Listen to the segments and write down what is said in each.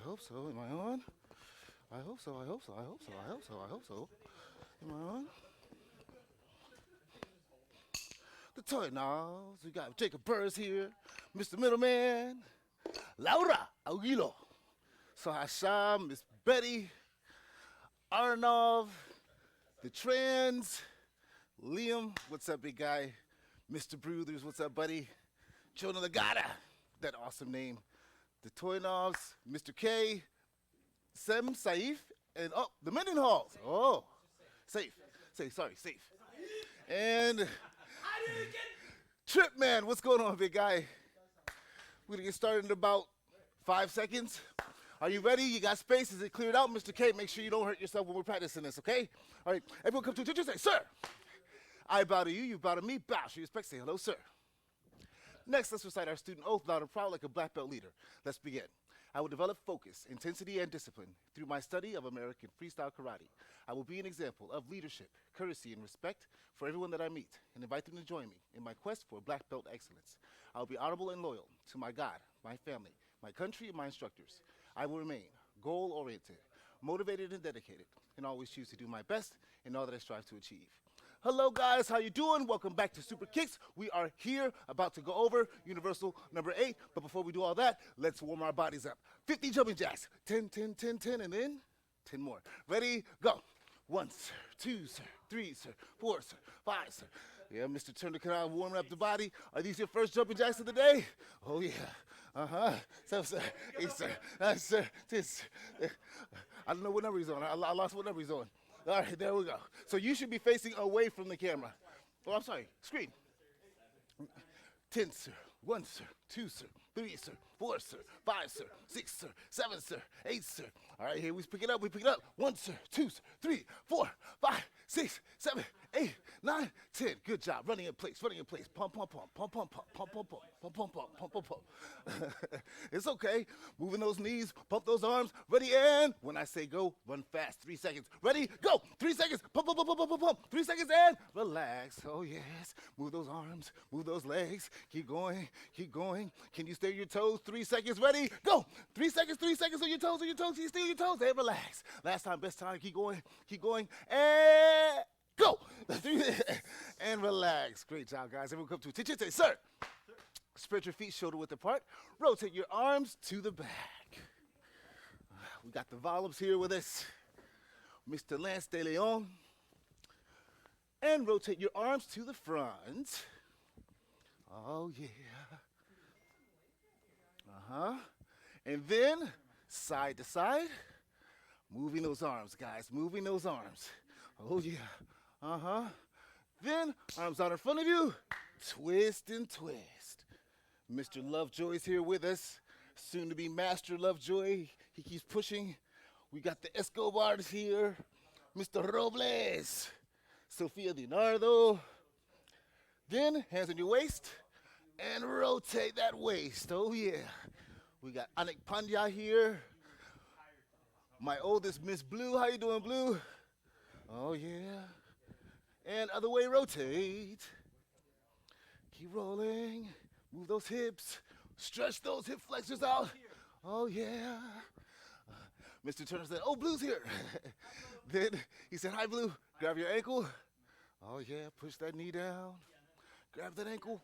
hope so. Am I on? I hope so. I hope so. I hope so. I hope so. I hope so. Am I on? The toy Knobs. We got Jacob Burrs here, Mr. Middleman, Laura Aguilo, so Hasham, Miss Betty, Arnav, the Trans, Liam, what's up, big guy? Mr. Bruthers, what's up, buddy? Jonah Lagata, that awesome name. The Toy Knobs, Mr. K, Sem Saif, and oh, the Mendenhalls. Oh, safe. Safe. And Trip Man, what's going on, big guy? We're gonna get started in about 5 seconds. Are you ready? You got space? Is it cleared out? Mr. K, make sure you don't hurt yourself when we're practicing this, okay? All right, everyone come to attention, say, sir. I bow to you, you bow to me, bow. Show you respect, say hello, sir. Next, let's recite our student oath loud and proud like a black belt leader. Let's begin. I will develop focus, intensity, and discipline through my study of American freestyle karate. I will be an example of leadership, courtesy, and respect for everyone that I meet, and invite them to join me in my quest for black belt excellence. I will be honorable and loyal to my God, my family, my country, and my instructors. I will remain goal-oriented, motivated, and dedicated, and always choose to do my best in all that I strive to achieve. Hello guys, how you doing? Welcome back to Super Kicks. We are here about to go over Universal number 8, but before we do all that, let's warm our bodies up. 50 jumping jacks, 10, 10, 10, 10, and then 10 more. Ready, go. 1, sir, 2, sir, 3, sir, 4, sir, 5, sir. Yeah, Mr. Turner Canal warming up the body. Are these your first jumping jacks of the day? Oh yeah. Uh-huh. 7, sir, 8, sir, 9, sir, 10, sir. I don't know what number he's on. I lost what number he's on. All right, there we go. So you should be facing away from the camera. Oh, I'm sorry, screen. 10, sir. 1, sir. 2, sir. 3, sir. 4, sir. 5, sir. 6, sir. 7, sir. 8, sir. All right, here we pick it up. 1, sir. 2, sir. 3, 4, 5, 6, 7, 8, 9, 10. Good job. Running in place. Pump, pump, pump. Pump, pump, pump. Pump, pump, pump. Pump, pump, pump. Pump, pump, pump. It's okay. Moving those knees. Pump those arms. Ready, and when I say go, run fast. 3 seconds. Ready, go. 3 seconds. Pump, pump, pump, pump, pump, pump. 3 seconds, and relax. Oh, yes. Move those arms. Move those legs. Keep going. Keep going. Can you stay your toes? 3 seconds. Ready, go. 3 seconds. 3 seconds on your toes. Can you stay your toes? And relax. Last time, best time. Keep going. Keep going. And go. And relax. Great job, guys. Everyone come to attention. Say, sir. Spread your feet shoulder width apart. Rotate your arms to the back. We got the volumes here with us. Mr. Lance De Leon. And rotate your arms to the front. Oh, yeah. Uh-huh. And then side to side. Moving those arms, guys. Moving those arms. Oh, yeah. Uh-huh. Then arms out in front of you. Twist and twist. Mr. Lovejoy's here with us. Soon to be Master Lovejoy. He keeps pushing. We got the Escobars here. Mr. Robles. Sofia Dinardo. Then hands on your waist and rotate that waist. Oh yeah. We got Anik Pandya here. My oldest Miss Blue. How you doing, Blue? Oh yeah. And other way, rotate. Keep rolling. Move those hips. Stretch those hip flexors out. Oh, yeah. Mr. Turner said, oh, Blue's here. Then he said, hi, Blue. Grab your ankle. Oh, yeah. Push that knee down. Grab that ankle.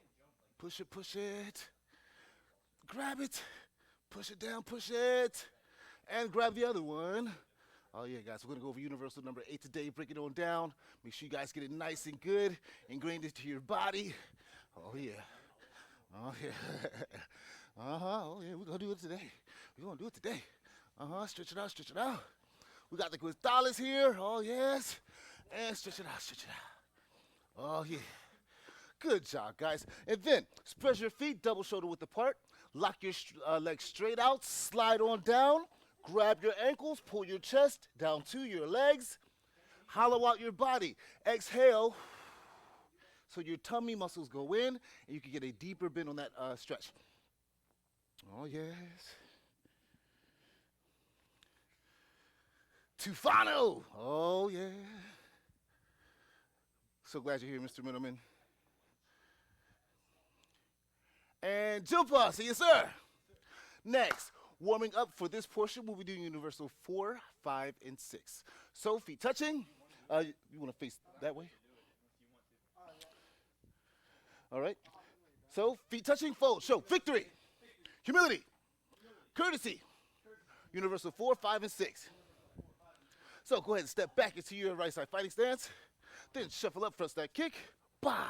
Push it. Grab it. Push it down, push it. And grab the other one. Oh, yeah, guys. We're going to go over Universal number 8 today. Break it on down. Make sure you guys get it nice and good. Ingrained into your body. Oh, yeah. Oh, yeah. Uh-huh. Oh, yeah, we're going to do it today. Uh-huh. Stretch it out. We got the Cristales here. Oh, yes. And stretch it out. Oh, yeah. Good job, guys. And then spread your feet, double shoulder width apart. Lock your legs straight out. Slide on down. Grab your ankles. Pull your chest down to your legs. Hollow out your body. Exhale. So your tummy muscles go in, and you can get a deeper bend on that stretch. Oh, yes. Tufano. Oh, yeah. So glad you're here, Mr. Middleman. And Jumpa. See you, sir. Next, Warming up for this portion, we'll be doing universal 4, 5, and 6. So feet touching. You want to face that way? All right. So feet touching, fold. Show victory, humility, courtesy. Universal 4, 5, and 6. So go ahead and step back into your right side fighting stance. Then shuffle up, front step kick. Bah.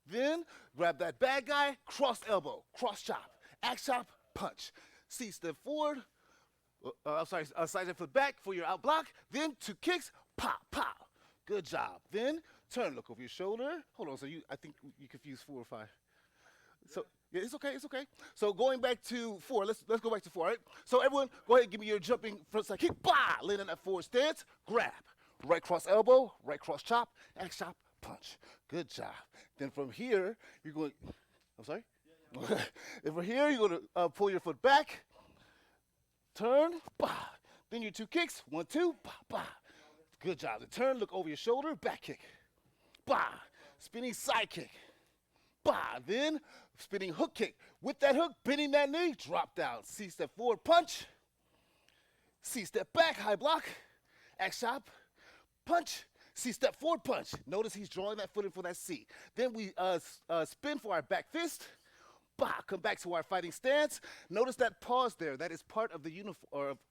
Then grab that bad guy, cross elbow, cross chop, axe chop, punch. C step forward. Side step foot back for your out block. Then 2 kicks, pop, pop. Good job. Then turn, look over your shoulder. Hold on, so I think you confused 4 or 5. So yeah, it's okay, it's okay. So going back to 4, let's go back to 4, all right? So everyone, go ahead and give me your jumping front side kick. Bah! Land in that forward stance, grab. Right cross elbow, right cross chop, axe chop, punch. Good job. Then from here, you're going, I'm sorry? And from here, you're going to pull your foot back, turn, bah. Then your 2 kicks, 1, 2, bah, bah. Good job. The turn, look over your shoulder, back kick. Bah. Spinning side kick. Bah. Then spinning hook kick. With that hook, bending that knee, drop down. C step forward, punch. C step back, high block. Axe chop, punch. C step forward, punch. Notice he's drawing that foot in for that C. Then we spin for our back fist. Bah, come back to our fighting stance. Notice that pause there. That is part of the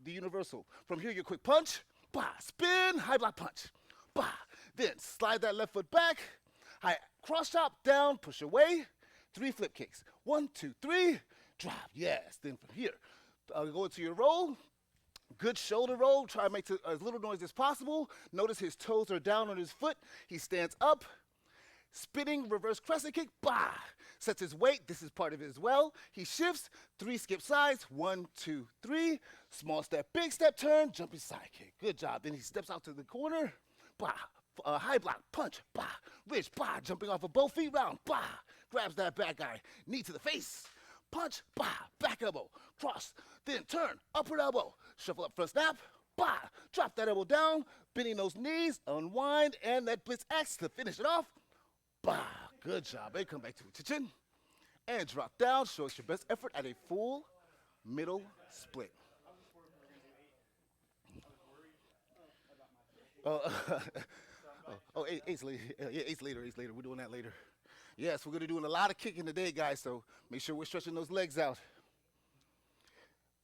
universal. From here, your quick punch. Bah, spin, high block punch. Bah. Then slide that left foot back. High cross chop, down, push away. 3 flip kicks. 1, 2, 3. Drop. Yes. Then from here, go into your roll. Good shoulder roll. Try to make as little noise as possible. Notice his toes are down on his foot. He stands up. Spinning reverse crescent kick. Bah. Sets his weight. This is part of it as well. He shifts. 3 skip sides. 1, 2, 3. Small step, big step, turn, jumping side kick. Good job. Then he steps out to the corner. Bah. High block, punch. Bah. Ridge. Bah. Jumping off of both feet round. Bah. Grabs that bad guy. Knee to the face. Punch. Bah. Back elbow. Cross. Then turn. Upward elbow. Shuffle up front snap. Bah. Drop that elbow down. Bending those knees. Unwind. And that blitz axe to finish it off. Bah. Good job. And come back to attention. And drop down. Show us your best effort at a full middle split. Eight's later. Yeah, eight's later. We're doing that later. Yes, we're going to be doing a lot of kicking today, guys, so make sure we're stretching those legs out.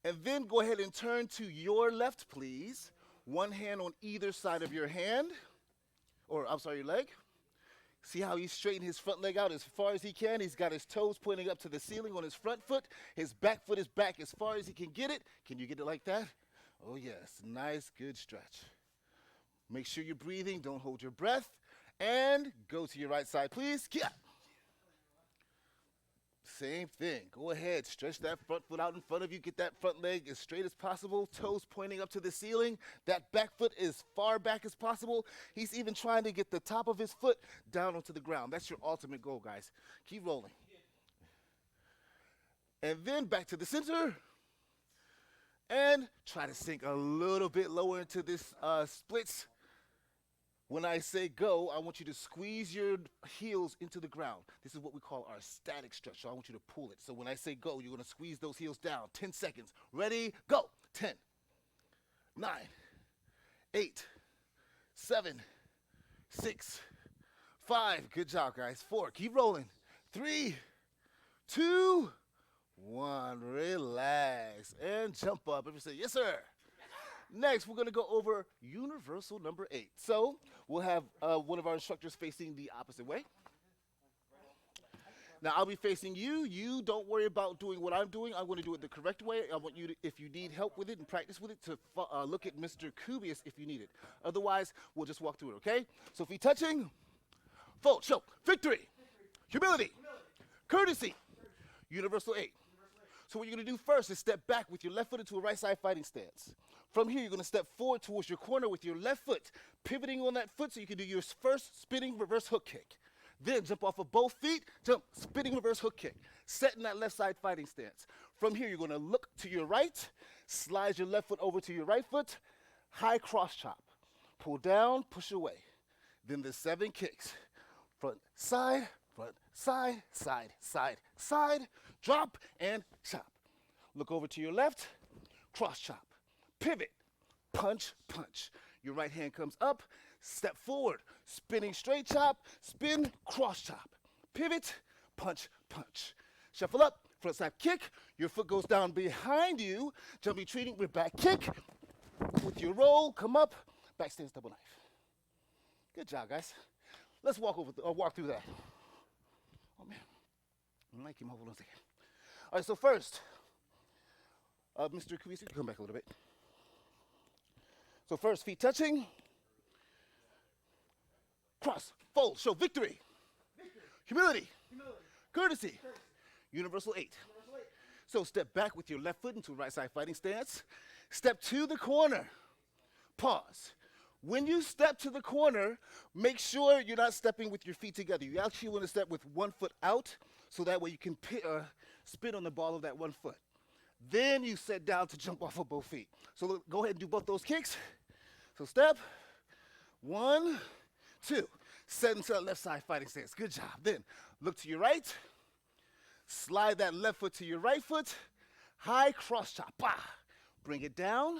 And then go ahead and turn to your left, please. One hand on either side of your hand, or I'm sorry, your leg. See how he's straightening his front leg out as far as he can. He's got his toes pointing up to the ceiling on his front foot. His back foot is back as far as he can get it. Can you get it like that? Oh, yes. Nice, good stretch. Make sure you're breathing. Don't hold your breath. And go to your right side, please. Get up. Same thing. Go ahead. Stretch that front foot out in front of you. Get that front leg as straight as possible. Toes pointing up to the ceiling. That back foot as far back as possible. He's even trying to get the top of his foot down onto the ground. That's your ultimate goal, guys. Keep rolling. And then back to the center. And try to sink a little bit lower into this splits. When I say go, I want you to squeeze your heels into the ground. This is what we call our static stretch, so I want you to pull it. So when I say go, you're going to squeeze those heels down. 10 seconds. Ready? Go. 10, 9, 8, 7, 6, 5. Good job, guys. 4. Keep rolling. 3, 2, 1. Relax. And jump up. Everybody say, yes, sir. Next, we're going to go over universal number 8. So we'll have one of our instructors facing the opposite way. Now, I'll be facing you. You don't worry about doing what I'm doing. I'm going to do it the correct way. I want you to, if you need help with it and practice with it, to look at Mr. Kubius if you need it. Otherwise, we'll just walk through it, okay? So feet touching, fold, show, victory, humility, courtesy, universal 8. So what you're going to do first is step back with your left foot into a right side fighting stance. From here, you're going to step forward towards your corner with your left foot, pivoting on that foot so you can do your first spinning reverse hook kick. Then jump off of both feet, jump, spinning reverse hook kick, set in that left side fighting stance. From here, you're going to look to your right, slide your left foot over to your right foot, high cross chop. Pull down, push away. Then the 7 kicks. Front, side, side, side, side, drop, and chop. Look over to your left, cross chop, pivot, punch, punch. Your right hand comes up, step forward, spinning straight chop, spin, cross chop, pivot, punch, punch. Shuffle up, front side kick, your foot goes down behind you, jumping, treating with back kick. With your roll, come up, back stance double knife. Good job, guys. Let's walk through that. Oh man, the mic came off. Hold on a second. All right, so first, Mr. Kawisi, come back a little bit. So first, feet touching, cross, fold, show victory, humility, courtesy, universal 8. So step back with your left foot into right side fighting stance. Step to the corner, pause. When you step to the corner, make sure you're not stepping with your feet together. You actually want to step with one foot out, so that way you can spin on the ball of that one foot. Then you set down to jump off of both feet. So look, go ahead and do both those kicks. So step, 1, 2. Set into the left side fighting stance. Good job. Then look to your right. Slide that left foot to your right foot. High cross chop. Bah. Bring it down.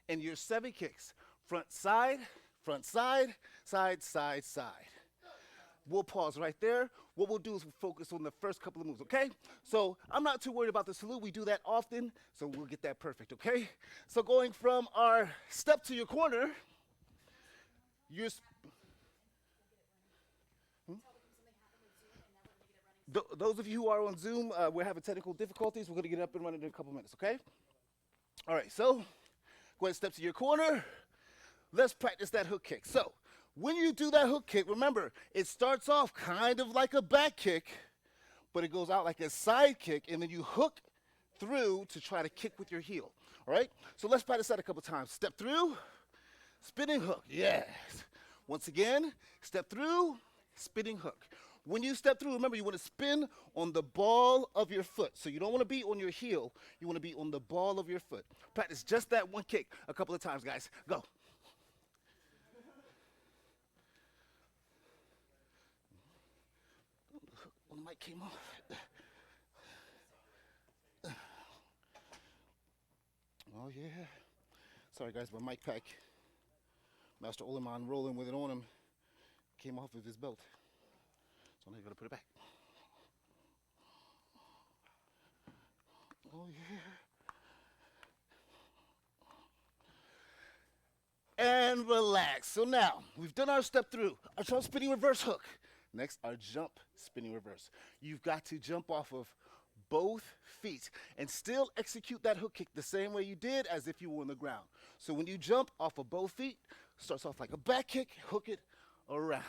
And your 7 kicks. Front, side, side, side, side. We'll pause right there. What we'll do is we'll focus on the first couple of moves, okay? So I'm not too worried about the salute. We do that often, so we'll get that perfect, okay? So going from our step to your corner, those of you who are on Zoom, we're having technical difficulties. We're going to get up and running in a couple minutes, okay? All right, so go ahead and step to your corner. Let's practice that hook kick. So when you do that hook kick, remember, it starts off kind of like a back kick, but it goes out like a side kick, and then you hook through to try to kick with your heel, all right? So let's practice that a couple times. Step through, spinning hook, yes. Once again, step through, spinning hook. When you step through, remember, you want to spin on the ball of your foot. So you don't want to be on your heel. You want to be on the ball of your foot. Practice just that one kick a couple of times, guys. Go. The mic came off. Oh, yeah. Sorry, guys, my mic pack, Master Oleman rolling with it on him, came off of his belt. So now you got to put it back. Oh, yeah. And relax. So now, we've done our step through, our jump spinning reverse hook. Next, our jump spinning reverse. You've got to jump off of both feet and still execute that hook kick the same way you did as if you were on the ground. So when you jump off of both feet, starts off like a back kick, hook it around.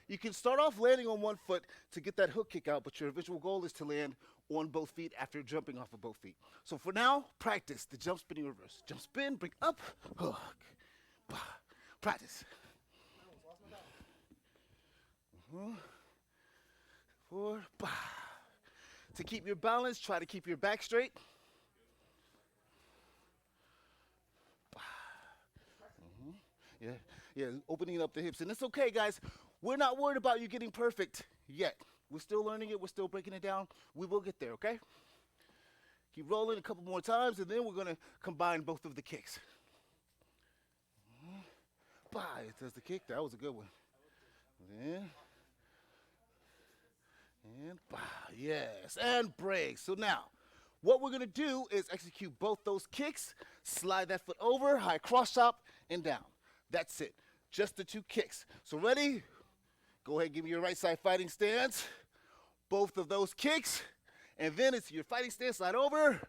You can start off landing on one foot to get that hook kick out, but your visual goal is to land on both feet after jumping off of both feet. So for now, practice the jump spinning reverse. Jump spin, bring up, hook. Bah. Practice. 4, bah. To keep your balance, try to keep your back straight. Yeah, opening up the hips. And it's okay, guys. We're not worried about you getting perfect yet. We're still learning it. We're still breaking it down. We will get there, okay? Keep rolling a couple more times, and then we're going to combine both of the kicks. Bah, it does the kick. That was a good one. Then, and bah, yes, and break. So now, what we're going to do is execute both those kicks, slide that foot over, high cross chop, and down. That's it. Just the 2 kicks. So ready? Go ahead and give me your right side fighting stance. Both of those kicks. And then it's your fighting stance, slide over.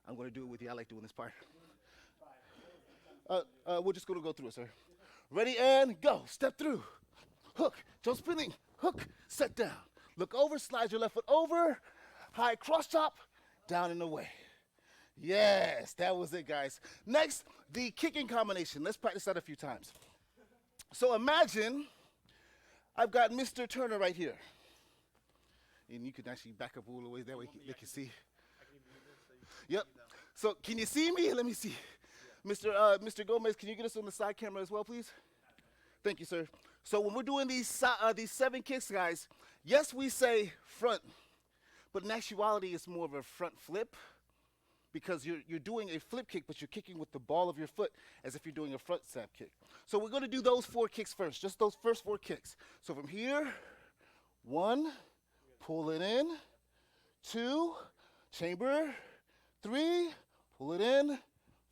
I'm going to do it with you. I like doing this part. We're just going to go through it, sir. Ready and go. Step through. Hook. Jump spinning. Hook. Set down. Look over. Slide your left foot over. High cross chop. Down and away. Yes, that was it, guys. Next, the kicking combination. Let's practice that a few times. So imagine I've got Mr. Turner right here. And you can actually back up all the way that way they can see. Yep. So can you see me? Let me see. Mr. Gomez, can you get us on the side camera as well, please? Thank you, sir. So when we're doing these 7 kicks, guys, yes, we say front, but in actuality, it's more of a front flip because you're doing a flip kick, but you're kicking with the ball of your foot as if you're doing a front snap kick. So we're going to do those 4 kicks first, just those first 4 kicks. So from here, 1, pull it in, 2, chamber, 3, pull it in,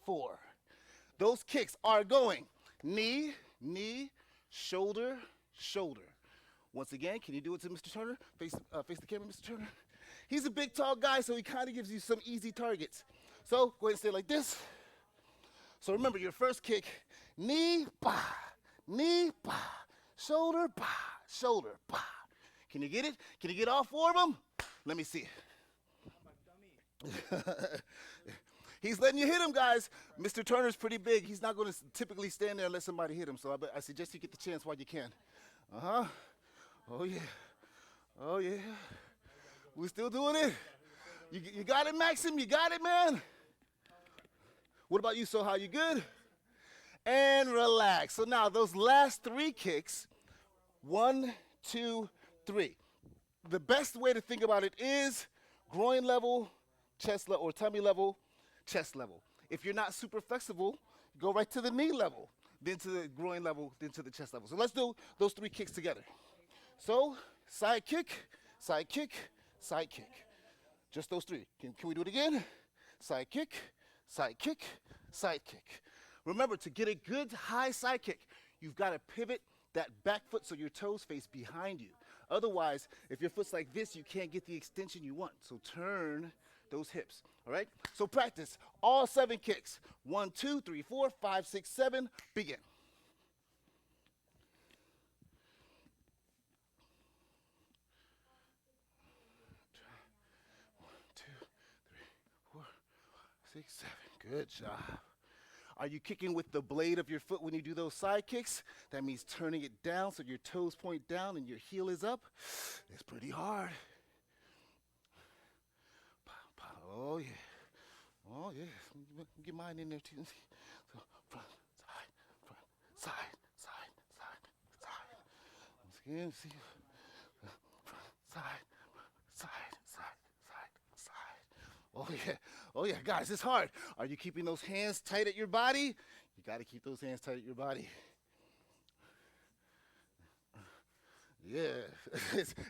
4. Those kicks are going knee, knee, shoulder, shoulder. Once again, can you do it to Mr. Turner? Face the camera, Mr. Turner. He's a big, tall guy, so he kind of gives you some easy targets. So go ahead and stay like this. So remember, your first kick, knee, bah, shoulder, bah, shoulder, bah. Can you get it? Can you get all 4 of them? Let me see. He's letting you hit him, guys. Mr. Turner's pretty big. He's not going to typically stand there and let somebody hit him, so I suggest you get the chance while you can. Uh-huh. Oh, yeah. Oh, yeah. We're still doing it. You got it, Maxim? You got it, man? What about you, Soha? You good? And relax. So now those last 3 kicks, 1, 2, 3. The best way to think about it is groin level, chest level, or tummy level, chest level. If you're not super flexible, go right to the knee level, then to the groin level, then to the chest level. So let's do those 3 kicks together. So side kick, side kick, side kick. Just those 3. Can we do it again? Side kick, side kick, side kick. Remember, to get a good high side kick, you've got to pivot that back foot so your toes face behind you. Otherwise, if your foot's like this, you can't get the extension you want. So turn those hips, all right? So practice all 7 kicks. 1, 2, 3, 4, 5, 6, 7, begin. 6, 7. Good job. Are you kicking with the blade of your foot when you do those side kicks? That means turning it down so your toes point down and your heel is up. It's pretty hard. Oh, yeah. Oh, yeah. Get mine in there, too. So, front, side, side. Once again, see. Front, side. Oh, yeah. Oh, yeah. Guys, it's hard. Are you keeping those hands tight at your body? You got to keep those hands tight at your body. Yeah.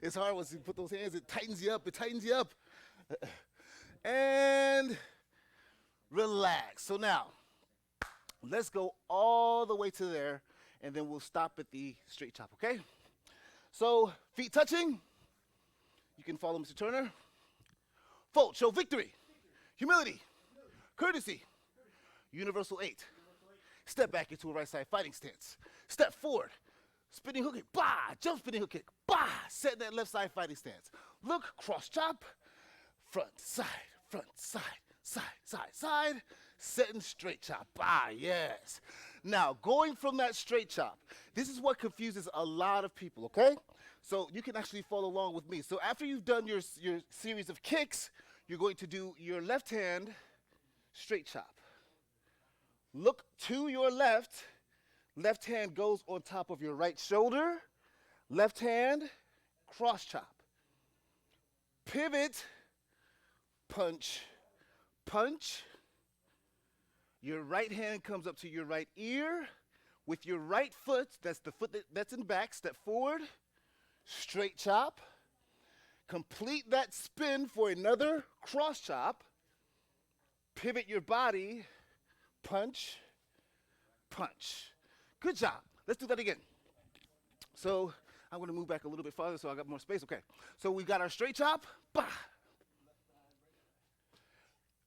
It's hard once you put those hands. It tightens you up. And relax. So now, let's go all the way to there, and then we'll stop at the straight chop, okay? So, feet touching. You can follow Mr. Turner. Fold, show victory, humility, courtesy, universal 8. Step back into a right side fighting stance. Step forward, spinning hook kick, bah, jump spinning hook kick, bah, set that left side fighting stance. Look, cross chop, front, side, setting straight chop, bah, yes. Now, going from that straight chop, this is what confuses a lot of people, okay? So you can actually follow along with me. So after you've done your series of kicks, you're going to do your left hand straight chop. Look to your left. Left hand goes on top of your right shoulder. Left hand, cross chop. Pivot, punch, punch. Your right hand comes up to your right ear. With your right foot, that's the foot that's in back, step forward. Straight chop. Complete that spin for another cross chop. Pivot your body. Punch, punch. Good job. Let's do that again. So I'm going to move back a little bit farther so I got more space. Okay. So we got our straight chop. Bah.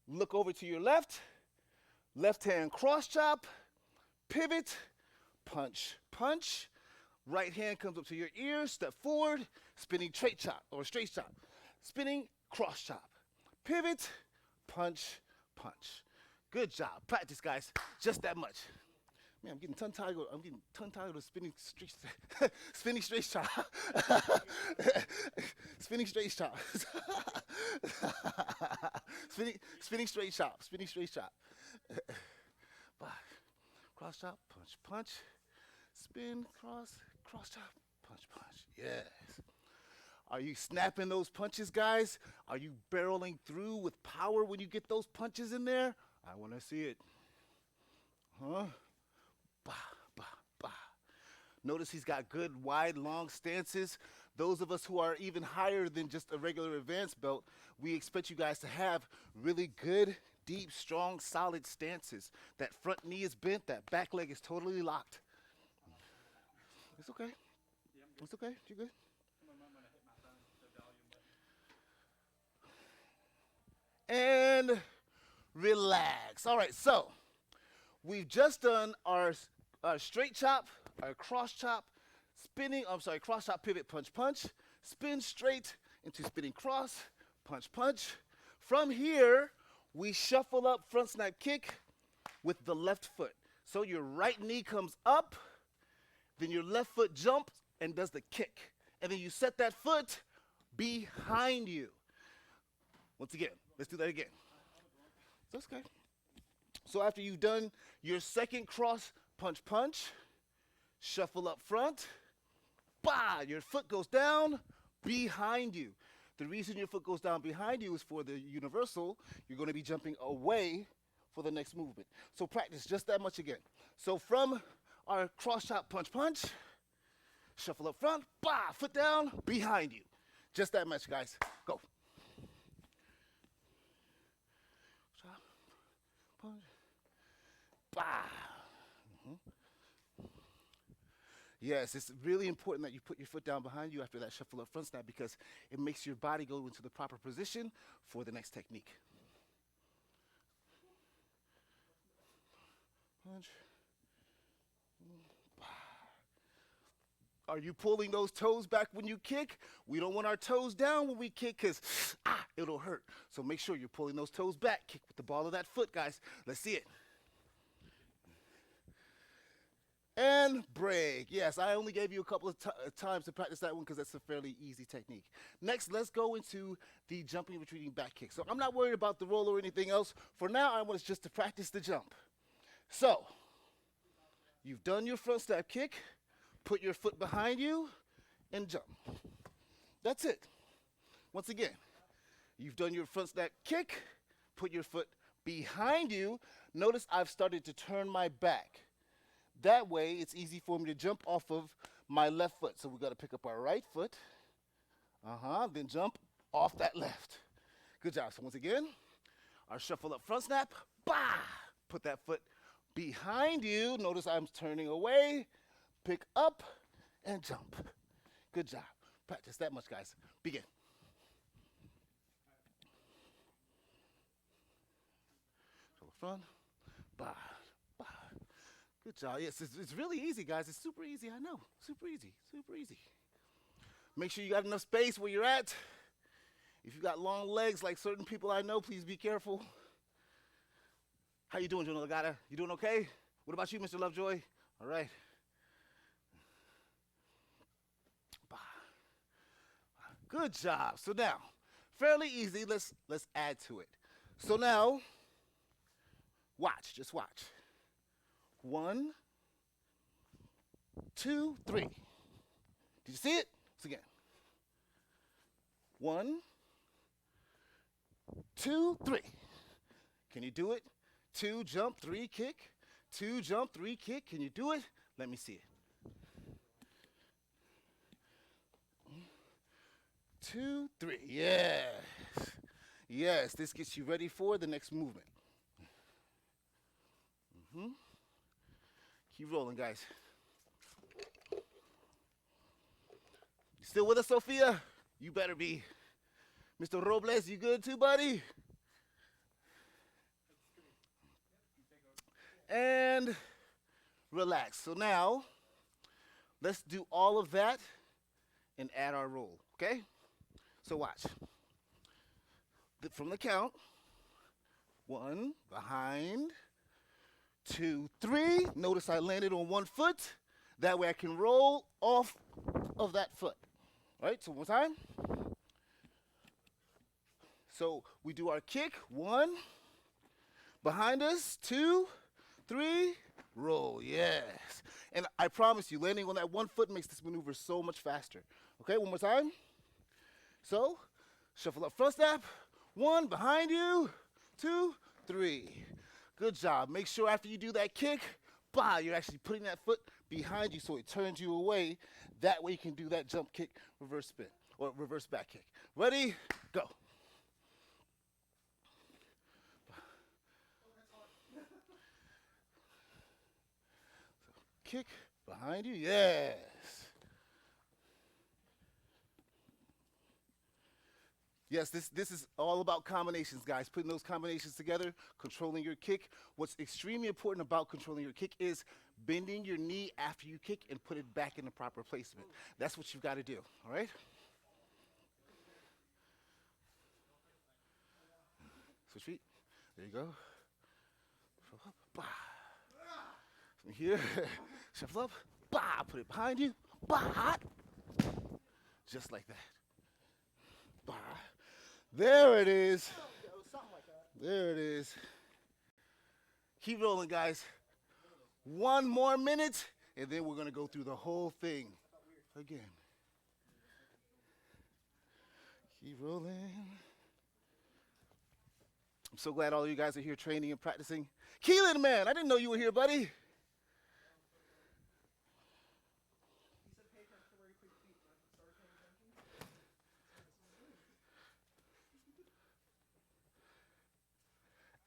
Look over to your left. Left hand cross chop. Pivot. Punch, punch. Right hand comes up to your ear, step forward, spinning straight chop or straight chop. Spinning cross chop. Pivot, punch, punch. Good job. Practice, guys. Just that much. Man, I'm getting tongue-tied with spinning straight spinning straight chop. Spinning straight chop. Spinning straight chop. Spinning straight chop. Cross chop, punch, punch. Spin, cross chop, punch, punch. Yes. Are you snapping those punches, guys? Are you barreling through with power when you get those punches in there? I want to see it. Huh? Bah, bah, bah. Notice he's got good, wide, long stances. Those of us who are even higher than just a regular advanced belt, we expect you guys to have really good, deep, strong, solid stances. That front knee is bent, that back leg is totally locked. It's okay. It's okay. You good? And relax. All right, so we've just done our straight chop, our cross chop, cross chop, pivot, punch, punch, spin straight into spinning cross, punch, punch. From here, we shuffle up front snap kick with the left foot. So your right knee comes up, then your left foot jumps and does the kick. And then you set that foot behind you. Once again, let's do that again. That's okay. So after you've done your second cross punch punch, shuffle up front, bah, your foot goes down behind you. The reason your foot goes down behind you is for the universal. You're going to be jumping away for the next movement. So practice just that much again. So from our cross chop punch punch, shuffle up front, bah, foot down behind you. Just that much, guys. Go. Chop, punch, bah. Yes, it's really important that you put your foot down behind you after that shuffle up front snap because it makes your body go into the proper position for the next technique. Punch. Are you pulling those toes back when you kick? We don't want our toes down when we kick because it'll hurt. So make sure you're pulling those toes back. Kick with the ball of that foot, guys. Let's see it. And break. Yes, I only gave you a couple of times to practice that one because that's a fairly easy technique. Next, let's go into the jumping, retreating back kick. So I'm not worried about the roll or anything else. For now, I want us just to practice the jump. So you've done your front step kick. Put your foot behind you and jump. That's it. Once again, you've done your front step kick. Put your foot behind you. Notice I've started to turn my back. That way, it's easy for me to jump off of my left foot. So we've got to pick up our right foot. Then jump off that left. Good job. So once again, our shuffle up front snap. Bah! Put that foot behind you. Notice I'm turning away. Pick up and jump. Good job. Practice that much, guys. Begin. Shuffle front. Bah. Good job. Yes, it's really easy, guys. It's super easy, I know. Super easy, super easy. Make sure you got enough space where you're at. If you got long legs like certain people I know, please be careful. How you doing, Jonah Lagata? You doing okay? What about you, Mr. Lovejoy? All right. Good job. So now, fairly easy. Let's add to it. So now, watch. Just watch. 1, 2, 3. Did you see it? Once again. 1, 2, 3. Can you do it? 2, jump, 3, kick. 2, jump, 3, kick. Can you do it? Let me see it. 2, 3. Yes. Yes, this gets you ready for the next movement. Keep rolling, guys. You still with us, Sophia? You better be. Mr. Robles, you good too, buddy? And relax. So now, let's do all of that and add our roll, okay? So watch. From the count, 1, behind, 2, 3. Notice I landed on one foot. That way I can roll off of that foot. All right, so one time. So we do our kick, 1, behind us, 2, 3, roll, yes. And I promise you, landing on that one foot makes this maneuver so much faster. Okay, one more time. So, shuffle up front step. 1, behind you. 2, 3. Good job. Make sure after you do that kick, you're actually putting that foot behind you so it turns you away. That way you can do that jump kick, reverse spin, or reverse back kick. Ready? Go. Kick behind you. Yes. Yes, this is all about combinations, guys. Putting those combinations together, controlling your kick. What's extremely important about controlling your kick is bending your knee after you kick and put it back in the proper placement. That's what you've got to do, all right? Switch feet. There you go. From here, shuffle up. Put it behind you. Just like that. There it is. There it is. Keep rolling, guys. 1 more minute, and then we're going to go through the whole thing again. Keep rolling. I'm so glad all of you guys are here training and practicing. Keelan, man, I didn't know you were here, buddy.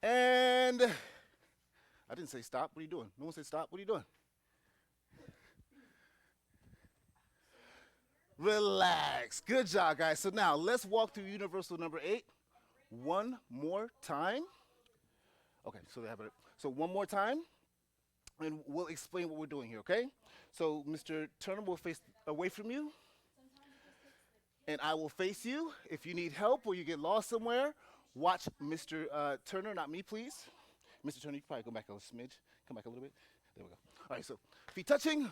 And I didn't say stop. What are you doing? No one said stop. What are you doing? Relax. Good job, guys. So now let's walk through universal number 8 one more time. Okay, so they have it. So one more time, and we'll explain what we're doing here, okay? So Mr. Turner will face away from you, and I will face you. If you need help or you get lost somewhere, watch Mr. Turner, not me, please. Mr. Turner, you can probably go back a smidge. Come back a little bit. There we go. All right, so feet touching.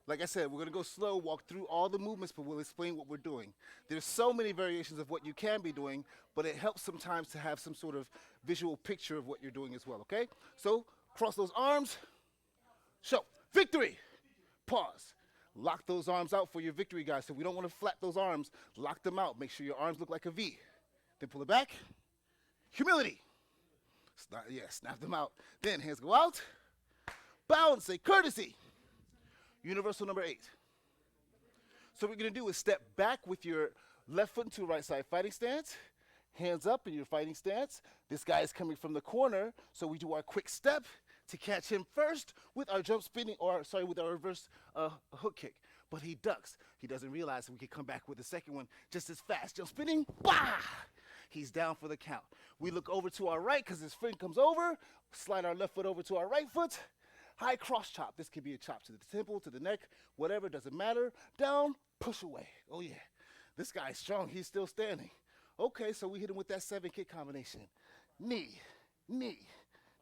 Like I said, we're going to go slow, walk through all the movements, but we'll explain what we're doing. There's so many variations of what you can be doing, but it helps sometimes to have some sort of visual picture of what you're doing as well, okay? So cross those arms. Show. Victory. Pause. Lock those arms out for your victory, guys. So we don't want to flap those arms. Lock them out. Make sure your arms look like a V. Then pull it back. Humility. Snap them out. Then hands go out. Bow and say courtesy. Universal number 8. So what we're going to do is step back with your left foot into right side fighting stance. Hands up in your fighting stance. This guy is coming from the corner, so we do our quick step to catch him first with our jump spinning, with our reverse hook kick. But he ducks. He doesn't realize that we can come back with the second one just as fast. Jump spinning, He's down for the count. We look over to our right because his friend comes over. Slide our left foot over to our right foot. High cross chop. This could be a chop to the temple, to the neck, whatever, doesn't matter. Down, push away. Oh, yeah. This guy's strong. He's still standing. Okay, so we hit him with that 7-kick combination. Knee, knee,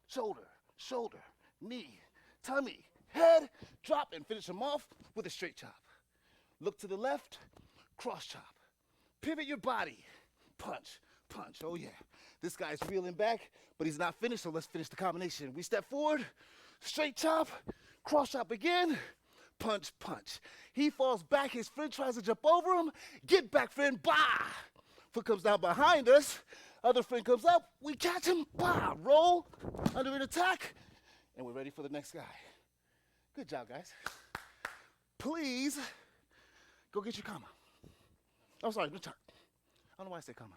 shoulder, shoulder, knee, tummy, head, drop, and finish him off with a straight chop. Look to the left, cross chop. Pivot your body. Punch, punch. Oh, yeah. This guy's reeling back, but he's not finished, so let's finish the combination. We step forward. Straight chop, cross chop again, punch, punch. He falls back, his friend tries to jump over him, get back friend, Foot comes down behind us, other friend comes up, we catch him, roll, under an attack, and we're ready for the next guy. Good job, guys. Please, go get your comma. Oh, sorry, I don't know why I said comma.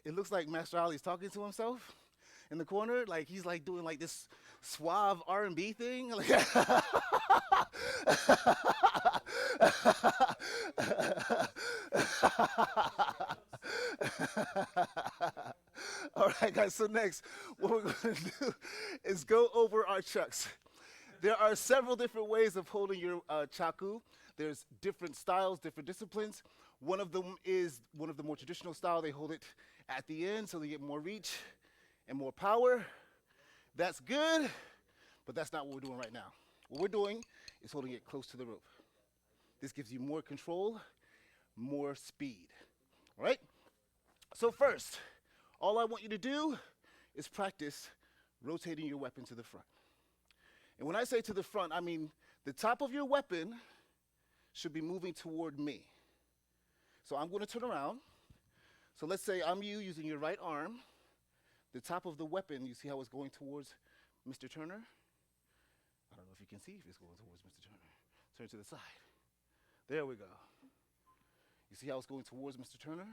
It looks like Master Ali's talking to himself in the corner, like he's like doing like this suave R&B thing. Like all right, guys, so next, what we're going to do is go over our chucks. There are several different ways of holding your chaku. There's different styles, different disciplines. One of them is one of the more traditional style. They hold it at the end so they get more reach and more power. That's good, but that's not what we're doing right now. What we're doing is holding it close to the rope. This gives you more control more speed. All right? So first, all I want you to do is practice rotating your weapon to the front. And when I say to the front, I mean the top of your weapon should be moving toward me. So I'm going to turn around. So let's say I'm you using your right arm. The top of the weapon, you see how it's going towards Mr. Turner? I don't know if you can see if it's going towards Mr. Turner. Turn to the side. There we go. You see how it's going towards Mr. Turner?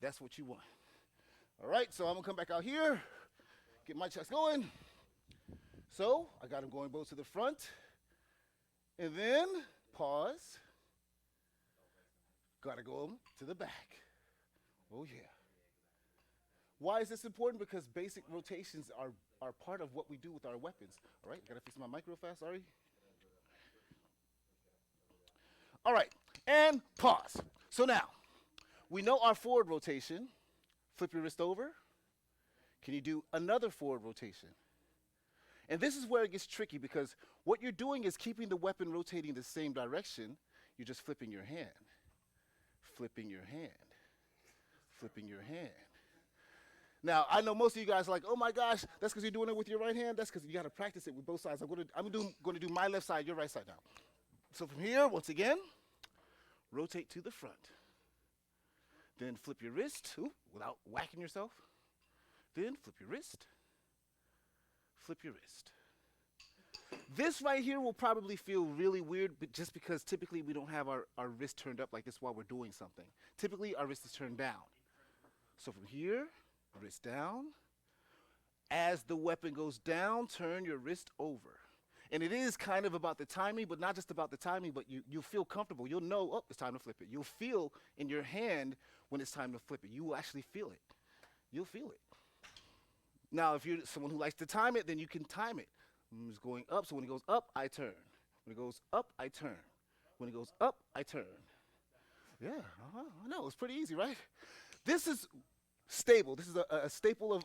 That's what you want. All right, so I'm going to come back out here, get my chest going. So I got him going both to the front. And then pause. Got to go to the back. Oh, yeah. Why is this important? Because basic rotations are part of what we do with our weapons. All right, I gotta fix my mic real fast, sorry. All right, and pause. So now, we know our forward rotation. Flip your wrist over. Can you do another forward rotation? And this is where it gets tricky because what you're doing is keeping the weapon rotating the same direction. You're just flipping your hand. Flipping your hand. Flipping your hand. Now, I know most of you guys are like, oh my gosh, that's because you're doing it with your right hand. That's because you got to practice it with both sides. I'm going to do my left side, your right side now. So from here, once again, rotate to the front. Then flip your wrist, without whacking yourself. Then flip your wrist. Flip your wrist. This right here will probably feel really weird, but just because typically we don't have our wrist turned up like this while we're doing something. Typically, our wrist is turned down. So from here, wrist down. As the weapon goes down, turn your wrist over. And it is kind of about the timing, but not just about the timing, but you'll feel comfortable. You'll know, oh, it's time to flip it. You'll feel in your hand when it's time to flip it. You will actually feel it. You'll feel it. Now, if you're someone who likes to time it, then you can time it. It's going up, so when it goes up, I turn. When it goes up, I turn. When it goes up, I turn. Yeah, I know, it's pretty easy, right? This is stable. This is a staple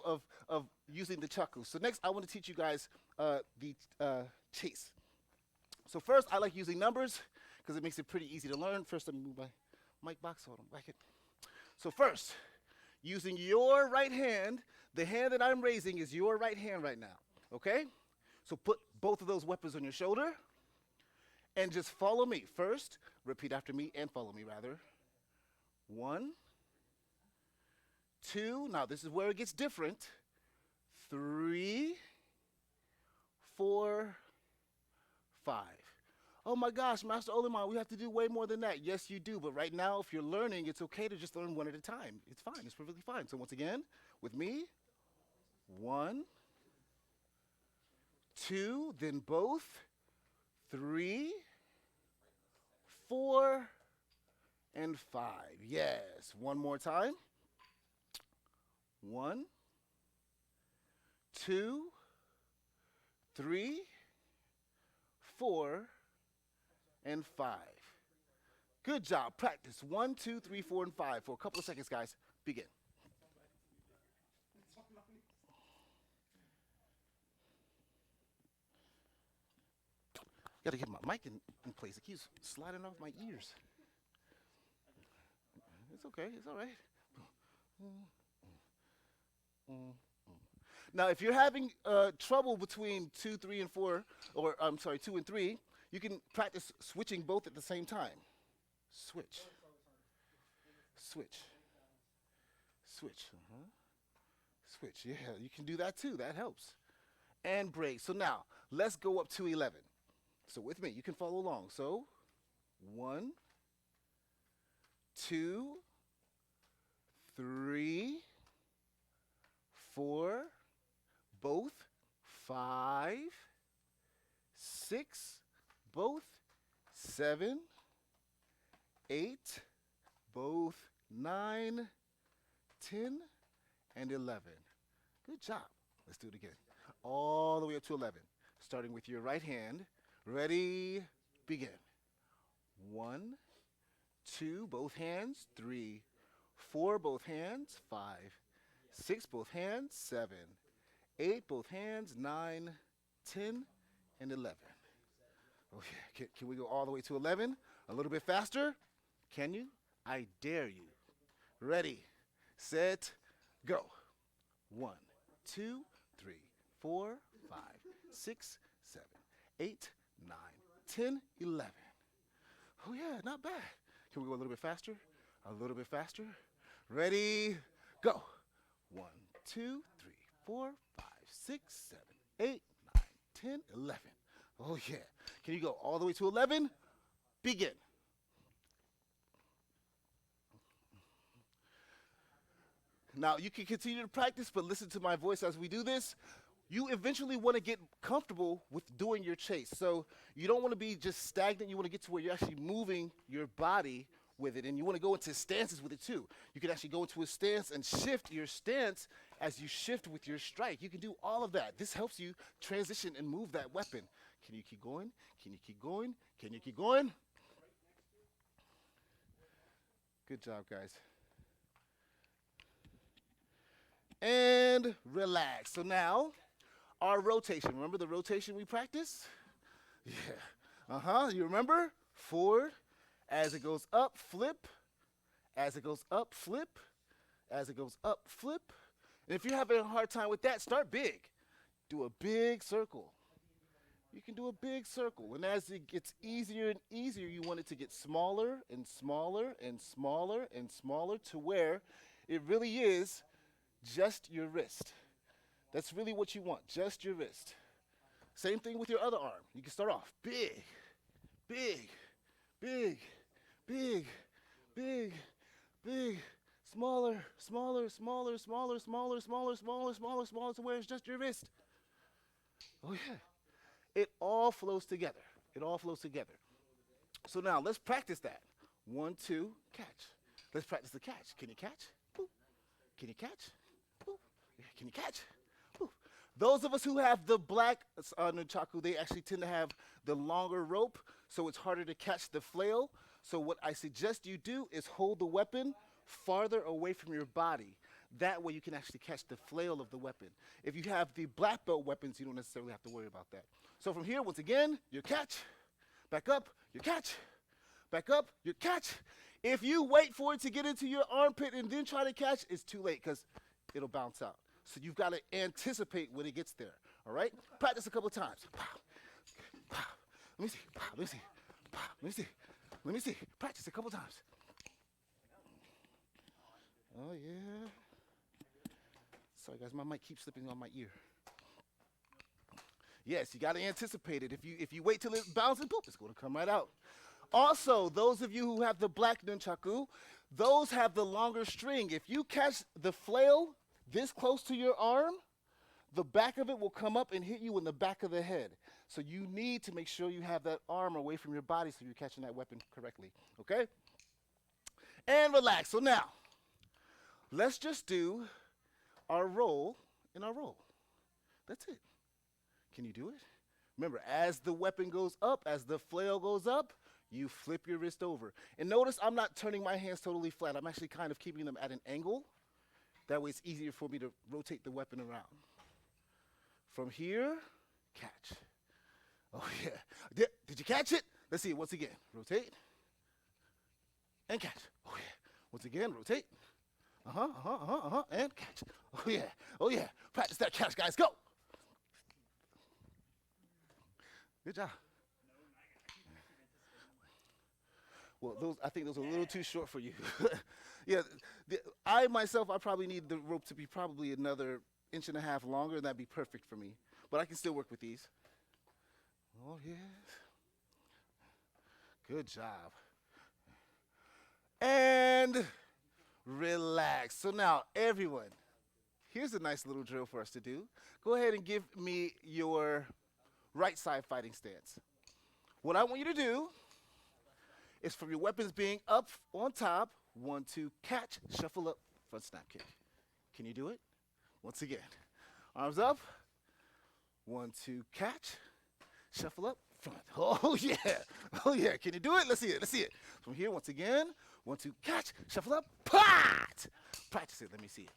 of using the chaku. So next, I want to teach you guys the chase. So first, I like using numbers because it makes it pretty easy to learn. First, let me move my mic box so I don't whack it. So first, using your right hand, the hand that I'm raising is your right hand right now, okay? So put both of those weapons on your shoulder and just follow me. First, repeat after me and follow me rather. 1, 2, now this is where it gets different. 3, 4, 5. Oh my gosh, Master Oleman, we have to do way more than that. Yes, you do, but right now, if you're learning, it's okay to just learn one at a time. It's fine, it's perfectly fine. So once again, with me, 1, 2, then both, 3, 4, and 5. Yes, one more time. 1, 2, 3, 4, and 5. Good job. Practice 1, 2, 3, 4, and 5 for a couple of seconds, guys. Begin. Got to get my mic in place. It keeps sliding off my ears. It's okay. It's all right. Now, if you're having trouble between 2, 3, and 4, or I'm sorry, 2 and 3, you can practice switching both at the same time. Switch. Switch. Switch. Switch. Yeah, you can do that too. That helps. And break. So now, let's go up to 11. So with me, you can follow along. So 1, 2, 3, 4, both, 5, 6, both, 7, 8, both, 9, 10, and 11. Good job. Let's do it again. All the way up to 11. Starting with your right hand. Ready, begin. 1, 2, both hands. 3, 4, both hands. 5, 6, both hands. 7, 8, both hands. 9, 10, and 11. Oh yeah, can we go all the way to 11? A little bit faster? Can you? I dare you. Ready, set, go. 1, 2, 3, 4, 5, 6, 7, 8, 9, 10, 11. Oh yeah, not bad. Can we go a little bit faster? A little bit faster. Ready, go. 1, 2, 3, 4, 5, 6, 7, 8, 9, 10, 11. Oh yeah. Can you go all the way to 11? Begin. Now you can continue to practice, but listen to my voice as we do this. You eventually want to get comfortable with doing your chase. So you don't want to be just stagnant. You want to get to where you're actually moving your body with it, and you want to go into stances with it too. You can actually go into a stance and shift your stance as you shift with your strike. You can do all of that. This helps you transition and move that weapon. Can you keep going? Can you keep going? Can you keep going? Good job, guys. And relax. So now, our rotation. Remember the rotation we practiced? Yeah. You remember? Forward. As it goes up, flip. As it goes up, flip. As it goes up, flip. And if you're having a hard time with that, start big. Do a big circle. You can do a big circle. And as it gets easier and easier, you want it to get smaller and smaller and smaller and smaller to where it really is just your wrist. That's really what you want, just your wrist. Same thing with your other arm. You can start off big, big, big, big, big, big, smaller, smaller, smaller, smaller, smaller, smaller, smaller, smaller, smaller, to where it's just your wrist. Oh yeah. It all flows together. It all flows together. So now let's practice that. 1, 2, catch. Let's practice the catch. Can you catch? Boop. Can you catch? Boop. Can you catch? Boop. Those of us who have the black nunchaku, they actually tend to have the longer rope, so it's harder to catch the flail. So what I suggest you do is hold the weapon farther away from your body. That way you can actually catch the flail of the weapon. If you have the black belt weapons, you don't necessarily have to worry about that. So from here, once again, your catch, back up, your catch, back up, your catch. If you wait for it to get into your armpit and then try to catch, it's too late because it'll bounce out. So you've got to anticipate when it gets there, all right? Practice a couple of times. Let me see, let me see, let me see, let me see. Practice a couple of times. Oh, yeah. Sorry, guys, my mic keeps slipping on my ear. Yes, you got to anticipate it. If you wait till it bounces, boop, it's going to come right out. Also, those of you who have the black nunchaku, those have the longer string. If you catch the flail this close to your arm, the back of it will come up and hit you in the back of the head. So you need to make sure you have that arm away from your body so you're catching that weapon correctly, okay? And relax. So now, let's just do our roll and our roll. That's it. Can you do it? Remember, as the weapon goes up, as the flail goes up, you flip your wrist over. And notice I'm not turning my hands totally flat. I'm actually kind of keeping them at an angle. That way it's easier for me to rotate the weapon around. From here, catch. Oh, yeah. Did you catch it? Let's see it once again. Rotate. And catch. Oh, yeah. Once again, rotate. And catch. Oh, yeah. Oh, yeah. Practice that catch, guys. Go. Good job. Well, I think those are a little too short for you. Yeah, I probably need the rope to be probably another 1.5 inches longer, and that'd be perfect for me. But I can still work with these. Oh, yes. Good job. And relax. So now, everyone, here's a nice little drill for us to do. Go ahead and give me your right side fighting stance. What I want you to do is from your weapons being up on top, 1, 2, catch, shuffle up, front snap kick. Can you do it? Once again. Arms up. 1, 2, catch, shuffle up, front. Oh, yeah. Oh, yeah. Can you do it? Let's see it. Let's see it. From here, once again, 1, 2, catch, shuffle up, pot. Practice it. Let me see it.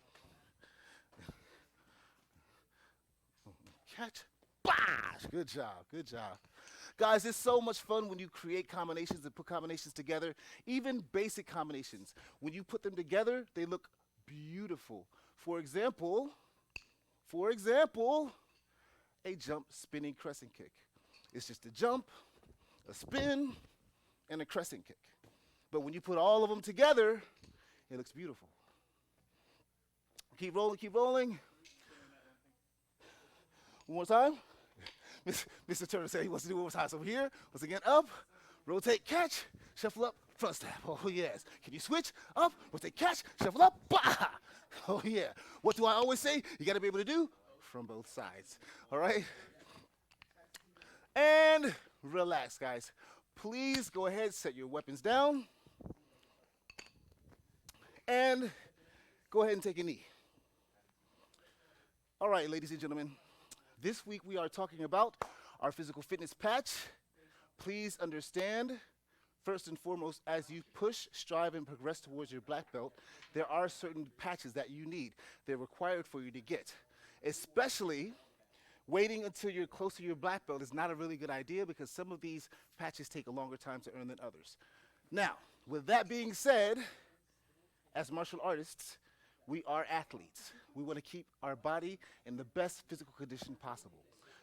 Catch, bash. Good job. Good job. Guys, it's so much fun when you create combinations and put combinations together, even basic combinations. When you put them together, they look beautiful. For example, a jump spinning crescent kick. It's just a jump, a spin, and a crescent kick. But when you put all of them together, it looks beautiful. Keep rolling, keep rolling. One more time. Mr. Turner said he wants to do one more time. So here, once again, up, rotate, catch, shuffle up, front step. Oh, yes. Can you switch? Up, rotate, catch, shuffle up, bah! Oh, yeah. What do I always say? You got to be able to do from both sides. All right? And relax, guys. Please go ahead, set your weapons down. And go ahead and take a knee. All right, ladies and gentlemen. This week we are talking about our physical fitness patch. Please understand, first and foremost, as you push, strive, and progress towards your black belt, there are certain patches that you need. They're required for you to get. Especially, waiting until you're close to your black belt is not a really good idea because some of these patches take a longer time to earn than others. Now, with that being said, as martial artists, we are athletes. We want to keep our body in the best physical condition possible.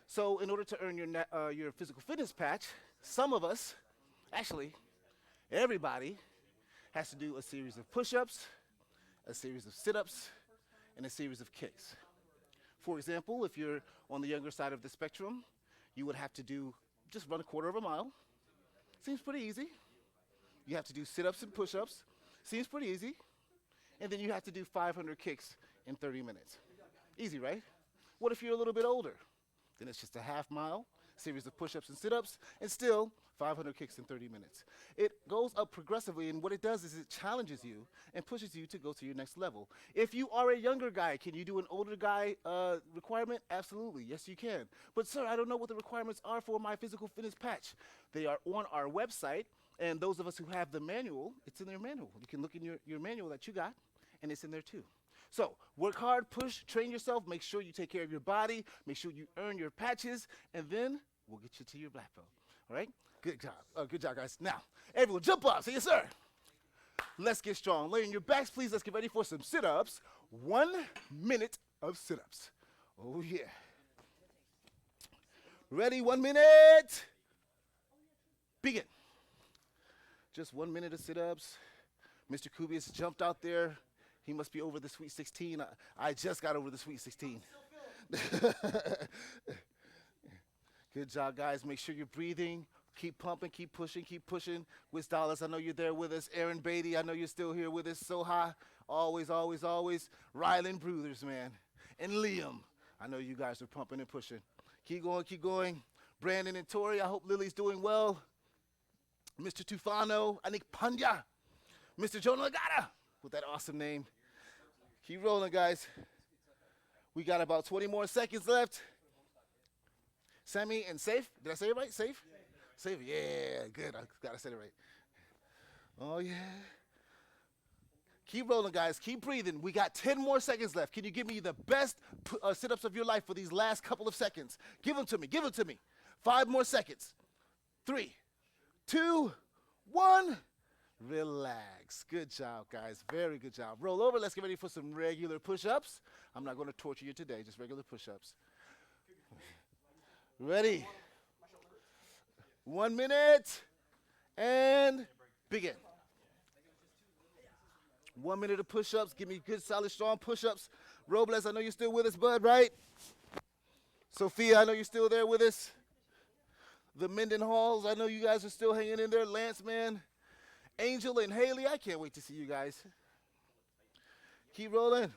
So in order to earn your physical fitness patch, some of us, actually everybody, has to do a series of push-ups, a series of sit-ups, and a series of kicks. For example, if you're on the younger side of the spectrum, you would have to just run a quarter of a mile. Seems pretty easy. You have to do sit-ups and push-ups. Seems pretty easy. And then you have to do 500 kicks in 30 minutes. Easy, right? What if you're a little bit older? Then it's just a half mile, series of push-ups and sit-ups, and still 500 kicks in 30 minutes. It goes up progressively, and what it does is it challenges you and pushes you to go to your next level. If you are a younger guy, can you do an older guy requirement? Absolutely, yes you can. But sir, I don't know what the requirements are for my physical fitness patch. They are on our website, and those of us who have the manual, it's in their manual. You can look in your manual that you got, and it's in there too. So work hard, push, train yourself, make sure you take care of your body, make sure you earn your patches, and then we'll get you to your black belt. All right? Good job. Good job, guys. Now, everyone jump up. Say yes, sir. Let's get strong. Lay on your backs, please. Let's get ready for some sit-ups. 1 minute of sit-ups. Oh, yeah. Ready? 1 minute. Begin. Just 1 minute of sit-ups. Mr. Kubius jumped out there. He must be over the Sweet 16. I just got over the Sweet 16. Good job, guys. Make sure you're breathing. Keep pumping, keep pushing, keep pushing. Wiz Dallas, I know you're there with us. Aaron Beatty, I know you're still here with us. Soha, always, always, always. Rylan Bruthers, man. And Liam, I know you guys are pumping and pushing. Keep going, keep going. Brandon and Tori, I hope Lily's doing well. Mr. Tufano, Anik Pandya. Mr. Jonah Lagata, with that awesome name. Keep rolling, guys. We got about 20 more seconds left. Sammy and Safe. Did I say it right? Safe? Safe. Yeah, good. I got to say it right. Oh, yeah. Keep rolling, guys. Keep breathing. We got 10 more seconds left. Can you give me the best sit-ups of your life for these last couple of seconds? Give them to me. Give them to me. 5 more seconds. 3, 2, 1. Relax. Good job, guys. Very good job. Roll over. Let's get ready for some regular push-ups. I'm not going to torture you today, just regular push-ups. Ready? 1 minute and begin. 1 minute of push-ups. Give me good, solid, strong push-ups. Robles, I know you're still with us, bud, right? Sophia, I know you're still there with us. The Mendenhalls, I know you guys are still hanging in there. Lance, man. Angel and Haley, I can't wait to see you guys. Keep rolling.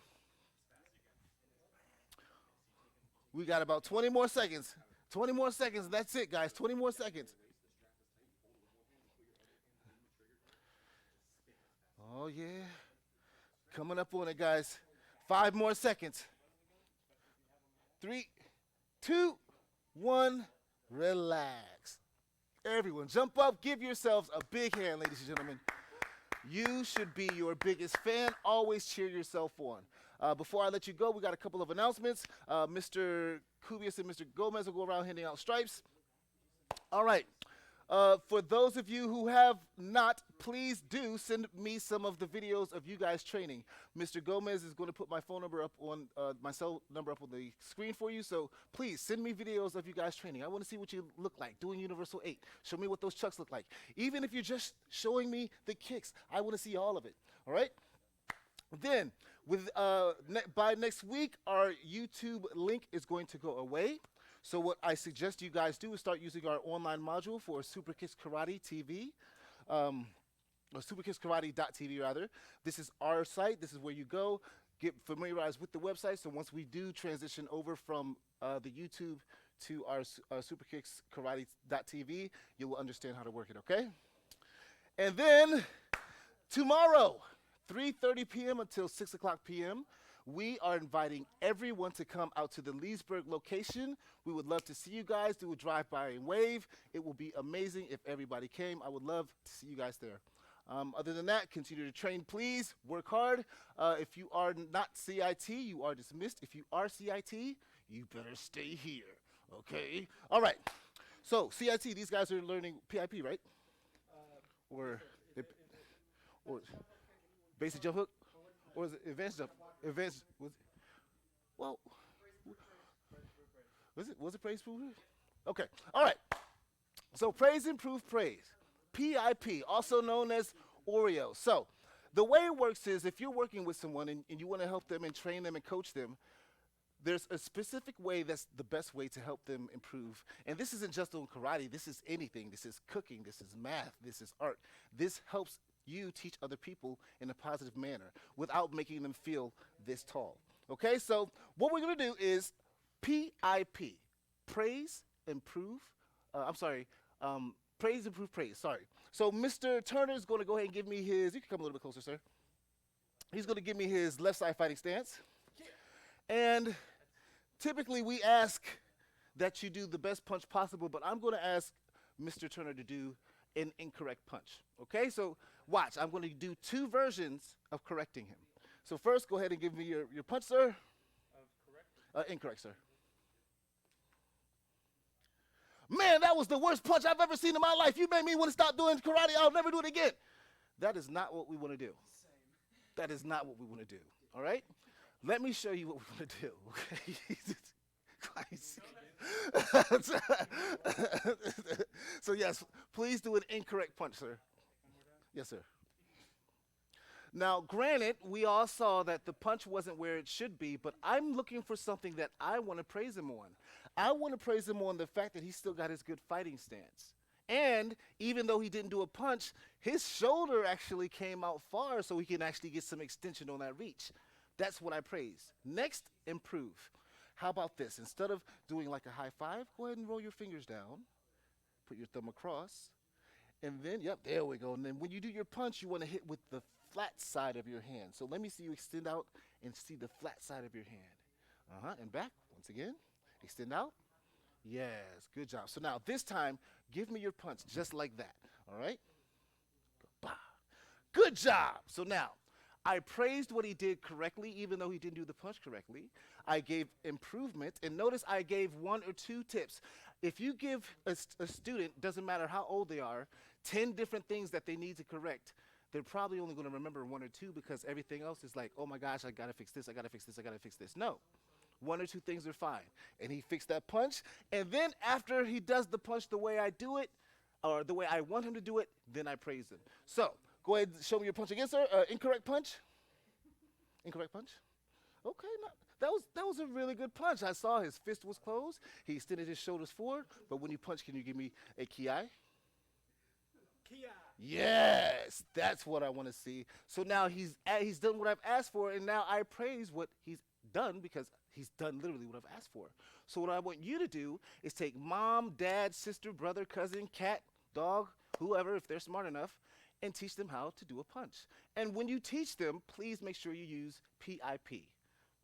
We got about 20 more seconds. 20 more seconds. That's it, guys. 20 more seconds. Oh, yeah. Coming up on it, guys. 5 more seconds. 3, 2, 1. Relax. Everyone, jump up. Give yourselves a big hand, ladies and gentlemen. You should be your biggest fan. Always cheer yourself on. Before I let you go, we got a couple of announcements. Mr. Kubius and Mr. Gomez will go around handing out stripes. All right. For those of you who have not, please do send me some of the videos of you guys training. Mr. Gomez is going to put my phone number up on my cell number up on the screen for you. So please send me videos of you guys training. I want to see what you look like doing Universal 8. Show me what those chucks look like. Even if you're just showing me the kicks, I want to see all of it. All right. Then, by next week, our YouTube link is going to go away. So what I suggest you guys do is start using our online module for Super Kicks Karate TV, or superkickskarate.tv rather. This is our site. This is where you go, get familiarized with the website. So once we do transition over from the YouTube to our superkickskarate.tv, you will understand how to work it, okay? And then tomorrow, 3:30 p.m. until 6 o'clock p.m., we are inviting everyone to come out to the Leesburg location. We would love to see you guys, do a drive-by and wave. It will be amazing if everybody came. I would love to see you guys there. Other than that, continue to train, please. Work hard. If you are not CIT, you are dismissed. If you are CIT, you better stay here, okay? All right. So CIT, these guys are learning PIP, right? Or, or basic jump hook? Or is it advanced jump? Advanced, well, was it praise, proof? Okay, all right. So praise, improve, praise. PIP, also known as Oreo. So the way it works is if you're working with someone and you want to help them and train them and coach them, there's a specific way that's the best way to help them improve. And this isn't just on karate. This is anything. This is cooking. This is math. This is art. This helps you teach other people in a positive manner without making them feel this tall. Okay, so what we're going to do is PIP, praise, improve. Praise, improve, praise. Sorry. So Mr. Turner is going to go ahead and give me his, you can come a little bit closer, sir. He's going to give me his left side fighting stance. And typically we ask that you do the best punch possible, but I'm going to ask Mr. Turner to do an incorrect punch. Okay, so watch. I'm going to do two versions of correcting him. So first, go ahead and give me your punch, sir. Incorrect, sir. Man, that was the worst punch I've ever seen in my life. You made me want to stop doing karate. I'll never do it again. That is not what we want to do. That is not what we want to do. All right? Let me show you what we want to do. Okay? So yes, please do an incorrect punch, sir. Yes, sir. Now, granted, we all saw that the punch wasn't where it should be, but I'm looking for something that I want to praise him on. I want to praise him on the fact that he still got his good fighting stance. And even though he didn't do a punch, his shoulder actually came out far so he can actually get some extension on that reach. That's what I praise. Next, improve. How about this? Instead of doing like a high five, go ahead and roll your fingers down. Put your thumb across. And then, yep, there we go. And then when you do your punch, you want to hit with the flat side of your hand. So let me see you extend out and see the flat side of your hand. And back, once again. Extend out. Yes, good job. So now, this time, give me your punch just like that. All right? Bah. Good job. So now, I praised what he did correctly, even though he didn't do the punch correctly. I gave improvement, and notice I gave 1 or 2 tips. If you give a student, doesn't matter how old they are, 10 different things that they need to correct, they're probably only going to remember 1 or 2 because everything else is like, oh my gosh, I got to fix this, I got to fix this, I got to fix this. No, 1 or 2 things are fine. And he fixed that punch, and then after he does the punch the way I do it, or the way I want him to do it, then I praise him. So, go ahead and show me your punch again, sir. Incorrect punch. Incorrect punch. Okay, that was a really good punch. I saw his fist was closed. He extended his shoulders forward. But when you punch, can you give me a kiai? Kiai. Yes, that's what I want to see. So now he's done what I've asked for, and now I praise what he's done because he's done literally what I've asked for. So what I want you to do is take mom, dad, sister, brother, cousin, cat, dog, whoever, if they're smart enough, and teach them how to do a punch. And when you teach them, please make sure you use PIP.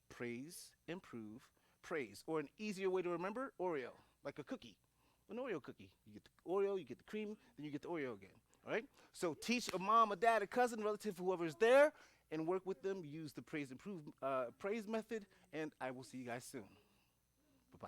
Praise, improve, praise. Or an easier way to remember, Oreo, like a cookie, an Oreo cookie. You get the Oreo, you get the cream, then you get the Oreo again, all right? So teach a mom, a dad, a cousin, relative, whoever's there, and work with them. Use the praise, improve, praise method, and I will see you guys soon. Bye-bye.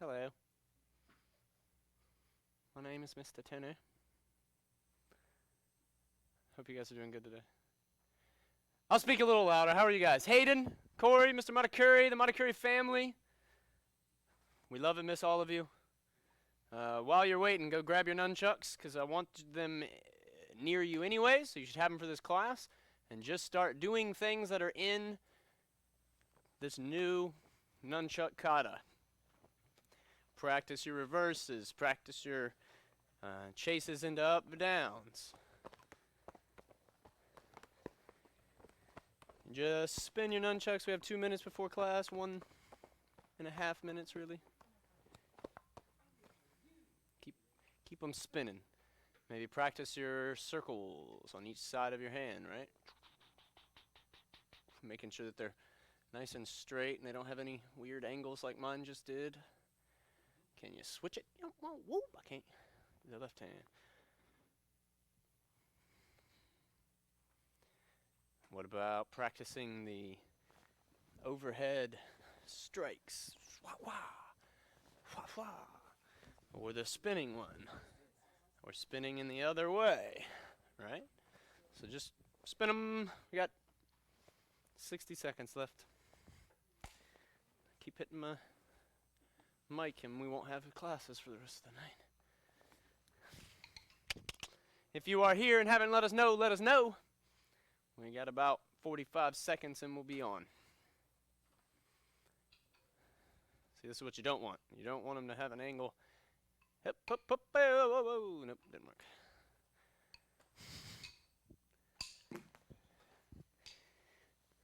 Hello. My name is Mr. Turner. Hope you guys are doing good today. I'll speak a little louder. How are you guys? Hayden, Corey, Mr. Matakuri, the Matakuri family. We love and miss all of you. While you're waiting, go grab your nunchucks, because I want them near you anyway, so you should have them for this class. And just start doing things that are in this new nunchuck kata. Practice your reverses. Practice your chases into up and downs. Just spin your nunchucks. We have 2 minutes before class. 1.5 minutes, really. Keep them spinning. Maybe practice your circles on each side of your hand, right? Making sure that they're nice and straight and they don't have any weird angles like mine just did. Can you switch it? Whoop, I can't. The left hand. What about practicing the overhead strikes? Wah, wah, wah, wah. Or the spinning one. Or spinning in the other way, right? So just spin them. We got 60 seconds left. Keep hitting my mic and we won't have classes for the rest of the night. If you are here and haven't let us know, let us know. We got about 45 seconds and we'll be on. See, this is what you don't want. You don't want them to have an angle. Hip, hip, hip, whoa, whoa, whoa. Nope, didn't work.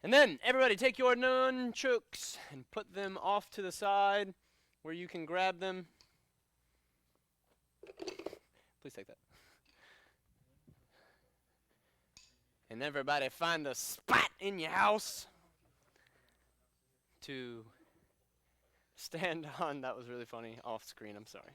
And then, everybody take your nunchucks and put them off to the side where you can grab them. Please take that. And everybody find a spot in your house to stand on. That was really funny. Off screen, I'm sorry.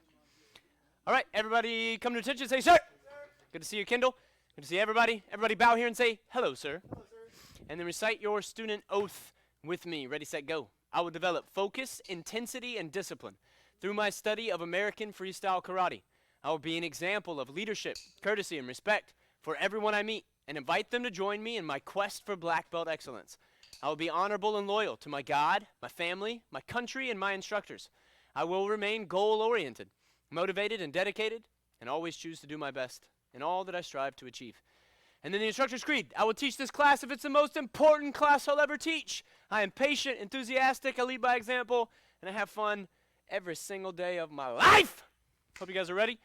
All right, everybody come to attention. Say, sir. Yes, sir. Good to see you, Kendall. Good to see everybody. Everybody bow here and say, hello, sir. Hello, sir. And then recite your student oath with me. Ready, set, go. I will develop focus, intensity, and discipline through my study of American freestyle karate. I will be an example of leadership, courtesy, and respect for everyone I meet and invite them to join me in my quest for black belt excellence. I will be honorable and loyal to my God, my family, my country, and my instructors. I will remain goal-oriented, motivated and dedicated, and always choose to do my best in all that I strive to achieve. And then the instructor's creed. I will teach this class if it's the most important class I'll ever teach. I am patient, enthusiastic, I lead by example, and I have fun every single day of my life. Hope you guys are ready.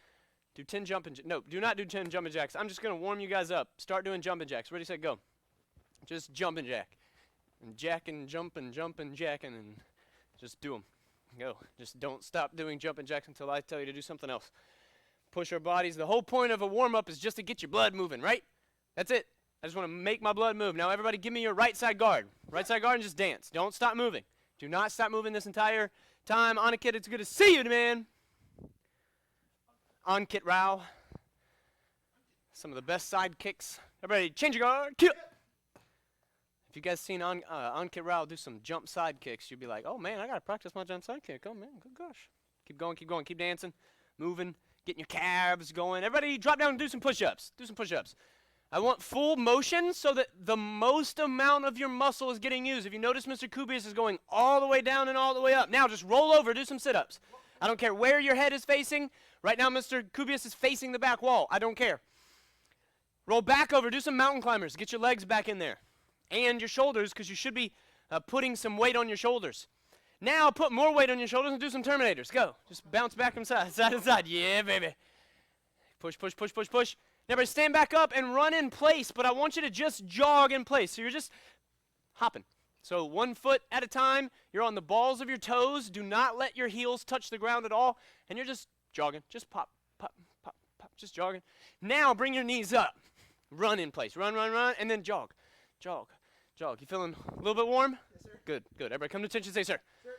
Do 10 jumping jacks. No, do not do 10 jumping jacks. I'm just going to warm you guys up. Start doing jumping jacks. Ready, set, go. Just jumping jack. And jacking, jumping, jacking, and just do them. Go. Just don't stop doing jumping jacks until I tell you to do something else. Push our bodies. The whole point of a warm-up is just to get your blood moving, right? That's it. I just want to make my blood move. Now, everybody give me your right side guard. Right side guard and just dance. Don't stop moving. Do not stop moving this entire time. Ankit, it's good to see you, man. Ankit Rao. Some of the best side kicks. Everybody, change your guard. Kill. If you guys seen Ankit Rao do some jump side kicks, you'd be like, oh, man, I got to practice my jump side kick. Oh, man, good gosh. Keep going, keep going, keep dancing, moving, getting your calves going. Everybody drop down and do some push-ups. Do some push-ups. I want full motion so that the most amount of your muscle is getting used. If you notice, Mr. Kubius is going all the way down and all the way up. Now just roll over, do some sit-ups. I don't care where your head is facing. Right now, Mr. Kubius is facing the back wall. I don't care. Roll back over, do some mountain climbers. Get your legs back in there. And your shoulders, because you should be putting some weight on your shoulders. Now put more weight on your shoulders and do some Terminators. Go. Just bounce back from side to side. Yeah, baby. Push, push, push, push, push. Everybody stand back up and run in place, but I want you to just jog in place. So you're just hopping. So 1 foot at a time. You're on the balls of your toes. Do not let your heels touch the ground at all. And you're just jogging. Just pop, pop, pop, pop. Just jogging. Now bring your knees up. Run in place. Run, run, run, and then jog. Jog, jog. You feeling a little bit warm? Yes, sir. Good, good. Everybody come to attention. Say, sir. Sir.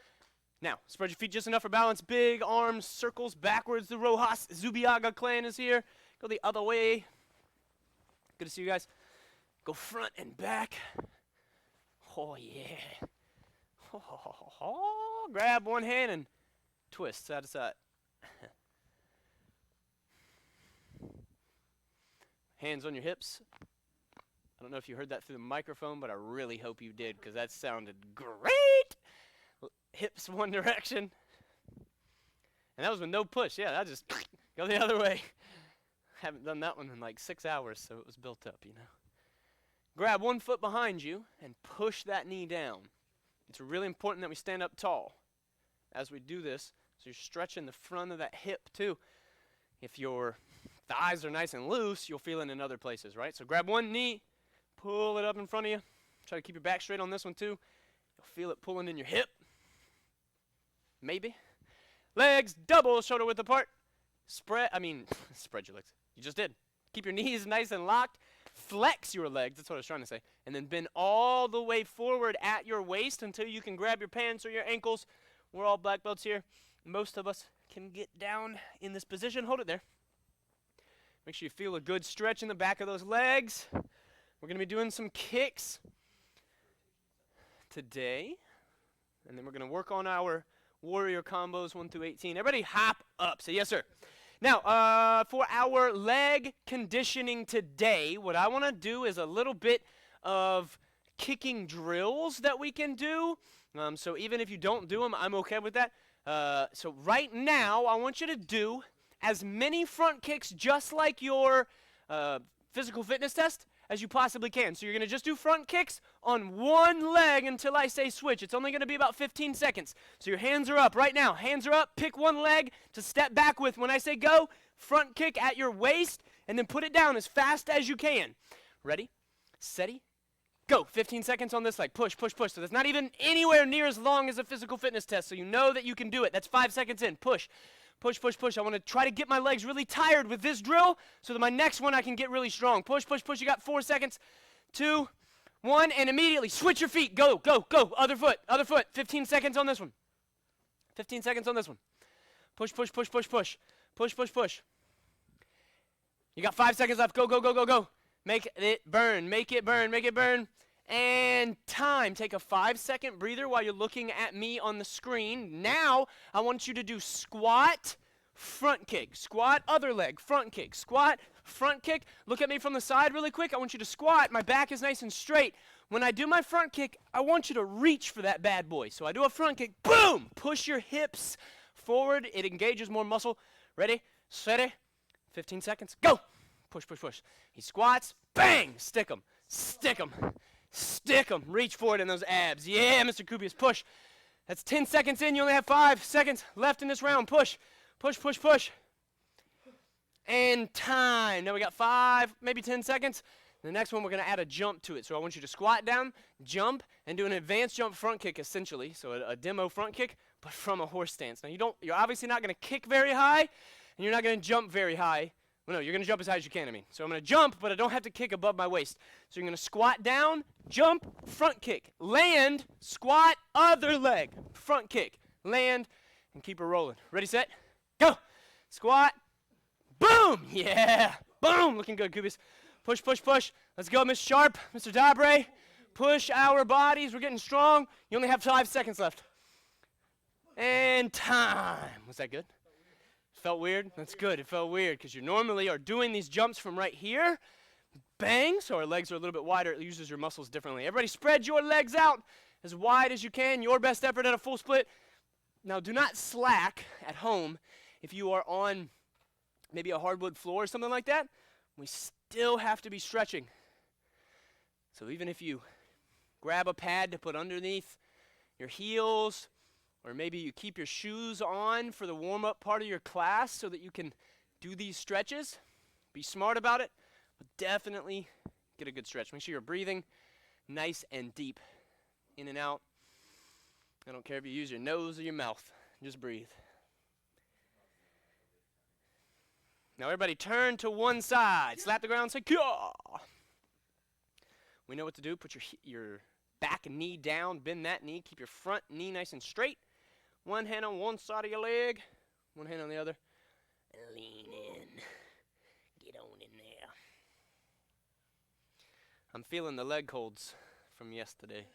Now, spread your feet just enough for balance. Big arms, circles backwards. The Rojas Zubiaga clan is here. Go the other way. Good to see you guys. Go front and back. Oh, yeah. Oh, grab one hand and twist, side to side. Hands on your hips. I don't know if you heard that through the microphone, but I really hope you did, because that sounded great. Hips one direction. And that was with no push. Yeah, that just go the other way. Haven't done that one in like 6 hours, so it was built up, you know. Grab one foot behind you and push that knee down. It's really important that we stand up tall as we do this, so you're stretching the front of that hip too. If your thighs are nice and loose, you'll feel it in other places, right? So grab one knee, pull it up in front of you. Try to keep your back straight on this one too. You'll feel it pulling in your hip. Maybe. Legs double shoulder width apart. Spread your legs. You just did. Keep your knees nice and locked. Flex your legs, that's what I was trying to say. And then bend all the way forward at your waist until you can grab your pants or your ankles. We're all black belts here. Most of us can get down in this position. Hold it there. Make sure you feel a good stretch in the back of those legs. We're going to be doing some kicks today. And then we're going to work on our warrior combos 1 through 18. Everybody hop up. Say yes, sir. Now, for our leg conditioning today, what I want to do is a little bit of kicking drills that we can do. So even if you don't do them, I'm okay with that. So right now, I want you to do as many front kicks just like your physical fitness test as you possibly can. So you're going to just do front kicks on one leg until I say switch. It's only going to be about 15 seconds. So your hands are up right now. Hands are up. Pick one leg to step back with. When I say go, front kick at your waist, and then put it down as fast as you can. Ready, steady, go. 15 seconds on this leg. Push, push, push. So that's not even anywhere near as long as a physical fitness test. So you know that you can do it. That's 5 seconds in. Push. Push, push, push. I want to try to get my legs really tired with this drill so that my next one I can get really strong. Push, push, push. You got 4 seconds. 2, 1, and immediately switch your feet. Go, go, go. Other foot, other foot. 15 seconds on this one. 15 seconds on this one. Push, push, push, push, push. Push, push, push. You got 5 seconds left. Go, go, go, go, go. Make it burn. Make it burn. Make it burn. And time. Take a 5-second breather while you're looking at me on the screen. Now, I want you to do squat, front kick. Squat, other leg, front kick. Squat, front kick. Look at me from the side really quick. I want you to squat. My back is nice and straight. When I do my front kick, I want you to reach for that bad boy. So I do a front kick. Boom! Push your hips forward. It engages more muscle. Ready, steady. 15 seconds. Go! Push, push, push. He squats. Bang! Stick him. Stick him. Stick them. Reach for it in those abs. Yeah, Mr. Kubius, push. That's 10 seconds in. You only have 5 seconds left in this round. Push, push, push, push. And time. Now we got 5, maybe 10 seconds. The next one, we're going to add a jump to it. So I want you to squat down, jump, and do an advanced jump front kick, essentially. So a demo front kick, but from a horse stance. Now you're obviously not going to kick very high, and you're not going to jump very high. Well, no, you're going to jump as high as you can, So I'm going to jump, but I don't have to kick above my waist. So you're going to squat down, jump, front kick, land, squat, other leg, front kick, land, and keep her rolling. Ready, set, go. Squat, boom, yeah, boom, looking good, Kubius. Push, push, push. Let's go, Miss Sharp, Mr. Dabre. Push our bodies. We're getting strong. You only have 5 seconds left. And time. Was that good? Felt weird? That's good. It felt weird because you normally are doing these jumps from right here. Bang. So our legs are a little bit wider. It uses your muscles differently. Everybody spread your legs out as wide as you can. Your best effort at a full split. Now, do not slack at home if you are on maybe a hardwood floor or something like that. We still have to be stretching. So even if you grab a pad to put underneath your heels, or maybe you keep your shoes on for the warm-up part of your class so that you can do these stretches. Be smart about it, but definitely get a good stretch. Make sure you're breathing nice and deep, in and out. I don't care if you use your nose or your mouth. Just breathe. Now everybody turn to one side. Slap the ground, say, Kya! We know what to do. Put your back knee down, bend that knee. Keep your front knee nice and straight. One hand on one side of your leg, one hand on the other. And lean in. Get on in there. I'm feeling the leg holds from yesterday.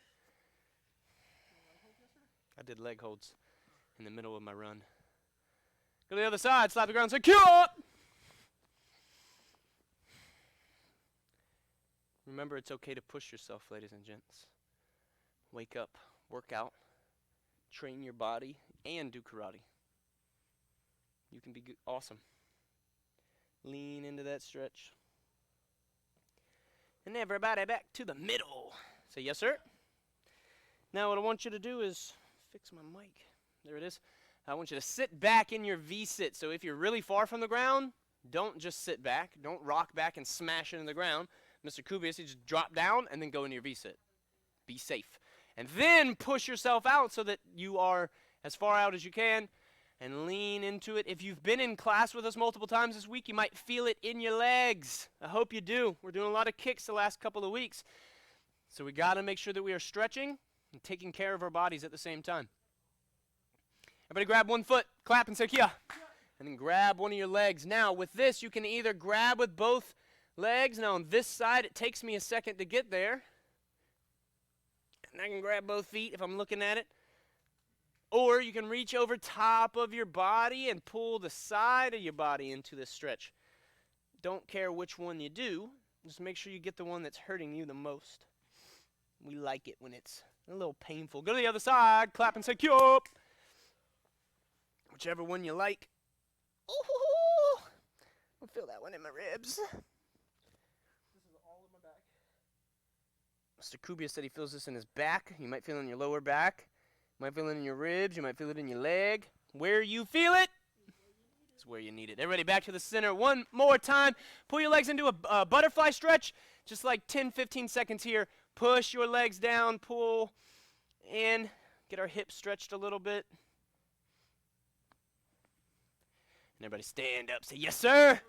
I did leg holds in the middle of my run. Go to the other side, slap the ground, secure. Remember, it's okay to push yourself, ladies and gents. Wake up, work out, train your body, and do karate. You can be awesome. Lean into that stretch. And everybody back to the middle. Say, yes, sir. Now what I want you to do is fix my mic. There it is. I want you to sit back in your V-sit. So if you're really far from the ground, don't just sit back. Don't rock back and smash into the ground. Mr. Kubius, you just drop down and then go into your V-sit. Be safe. And then push yourself out so that you are as far out as you can and lean into it. If you've been in class with us multiple times this week, you might feel it in your legs. I hope you do. We're doing a lot of kicks the last couple of weeks. So we got to make sure that we are stretching and taking care of our bodies at the same time. Everybody grab one foot, clap and say, Kia. And then grab one of your legs. Now, with this, you can either grab with both legs. Now, on this side, it takes me a second to get there. And I can grab both feet if I'm looking at it. Or you can reach over top of your body and pull the side of your body into this stretch. Don't care which one you do. Just make sure you get the one that's hurting you the most. We like it when it's a little painful. Go to the other side, clap and say, Kia. Whichever one you like. Ooh, I feel that one in my ribs. This is all in my back. Mr. Kubius said he feels this in his back. You might feel it in your lower back. You might feel it in your ribs. You might feel it in your leg. Where you feel it is where you need it. Everybody back to the center one more time. Pull your legs into a butterfly stretch. Just like 10, 15 seconds here. Push your legs down. Pull in. Get our hips stretched a little bit. And everybody stand up. Say, yes, sir.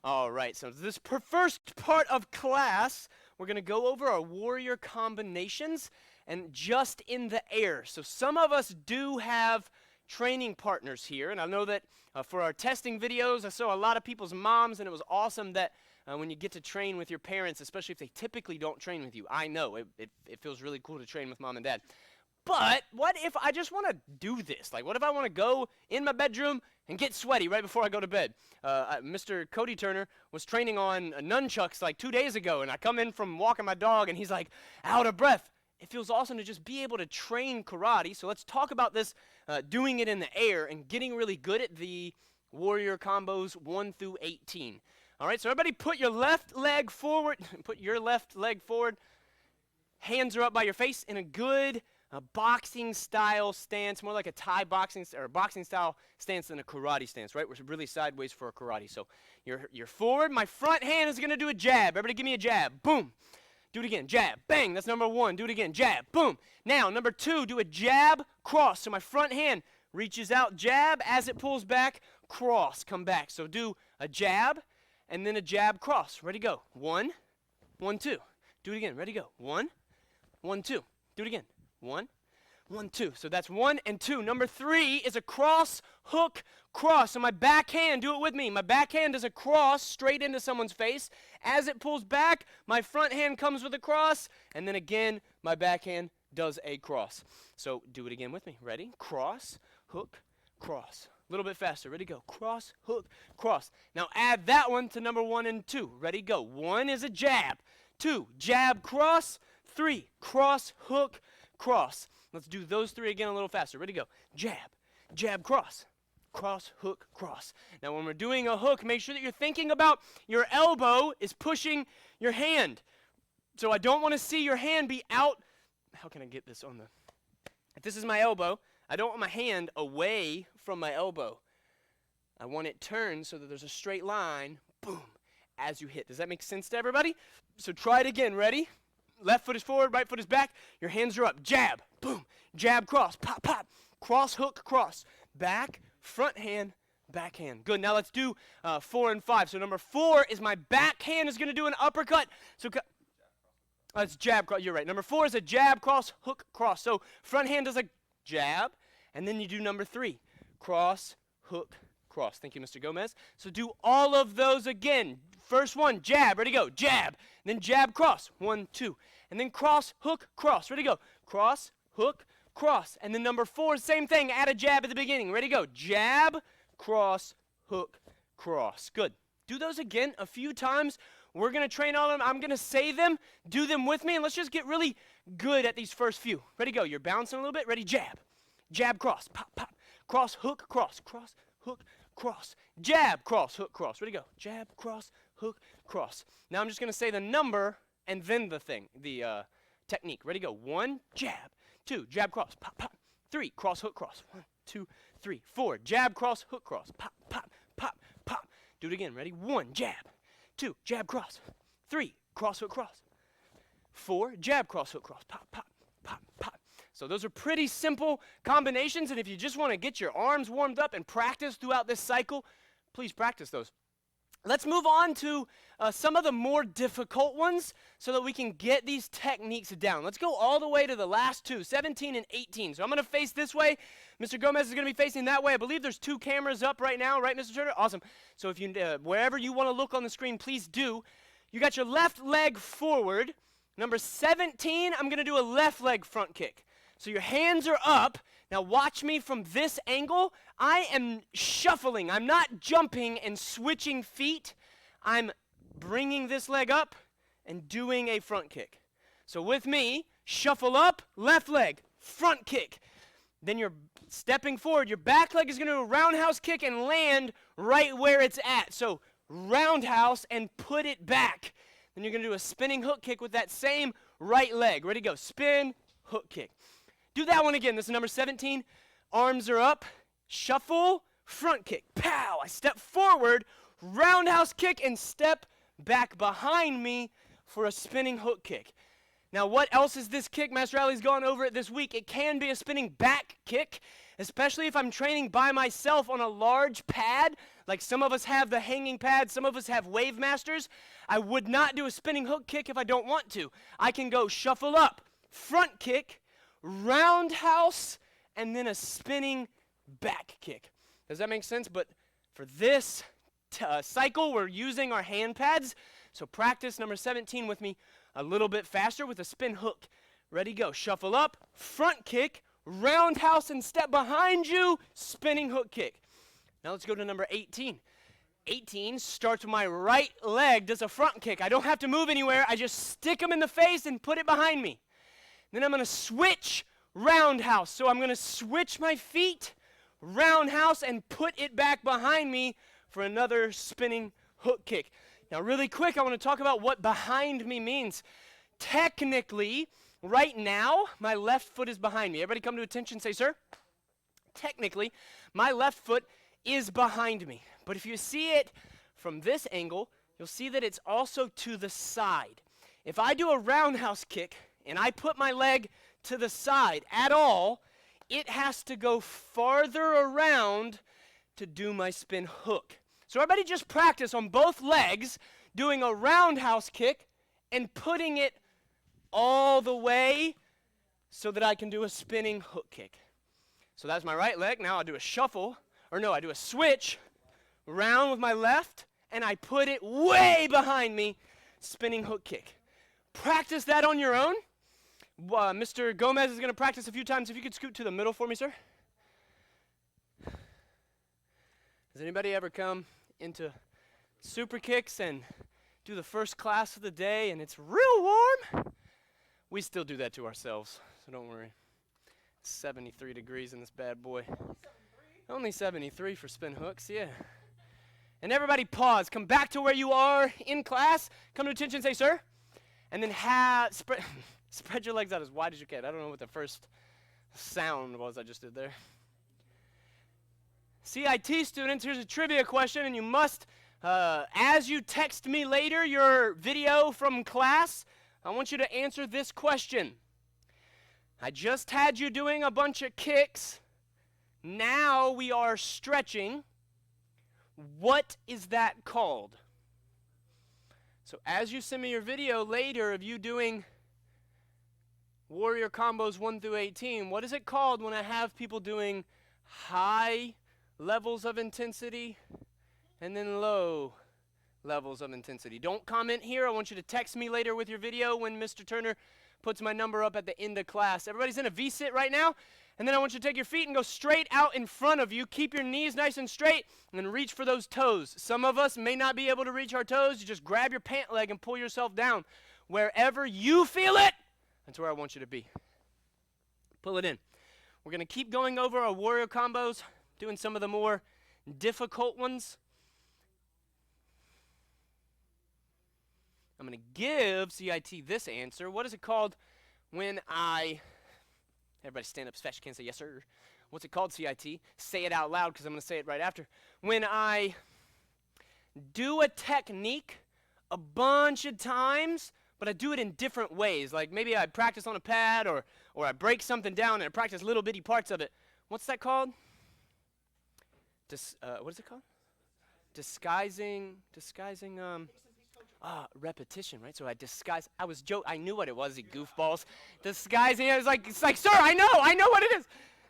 All right. So this first part of class, we're going to go over our warrior combinations and just in the air. So some of us do have training partners here. And I know that for our testing videos, I saw a lot of people's moms, and it was awesome that when you get to train with your parents, especially if they typically don't train with you. I know. It feels really cool to train with mom and dad. But what if I just want to do this? Like, what if I want to go in my bedroom and get sweaty right before I go to bed? Mr. Cody Turner was training on nunchucks like 2 days ago, and I come in from walking my dog, and he's like out of breath. It feels awesome to just be able to train karate. So let's talk about this, doing it in the air and getting really good at the warrior combos 1 through 18. All right, so everybody put your left leg forward. Put your left leg forward. Hands are up by your face in a good boxing style stance, more like a Thai boxing or boxing style stance than a karate stance, right? We're really sideways for a karate. So you're forward. My front hand is going to do a jab. Everybody give me a jab. Boom. Do it again. Jab. Bang. That's number 1. Do it again. Jab. Boom. Now, number 2, do a jab, cross. So my front hand reaches out, jab. As it pulls back, cross. Come back. So do a jab and then a jab, cross. Ready, go. 1, 1, 2. Do it again. Ready, go. 1, 1, 2. Do it again. 1, 1, 2. So that's 1 and 2. Number 3 is a cross, hook, cross. So my back hand, do it with me. My back hand is a cross straight into someone's face. As it pulls back, my front hand comes with a cross. And then again, my back hand does a cross. So do it again with me. Ready? Cross, hook, cross. A little bit faster. Ready? Go. Cross, hook, cross. Now add that one to number 1 and 2. Ready? Go. 1 is a jab. 2, jab, cross. 3, cross, hook, cross. Let's do those 3 again a little faster. Ready, go. Jab, jab, cross. Cross, hook, cross. Now when we're doing a hook, make sure that you're thinking about your elbow is pushing your hand. So I don't want to see your hand be out. How can I get this on the... If this is my elbow, I don't want my hand away from my elbow. I want it turned so that there's a straight line, boom, as you hit. Does that make sense to everybody? So try it again. Ready? Left foot is forward, right foot is back. Your hands are up. Jab, boom, jab, cross, pop, pop, cross, hook, cross. Back, front hand, back hand. Good. Now let's do 4 and 5. So number 4 is my back hand is going to do an uppercut. So it's jab, cross. You're right. Number 4 is a jab, cross, hook, cross. So front hand does a jab, and then you do number 3, cross, hook, cross. Thank you, Mr. Gomez. So do all of those again. First one, jab. Ready, go. Jab. Then jab, cross. 1, 2. And then cross, hook, cross. Ready, go. Cross, hook, cross. And then number 4, same thing. Add a jab at the beginning. Ready, go. Jab, cross, hook, cross. Good. Do those again a few times. We're going to train on them. I'm going to say them. Do them with me, and let's just get really good at these first few. Ready, go. You're bouncing a little bit. Ready, jab. Jab, cross. Pop, pop. Cross, hook, cross. Cross, hook, cross. Jab, cross, hook, cross. Ready, go. Jab, cross, hook, cross. Now I'm just going to say the number and then the technique. Ready, go. 1, jab. 2, jab, cross. Pop, pop. 3, cross, hook, cross. 1, 2, 3, 4. Jab, cross, hook, cross. Pop, pop, pop, pop. Do it again. Ready? 1, jab. 2, jab, cross. 3, cross, hook, cross. 4, jab, cross, hook, cross. Pop, pop, pop, pop. So those are pretty simple combinations, and if you just want to get your arms warmed up and practice throughout this cycle, please practice those. Let's move on to some of the more difficult ones so that we can get these techniques down. Let's go all the way to the last two, 17 and 18. So I'm going to face this way. Mr. Gomez is going to be facing that way. I believe there's 2 cameras up right now, right, Mr. Turner? Awesome. So if you, wherever you want to look on the screen, please do. You got your left leg forward. Number 17, I'm going to do a left leg front kick. So your hands are up. Now watch me from this angle. I am shuffling. I'm not jumping and switching feet. I'm bringing this leg up and doing a front kick. So with me, shuffle up, left leg, front kick. Then you're stepping forward. Your back leg is going to do a roundhouse kick and land right where it's at. So roundhouse and put it back. Then you're going to do a spinning hook kick with that same right leg. Ready, go. Spin, hook kick. Do that one again. This is number 17. Arms are up. Shuffle. Front kick. Pow. I step forward. Roundhouse kick and step back behind me for a spinning hook kick. Now, what else is this kick? Master Ali's gone over it this week. It can be a spinning back kick, especially if I'm training by myself on a large pad. Like some of us have the hanging pad. Some of us have Wave Masters. I would not do a spinning hook kick if I don't want to. I can go shuffle up. Front kick. Roundhouse, and then a spinning back kick. Does that make sense? But for this cycle, we're using our hand pads. So practice number 17 with me a little bit faster with a spin hook. Ready, go. Shuffle up, front kick, roundhouse and step behind you, spinning hook kick. Now let's go to number 18. 18 starts with my right leg, does a front kick. I don't have to move anywhere. I just stick them in the face and put it behind me. Then I'm going to switch roundhouse. So I'm going to switch my feet, roundhouse, and put it back behind me for another spinning hook kick. Now, really quick, I want to talk about what behind me means. Technically, right now, my left foot is behind me. Everybody come to attention, say, sir. Technically, my left foot is behind me. But if you see it from this angle, you'll see that it's also to the side. If I do a roundhouse kick, and I put my leg to the side at all, it has to go farther around to do my spin hook. So everybody just practice on both legs doing a roundhouse kick and putting it all the way so that I can do a spinning hook kick. So that's my right leg. Now I'll do a shuffle, I do a switch round with my left, and I put it way behind me, spinning hook kick. Practice that on your own. Mr. Gomez is going to practice a few times. If you could scoot to the middle for me, sir. Has anybody ever come into super kicks and do the first class of the day and it's real warm? We still do that to ourselves, so don't worry. It's 73 degrees in this bad boy. Only 73 for spin hooks, yeah. And everybody pause. Come back to where you are in class. Come to attention, say, sir. And then spread your legs out as wide as you can. I don't know what the first sound was I just did there. CIT students, here's a trivia question, and you must, as you text me later your video from class, I want you to answer this question. I just had you doing a bunch of kicks. Now we are stretching. What is that called? So as you send me your video later of you doing Warrior combos 1 through 18, what is it called when I have people doing high levels of intensity and then low levels of intensity? Don't comment here. I want you to text me later with your video when Mr. Turner puts my number up at the end of class. Everybody's in a V-sit right now. And then I want you to take your feet and go straight out in front of you. Keep your knees nice and straight and then reach for those toes. Some of us may not be able to reach our toes. You just grab your pant leg and pull yourself down. Wherever you feel it, that's where I want you to be. Pull it in. We're going to keep going over our warrior combos, doing some of the more difficult ones. I'm going to give CIT this answer. What is it called when everybody stand up as fast as you can, say yes, sir. What's it called, CIT? Say it out loud because I'm going to say it right after. When I do a technique a bunch of times, but I do it in different ways. Like maybe I practice on a pad or I break something down and I practice little bitty parts of it. What's that called? What is it called? Disguising, repetition, right? So I disguise. I knew what it was, you goofballs. Disguising, it's like, sir, I know what it is.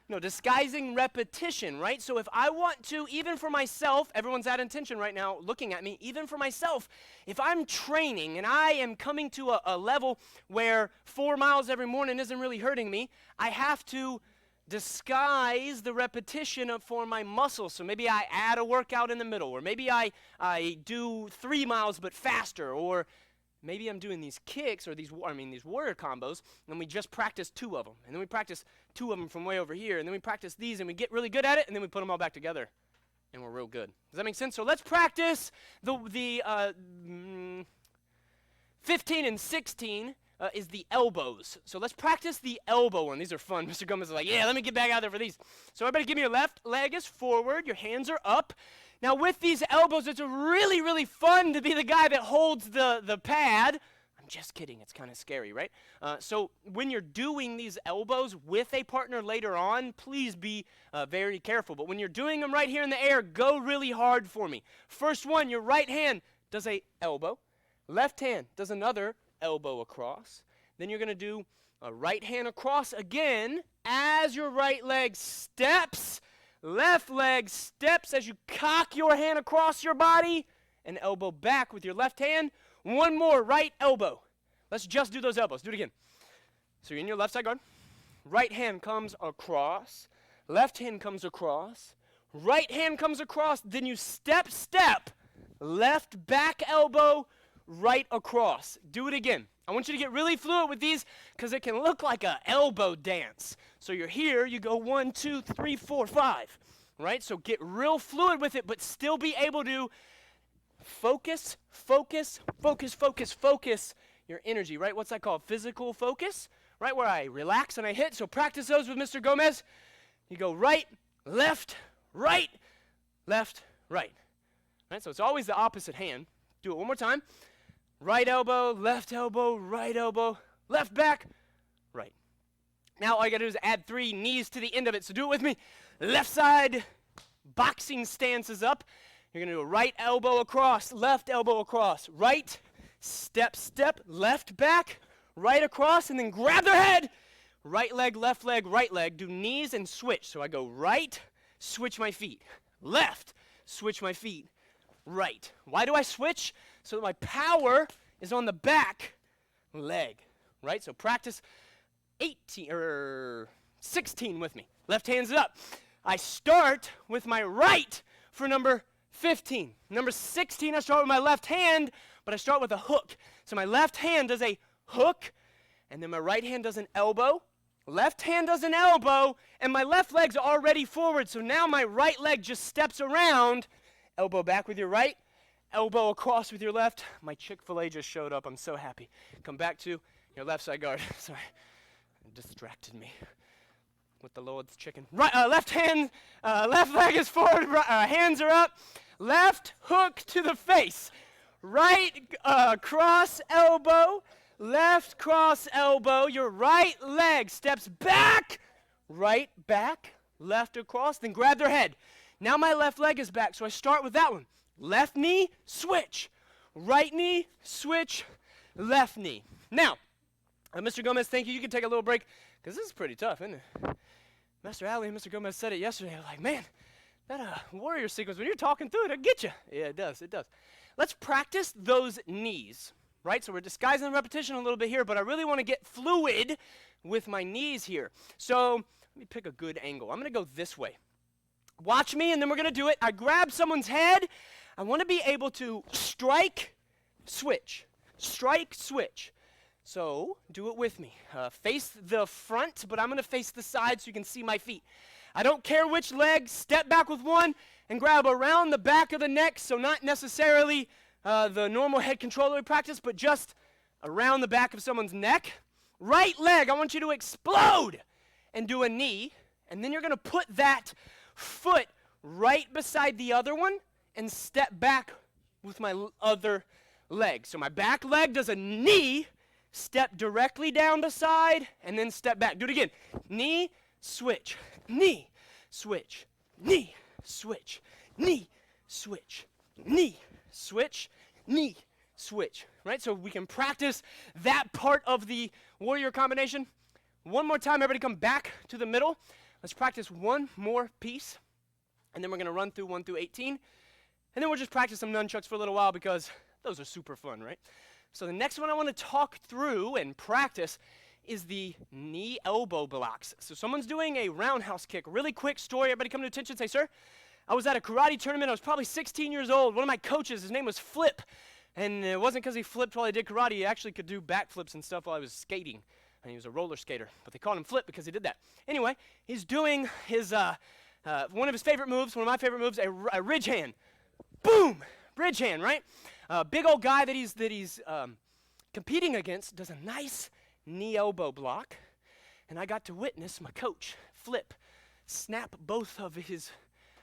No, disguising repetition, right? So if I want to, even for myself, everyone's at attention right now looking at me, even for myself, if I'm training and I am coming to a level where 4 miles every morning isn't really hurting me, I have to disguise the repetition for my muscles. So maybe I add a workout in the middle, or maybe I do 3 miles but faster, or maybe I'm doing these kicks or these warrior combos, and we just practice 2 of them, and then we practice 2 of them from way over here, and then we practice these, and we get really good at it, and then we put them all back together, and we're real good. Does that make sense? So let's practice the 15 and 16 is the elbows. So let's practice the elbow one. These are fun. Mr. Gomez is like, yeah, let me get back out there for these. So everybody give me your left leg is forward, your hands are up. Now with these elbows, it's really, really fun to be the guy that holds the pad. I'm just kidding, it's kind of scary, right? So when you're doing these elbows with a partner later on, please be very careful. But when you're doing them right here in the air, go really hard for me. First one, your right hand does a elbow. Left hand does another elbow across. Then you're going to do a right hand across again as your right leg steps. Left leg steps as you cock your hand across your body and elbow back with your left hand. One more right elbow. Let's just do those elbows. Do it again. So you're in your left side guard. Right hand comes across. Left hand comes across. Right hand comes across. Then you step. Left back elbow, right across. Do it again. I want you to get really fluid with these because it can look like an elbow dance. So you're here, you go 1, 2, 3, 4, 5, right? So get real fluid with it, but still be able to focus your energy, right? What's that called? Physical focus, right? Where I relax and I hit. So practice those with Mr. Gomez. You go right, left, right, left, right. Right? So it's always the opposite hand. Do it one more time. Right elbow, right elbow, left back, right. Now all you gotta do is add 3 knees to the end of it, so do it with me. Left side, boxing stance is up. You're gonna do a right elbow across, left elbow across, right, step, left back, right across, and then grab their head. Right leg, right leg, do knees and switch. So I go right, switch my feet, left, switch my feet, right. Why do I switch? So that my power is on the back leg, right? So practice 16 with me. Left hand's up. I start with my right for number 15. Number 16, I start with my left hand, but I start with a hook. So my left hand does a hook, and then my right hand does an elbow. Left hand does an elbow, and my left leg's already forward. So now my right leg just steps around, elbow back with your right, elbow across with your left. My Chick-fil-A just showed up. I'm so happy. Come back to your left side guard. Sorry, it distracted me with the Lord's chicken. Right, left hand, left leg is forward. Hands are up. Left hook to the face. Right cross elbow. Left cross elbow. Your right leg steps back. Right back. Left across. Then grab their head. Now my left leg is back, so I start with that one. Left knee, switch. Right knee, switch. Left knee. Now, Mr. Gomez, thank you. You can take a little break because this is pretty tough, isn't it? Master Ali and Mr. Gomez said it yesterday. I'm like, man, that warrior sequence, when you're talking through it, it'll get you. Yeah, it does. Let's practice those knees. right? So we're disguising the repetition a little bit here, but I really want to get fluid with my knees here. So let me pick a good angle. I'm going to go this way. Watch me, and then we're going to do it. I grab someone's head. I want to be able to strike, switch, strike, switch. So do it with me. Face the front, but I'm going to face the side so you can see my feet. I don't care which leg. Step back with one and grab around the back of the neck, so not necessarily the normal head control that we practice, but just around the back of someone's neck. Right leg, I want you to explode and do a knee, and then you're going to put that foot right beside the other one and step back with my other leg. So my back leg does a knee, step directly down beside, and then step back. Do it again. Knee, switch, knee, switch, knee, switch, knee, switch, knee, switch, knee, switch. Right? So we can practice that part of the warrior combination. One more time, everybody come back to the middle. Let's practice one more piece, and then we're going to run through 1 through 18, and then we'll just practice some nunchucks for a little while because those are super fun, right? So the next one I want to talk through and practice is the knee elbow blocks. So someone's doing a roundhouse kick. Really quick story. Everybody come to attention. Say, sir, I was at a karate tournament. I was probably 16 years old. One of my coaches, his name was Flip, and it wasn't because he flipped while he did karate. He actually could do backflips and stuff while I was skating. And he was a roller skater, but they called him Flip because he did that. Anyway, he's doing his one of his favorite moves, one of my favorite moves, a ridge hand. Boom! Ridge hand, right? Big old guy that he's competing against does a nice knee elbow block, and I got to witness my coach, Flip, snap both of his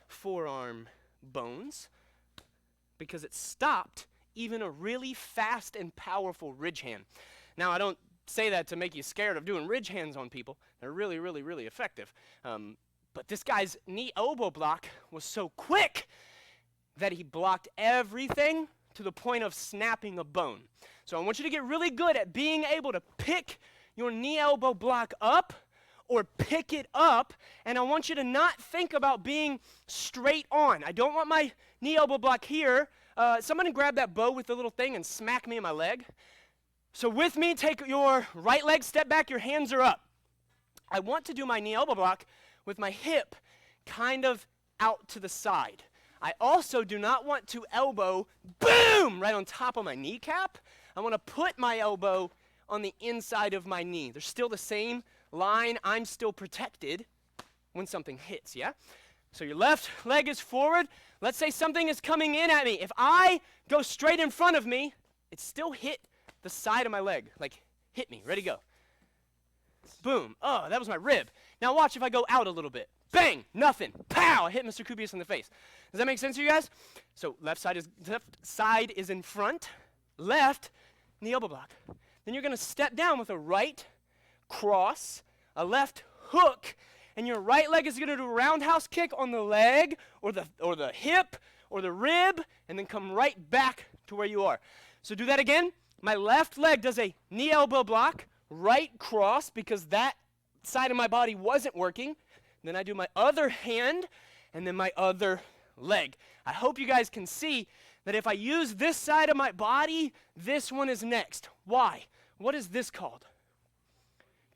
forearm bones because it stopped even a really fast and powerful ridge hand. Now, I don't say that to make you scared of doing ridge hands on people. They're really, really, really effective. But this guy's knee elbow block was so quick that he blocked everything to the point of snapping a bone. So I want you to get really good at being able to pick your knee elbow block up or pick it up, and I want you to not think about being straight on. I don't want my knee elbow block here. Somebody grab that bow with the little thing and smack me in my leg. So with me, take your right leg, step back, your hands are up. I want to do my knee elbow block with my hip kind of out to the side. I also do not want to elbow, boom, right on top of my kneecap. I want to put my elbow on the inside of my knee. They're still the same line. I'm still protected when something hits, yeah? So your left leg is forward. Let's say something is coming in at me. If I go straight in front of me, it still hit the side of my leg, like hit me, ready, go. Boom, oh, that was my rib. Now watch if I go out a little bit. Bang, nothing, pow, I hit Mr. Kubius in the face. Does that make sense to you guys? So left side is in front, left, knee elbow block. Then you're gonna step down with a right cross, a left hook, and your right leg is gonna do a roundhouse kick on the leg, or the hip, or the rib, and then come right back to where you are. So do that again. My left leg does a knee elbow block, right cross, because that side of my body wasn't working. Then I do my other hand, and then my other leg. I hope you guys can see that if I use this side of my body, this one is next. Why? What is this called?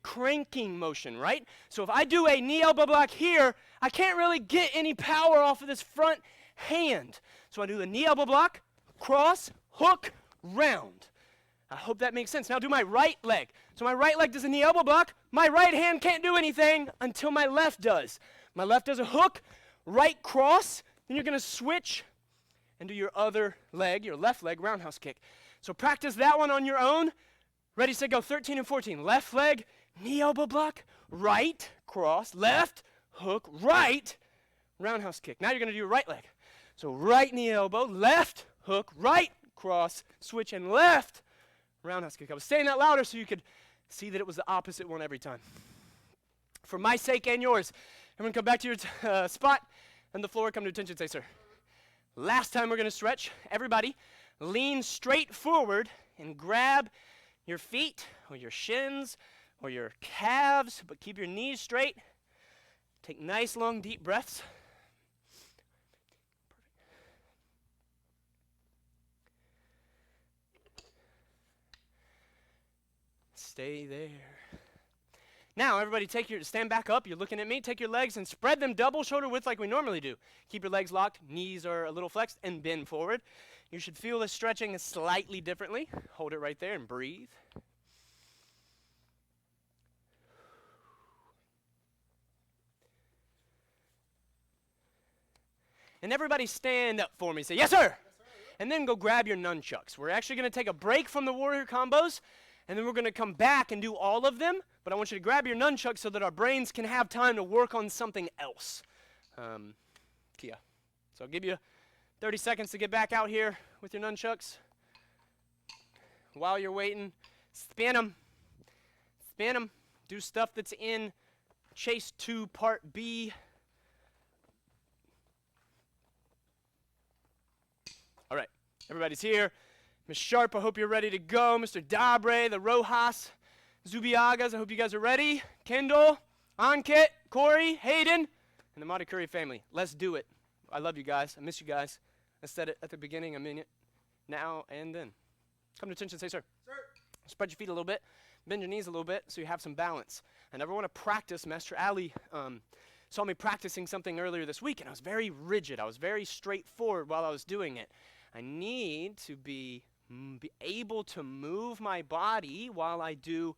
Cranking motion, right? So if I do a knee elbow block here, I can't really get any power off of this front hand. So I do the knee elbow block, cross, hook, round. I hope that makes sense. Now do my right leg. So my right leg does a knee elbow block. My right hand can't do anything until my left does. My left does a hook, right cross, then you're going to switch and do your other leg, your left leg, roundhouse kick. So practice that one on your own. Ready, set, go, 13 and 14. Left leg, knee elbow block, right, cross, left, hook, right, roundhouse kick. Now you're going to do your right leg. So right knee elbow, left, hook, right, cross, switch, and left, roundhouse kick. I was saying that louder so you could see that it was the opposite one every time. For my sake and yours, everyone come back to your spot, and the floor, come to attention, say, sir. Last time we're going to stretch. Everybody, lean straight forward and grab your feet or your shins or your calves, but keep your knees straight. Take nice, long, deep breaths. Stay there. Now, everybody, stand back up. You're looking at me. Take your legs and spread them double shoulder width like we normally do. Keep your legs locked. Knees are a little flexed and bend forward. You should feel the stretching slightly differently. Hold it right there and breathe. And everybody stand up for me. Say, yes, sir. Yes, sir. And then go grab your nunchucks. We're actually going to take a break from the warrior combos, and then we're going to come back and do all of them. But I want you to grab your nunchucks so that our brains can have time to work on something else. Kia. So I'll give you 30 seconds to get back out here with your nunchucks. While you're waiting, spin them. Spin them. Do stuff that's in Chase 2 Part B. All right, everybody's here. Ms. Sharp, I hope you're ready to go. Mr. Dabre, the Rojas, Zubiagas, I hope you guys are ready. Kendall, Ankit, Corey, Hayden, and the Monte Curry family. Let's do it. I love you guys. I miss you guys. I said it at the beginning. I mean it now and then. Come to attention, say, sir. Sir. Spread your feet a little bit. Bend your knees a little bit so you have some balance. I never want to practice. Master Ali saw me practicing something earlier this week, and I was very rigid. I was very straightforward while I was doing it. I need to be able to move my body while I do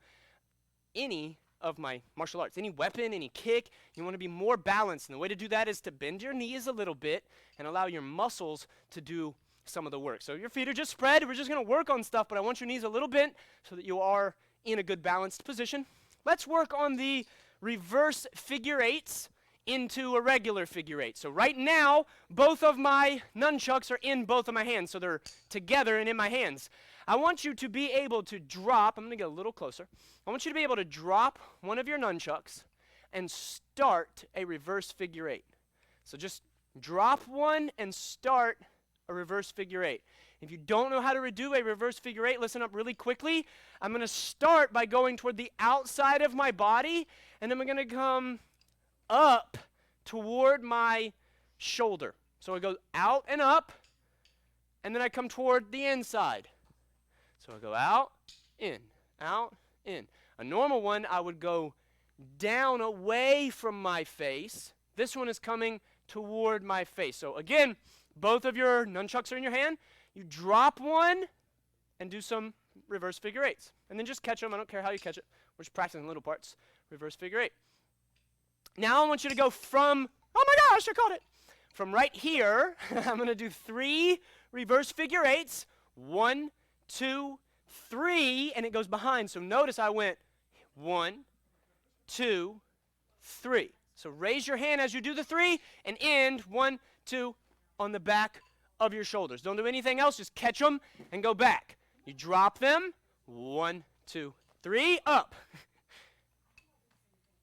any of my martial arts, any weapon, any kick. You want to be more balanced, and the way to do that is to bend your knees a little bit and allow your muscles to do some of the work. So your feet are just spread. We're just going to work on stuff, but I want your knees a little bent so that you are in a good balanced position. Let's work on the reverse figure eights into a regular figure eight. So right now, both of my nunchucks are in both of my hands, so they're together and in my hands. I want you to be able to drop, I'm going to get a little closer. I want you to be able to drop one of your nunchucks and start a reverse figure eight. So just drop one and start a reverse figure eight. If you don't know how to do a reverse figure eight, listen up really quickly. I'm going to start by going toward the outside of my body, and I'm going to come up toward my shoulder. So I go out and up, and then I come toward the inside. So I go out, in, out, in. A normal one, I would go down away from my face. This one is coming toward my face. So again, both of your nunchucks are in your hand. You drop one and do some reverse figure eights. And then just catch them. I don't care how you catch it. We're just practicing little parts. Reverse figure eight. Now I want you to go from, oh my gosh, I caught it. From right here, I'm going to do 3 reverse figure eights. 1, 2, 3, and it goes behind. So notice I went 1, 2, 3. So raise your hand as you do the 3 and end 1, 2 on the back of your shoulders. Don't do anything else. Just catch them and go back. You drop them. 1, 2, 3, up.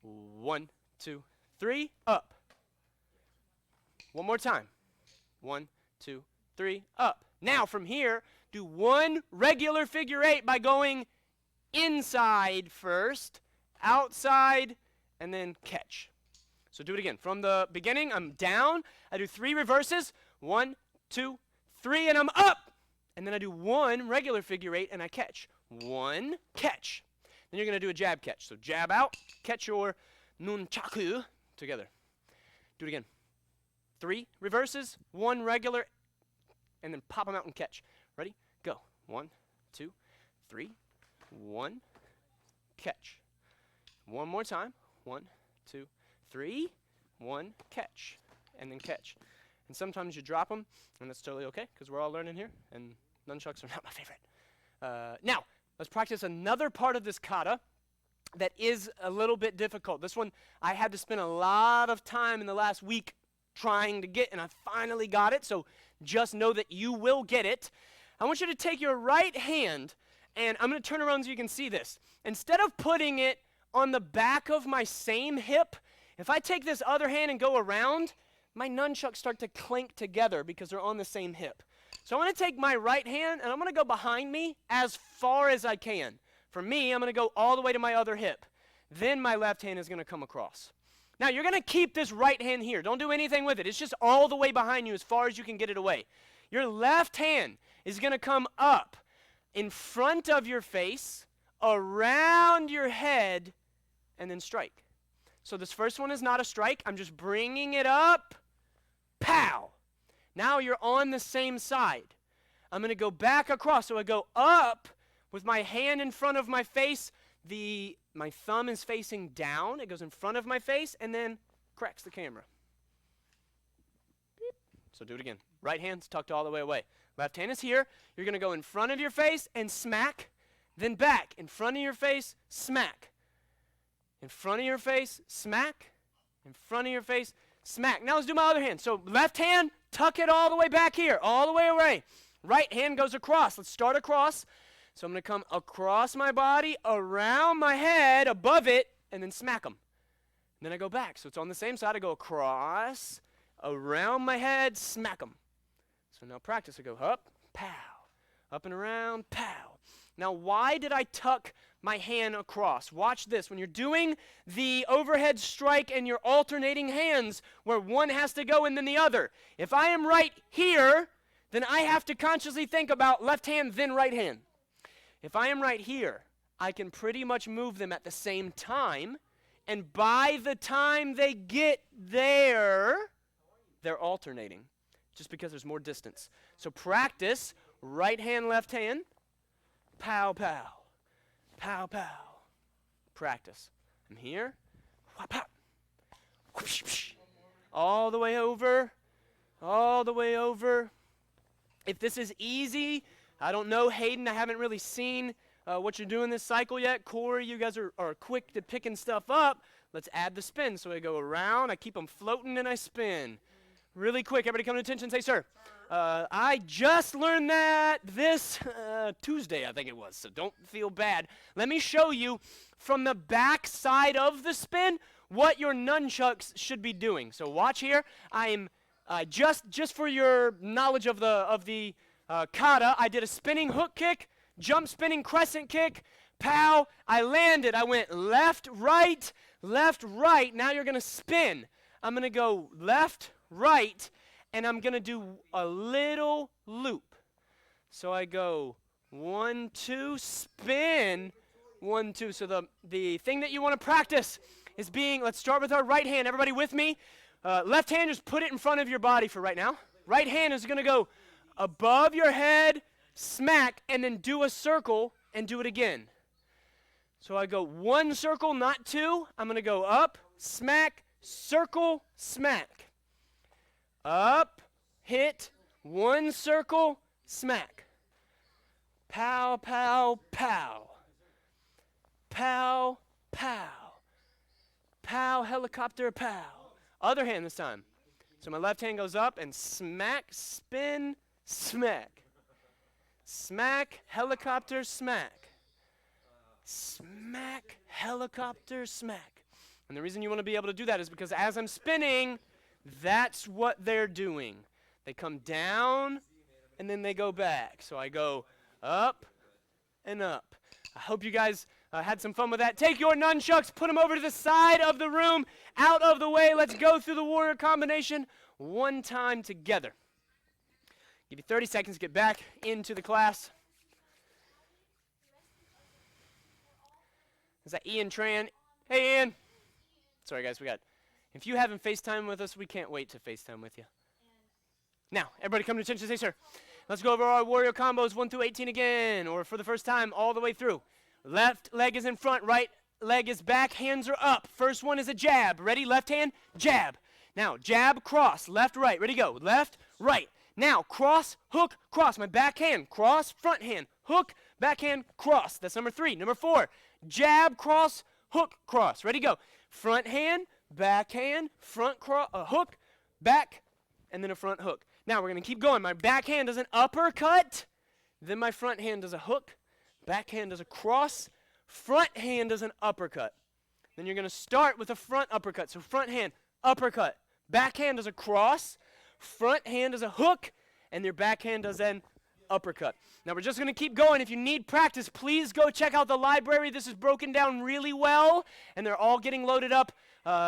1, 2, 3, up. One more time. 1, 2, 3, up. Now from here, do 1 regular figure eight by going inside first, outside, and then catch. So do it again. From the beginning, I'm down. I do 3 reverses. 1, 2, 3, and I'm up. And then I do 1 regular figure eight, and I catch. 1, catch. Then you're going to do a jab catch. So jab out, catch your nunchaku together. Do it again. 3 reverses, 1 regular, and then pop them out and catch. Ready? Go. 1, 2, 3, 1, catch. One more time. 1, 2, 3, 1, catch. And then catch. And sometimes you drop them, and that's totally okay, because we're all learning here, and nunchucks are not my favorite. Now, let's practice another part of this kata that is a little bit difficult. This one I had to spend a lot of time in the last week trying to get, and I finally got it, so just know that you will get it. I want you to take your right hand, and I'm going to turn around so you can see this. Instead of putting it on the back of my same hip, if I take this other hand and go around, my nunchucks start to clink together because they're on the same hip. So I'm going to take my right hand, and I'm going to go behind me as far as I can. For me, I'm going to go all the way to my other hip. Then my left hand is going to come across. Now, you're going to keep this right hand here. Don't do anything with it. It's just all the way behind you as far as you can get it away. Your left hand is going to come up in front of your face, around your head, and then strike. So this first one is not a strike. I'm just bringing it up. Pow! Now you're on the same side. I'm going to go back across. So I go up with my hand in front of my face. My thumb is facing down. It goes in front of my face and then cracks the camera. Beep. So do it again. Right hand's tucked all the way away. Left hand is here. You're going to go in front of your face and smack. Then back. In front of your face, smack. In front of your face, smack. In front of your face, smack. Now let's do my other hand. So left hand, tuck it all the way back here, all the way away. Right hand goes across. Let's start across. So I'm going to come across my body, around my head, above it, and then smack them. And then I go back. So it's on the same side. I go across, around my head, smack them. So now practice. I go up, pow. Up and around, pow. Now why did I tuck my hand across? Watch this. When you're doing the overhead strike and you're alternating hands where one has to go and then the other, if I am right here, then I have to consciously think about left hand, then right hand. If I am right here, I can pretty much move them at the same time, and by the time they get there, they're alternating, just because there's more distance. So practice right hand, left hand, pow, pow, pow, pow. Practice. I'm here, whop, hop, whoosh, whoosh. All the way over, all the way over. If this is easy, I don't know, Hayden, I haven't really seen what you're doing this cycle yet. Corey, you guys are quick to picking stuff up. Let's add the spin. So I go around, I keep them floating, and I spin. Really quick, everybody come to attention, say, sir. I just learned that this Tuesday, I think it was, so don't feel bad. Let me show you from the back side of the spin what your nunchucks should be doing. So watch here. I'm just for your knowledge of the kata, I did a spinning hook kick, jump spinning crescent kick, pow, I landed. I went left, right. Now you're going to spin. I'm going to go left, right, and I'm going to do a little loop. So I go 1, 2, spin, 1, 2. So the thing that you want to practice is let's start with our right hand. Everybody with me? Left hand, just put it in front of your body for right now. Right hand is going to go above your head, smack, and then do a circle and do it again. So I go 1 circle, not 2. I'm going to go up, smack, circle, smack. Up, hit, 1 circle, smack. Pow, pow, pow. Pow, pow. Pow, helicopter, pow. Other hand this time. So my left hand goes up and smack, spin, smack. Smack, helicopter, smack. Smack, helicopter, smack. And the reason you want to be able to do that is because as I'm spinning, that's what they're doing. They come down and then they go back. So I go up and up. I hope you guys had some fun with that. Take your nunchucks, put them over to the side of the room, out of the way. Let's go through the warrior combination one time together. Give you 30 seconds to get back into the class. Is that Ian Tran? Hey, Ian. Sorry, guys, if you haven't FaceTime with us, we can't wait to FaceTime with you. Now, everybody come to attention, say, sir. Let's go over our warrior combos 1 through 18 again, or for the first time, all the way through. Left leg is in front, right leg is back, hands are up. First one is a jab. Ready? Left hand, jab. Now, jab, cross, left, right. Ready, go. Left, right. Now, cross, hook, cross. My back hand, cross, front hand, hook, back hand, cross. That's number 3. Number 4, jab, cross, hook, cross. Ready, go. Front hand, back hand, front cross, hook, back, and then a front hook. Now, we're going to keep going. My back hand does an uppercut. Then my front hand does a hook. Back hand does a cross. Front hand does an uppercut. Then you're going to start with a front uppercut. So front hand, uppercut. Back hand does a cross. Front hand does a hook. And your back hand does an uppercut. Now we're just going to keep going. If you need practice, please go check out the library. This is broken down really well. And they're all getting loaded up.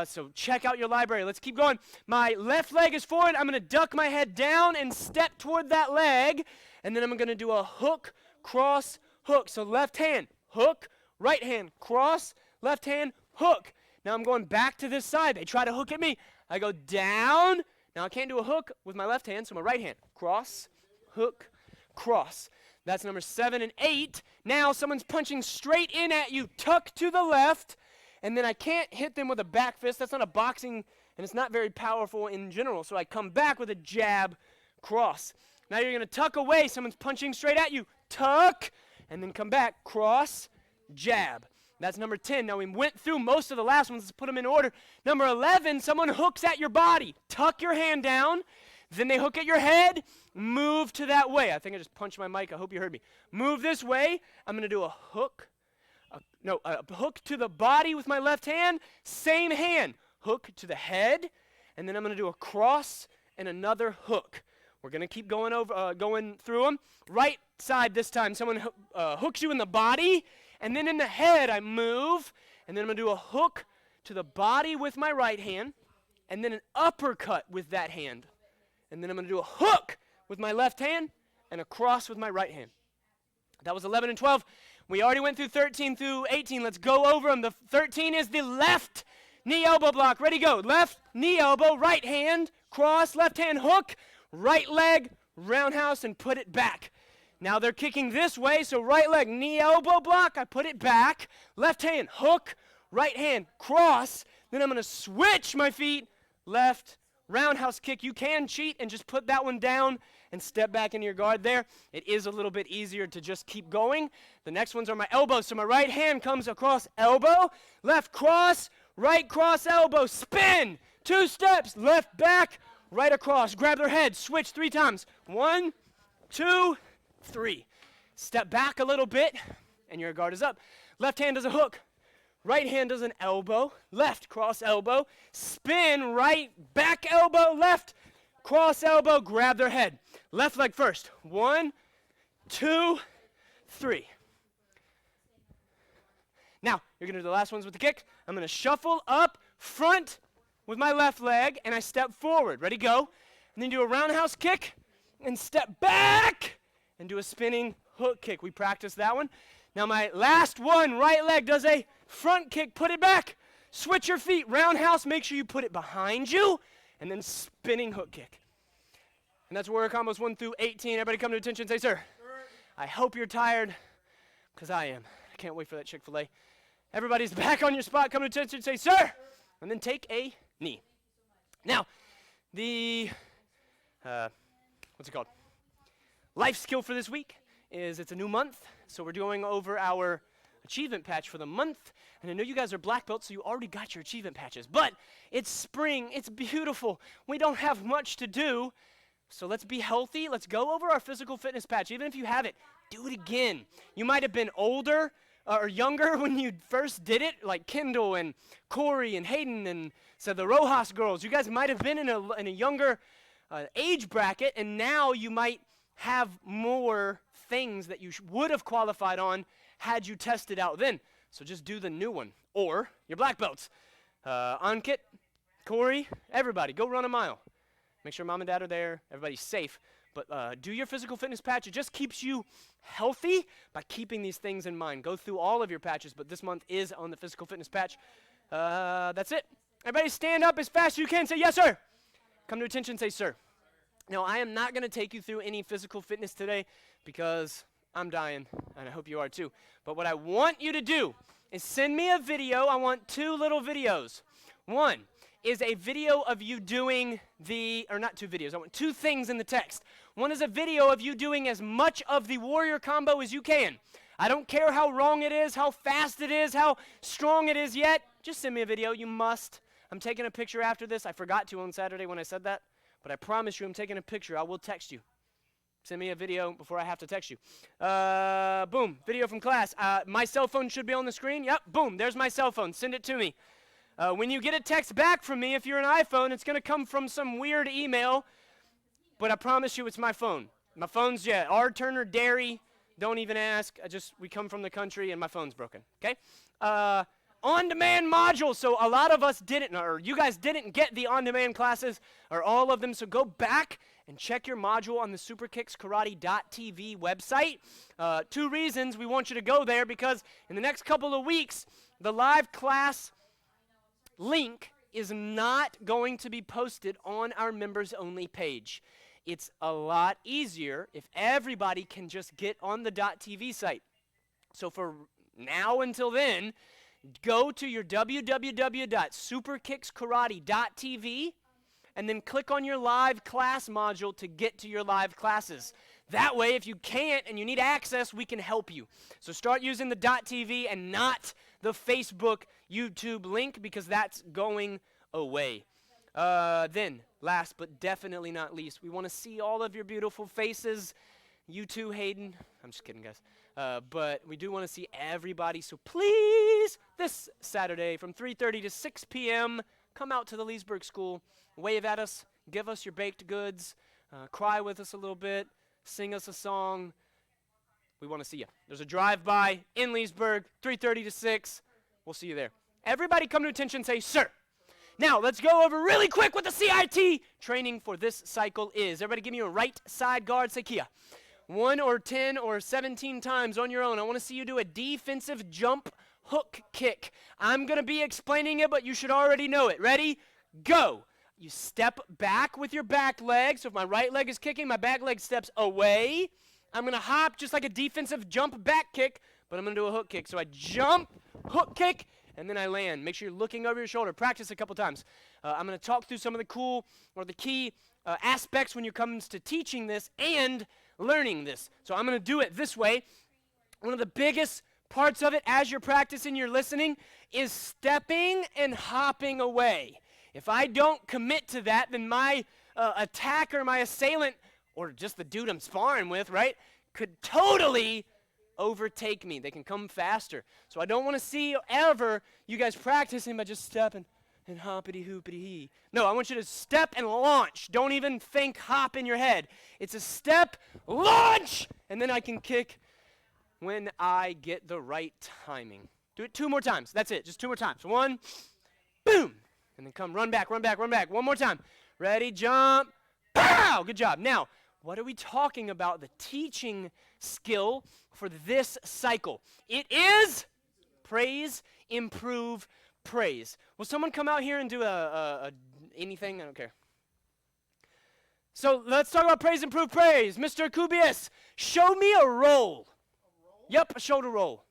So check out your library. Let's keep going. My left leg is forward. I'm going to duck my head down and step toward that leg. And then I'm going to do a hook, cross, hook. So left hand, hook, right hand, cross, left hand, hook. Now I'm going back to this side. They try to hook at me. I go down. Now I can't do a hook with my left hand, so my right hand, cross, hook, cross. That's number 7 and 8. Now someone's punching straight in at you, tuck to the left, and then I can't hit them with a back fist. That's not a boxing, and it's not very powerful in general, so I come back with a jab, cross. Now you're going to tuck away. Someone's punching straight at you, tuck, and then come back, cross, jab. That's number 10. Now we went through most of the last ones. Let's put them in order. Number 11, someone hooks at your body. Tuck your hand down. Then they hook at your head. Move to that way. I think I just punched my mic. I hope you heard me. Move this way. I'm going to do a hook. A hook to the body with my left hand. Same hand. Hook to the head. And then I'm going to do a cross and another hook. We're going to keep going through them. Right side this time. Someone hooks you in the body. And then in the head, I move, and then I'm going to do a hook to the body with my right hand, and then an uppercut with that hand. And then I'm going to do a hook with my left hand and a cross with my right hand. That was 11 and 12. We already went through 13 through 18. Let's go over them. The 13 is the left knee elbow block. Ready, go. Left knee elbow, right hand, cross, left hand hook, right leg, roundhouse, and put it back. Now they're kicking this way, so right leg, knee, elbow block, I put it back. Left hand, hook, right hand, cross. Then I'm going to switch my feet, left, roundhouse kick. You can cheat and just put that one down and step back into your guard there. It is a little bit easier to just keep going. The next ones are my elbows, so my right hand comes across elbow, left cross, right cross elbow, spin, 2 steps, left back, right across. Grab their head, switch 3 times. 1, 2, 3. Step back a little bit, and your guard is up. Left hand does a hook. Right hand does an elbow. Left, cross elbow. Spin, right, back elbow, left, cross elbow, grab their head. Left leg first. 1, 2, 3. Now, you're going to do the last ones with the kick. I'm going to shuffle up front with my left leg, and I step forward. Ready, go. And then do a roundhouse kick, and step back, and do a spinning hook kick. We practiced that one. Now my last one, right leg does a front kick, put it back. Switch your feet, roundhouse, make sure you put it behind you, and then spinning hook kick. And that's warrior combos 1 through 18. Everybody come to attention, say, sir. I hope you're tired, because I am. I can't wait for that Chick-fil-A. Everybody's back on your spot, come to attention, say, sir. And then take a knee. Now, the, what's it called? Life skill for this week is it's a new month, so we're going over our achievement patch for the month. And I know you guys are black belts, so you already got your achievement patches. But it's spring, it's beautiful. We don't have much to do, so let's be healthy. Let's go over our physical fitness patch. Even if you have it, do it again. You might have been older or younger when you first did it, like Kendall and Corey and Hayden and so the Rojas girls. You guys might have been in a younger age bracket, and now you might have more things that you would have qualified on had you tested out then. So just do the new one. Or your black belts. Ankit, Corey, everybody, go run a mile. Make sure mom and dad are there. Everybody's safe. But do your physical fitness patch. It just keeps you healthy by keeping these things in mind. Go through all of your patches, but this month is on the physical fitness patch. That's it. Everybody stand up as fast as you can. Say, yes, sir. Come to attention, say, sir. Now, I am not going to take you through any physical fitness today because I'm dying, and I hope you are too. But what I want you to do is send me a video. I want 2 little videos. One is a video of you doing not 2 videos. I want 2 things in the text. One is a video of you doing as much of the warrior combo as you can. I don't care how wrong it is, how fast it is, how strong it is yet. Just send me a video. You must. I'm taking a picture after this. I forgot to on Saturday when I said that. But I promise you I'm taking a picture. I will text you. Send me a video before I have to text you. Boom, video from class. My cell phone should be on the screen. Yep, boom, there's my cell phone. Send it to me. When you get a text back from me, if you're an iPhone, it's going to come from some weird email. But I promise you it's my phone. My phone's, R. Turner Dairy. Don't even ask. We come from the country and my phone's broken. Okay? on-demand module. So a lot of us didn't, or you guys didn't get the on-demand classes, or all of them. So go back and check your module on the superkickskarate.tv website. 2 reasons we want you to go there, because in the next couple of weeks, the live class link is not going to be posted on our members-only page. It's a lot easier if everybody can just get on the .tv site. So for now until then, go to your www.superkickskarate.tv and then click on your live class module to get to your live classes. That way, if you can't and you need access, we can help you. So start using the .tv and not the Facebook, YouTube link, because that's going away. Then, last but definitely not least, we want to see all of your beautiful faces. You too, Hayden. I'm just kidding, guys. But we do want to see everybody, so please, this Saturday from 3:30 to 6 p.m., come out to the Leesburg School, wave at us, give us your baked goods, cry with us a little bit, sing us a song. We want to see you. There's a drive-by in Leesburg, 3:30 to 6. We'll see you there. Everybody come to attention, say, sir. Now, let's go over really quick what the CIT training for this cycle is. Everybody give me a right side guard, say Kia. 1 or 10 or 17 times on your own. I want to see you do a defensive jump hook kick. I'm going to be explaining it, but you should already know it. Ready? Go. You step back with your back leg. So if my right leg is kicking, my back leg steps away. I'm going to hop just like a defensive jump back kick, but I'm going to do a hook kick. So I jump, hook kick, and then I land. Make sure you're looking over your shoulder. Practice a couple times. I'm going to talk through some of the cool or the key aspects when it comes to teaching this and learning this. So I'm going to do it this way. One of the biggest parts of it as you're practicing, you're listening, is stepping and hopping away. If I don't commit to that, then my attacker, my assailant, or just the dude I'm sparring with, right, could totally overtake me. They can come faster. So I don't want to see ever you guys practicing by just stepping and hoppity hoopity hee. No, I want you to step and launch. Don't even think hop in your head. It's a step, launch, and then I can kick when I get the right timing. Do it 2 more times. That's it. Just 2 more times. 1, boom, and then come run back, run back, run back. 1 more time. Ready, jump, pow! Good job. Now, what are we talking about? The teaching skill for this cycle. It is praise, improve, praise. Will someone come out here and do anything? I don't care. So let's talk about praise, improve, praise. Mr. Kubius, show me a roll. Yep, a shoulder roll.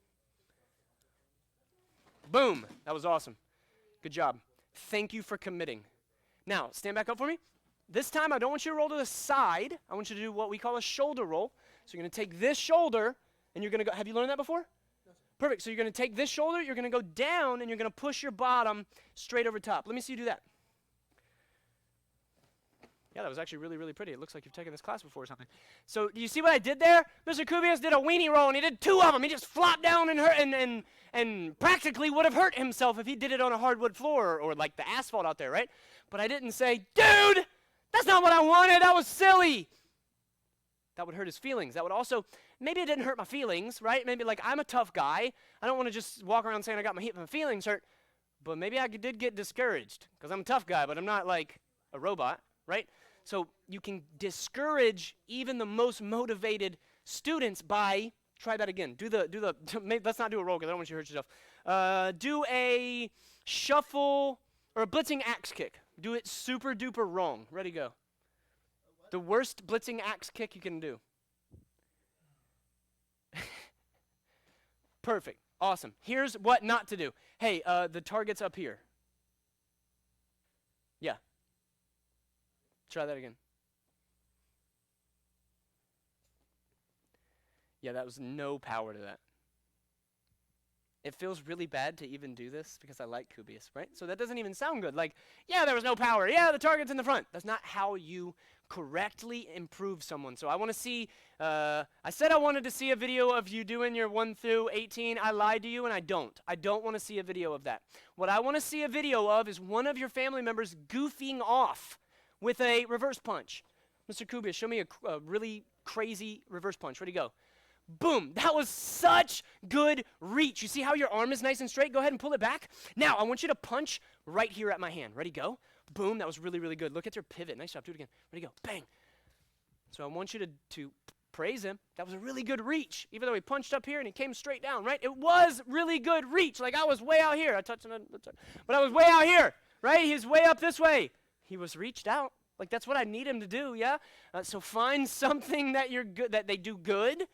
Boom. That was awesome. Good job. Thank you for committing. Now, stand back up for me. This time, I don't want you to roll to the side. I want you to do what we call a shoulder roll. So you're going to take this shoulder, and you're going to go. Have you learned that before? Yes. Perfect. So you're going to take this shoulder, you're going to go down, and you're going to push your bottom straight over top. Let me see you do that. Yeah, that was actually really, really pretty. It looks like you've taken this class before or something. So do you see what I did there? Mr. Kubius did a weenie roll, and he did 2 of them. He just flopped down and hurt, and practically would have hurt himself if he did it on a hardwood floor or like the asphalt out there, right? But I didn't say, dude, that's not what I wanted. That was silly. That would hurt his feelings. That would also, maybe it didn't hurt my feelings, right? Maybe like I'm a tough guy. I don't want to just walk around saying I got my feelings hurt. But maybe I did get discouraged because I'm a tough guy, but I'm not like a robot, right? So you can discourage even the most motivated students by, try that again. Let's not do a roll because I don't want you to hurt yourself. Do a shuffle or a blitzing axe kick. Do it super duper wrong. Ready, go. The worst blitzing axe kick you can do. Perfect. Awesome. Here's what not to do. Hey, the target's up here. Yeah. Try that again. Yeah, that was no power to that. It feels really bad to even do this because I like Kubius, right? So that doesn't even sound good. Like, yeah, there was no power. Yeah, the target's in the front. That's not how you correctly improve someone. So I want to see, I said I wanted to see a video of you doing your 1 through 18. I lied to you and I don't. I don't want to see a video of that. What I want to see a video of is one of your family members goofing off with a reverse punch. Mr. Kubius, show me a really crazy reverse punch. Ready, go. Boom. That was such good reach. You see how your arm is nice and straight? Go ahead and pull it back. Now, I want you to punch right here at my hand. Ready, go. Boom. That was really, really good. Look at your pivot. Nice job. Do it again. Ready, go. Bang. So I want you to praise him. That was a really good reach. Even though he punched up here and he came straight down, right? It was really good reach. Like I was way out here. I touched on it, but I was way out here, right? He was way up this way. He was reached out. Like that's what I need him to do, yeah? So find something that you're good, that they do good,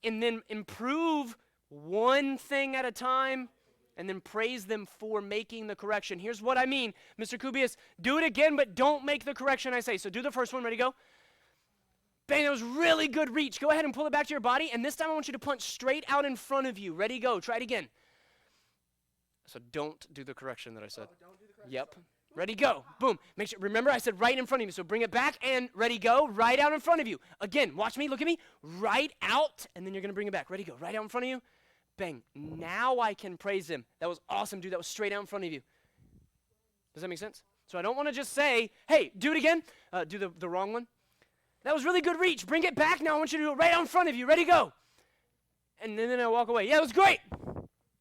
and then improve one thing at a time, and then praise them for making the correction. Here's what I mean, Mr. Kubius, do it again, but don't make the correction I say. So do the first one, ready, go. Bang, that was really good reach. Go ahead and pull it back to your body, and this time I want you to punch straight out in front of you. Ready, go, try it again. So don't do the correction that I said. Don't do the correction. Yep. Ready, go. Boom. Make sure, remember I said right in front of you, so bring it back and ready, go, right out in front of you. Again, watch me, look at me, right out, and then you're going to bring it back. Ready, go, right out in front of you. Bang. Now I can praise him. That was awesome, dude. That was straight out in front of you. Does that make sense? So I don't want to just say, hey, do it again. Do the wrong one. That was really good reach. Bring it back now. I want you to do it right out in front of you. Ready, go. And then I walk away. Yeah, it was great.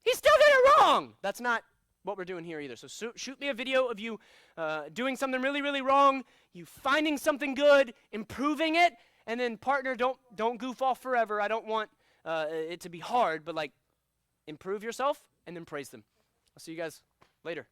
He still did it wrong. That's not what we're doing here either. So shoot me a video of you doing something really, really wrong, you finding something good, improving it, and then partner, don't goof off forever. I don't want it to be hard, but like improve yourself and then praise them. I'll see you guys later.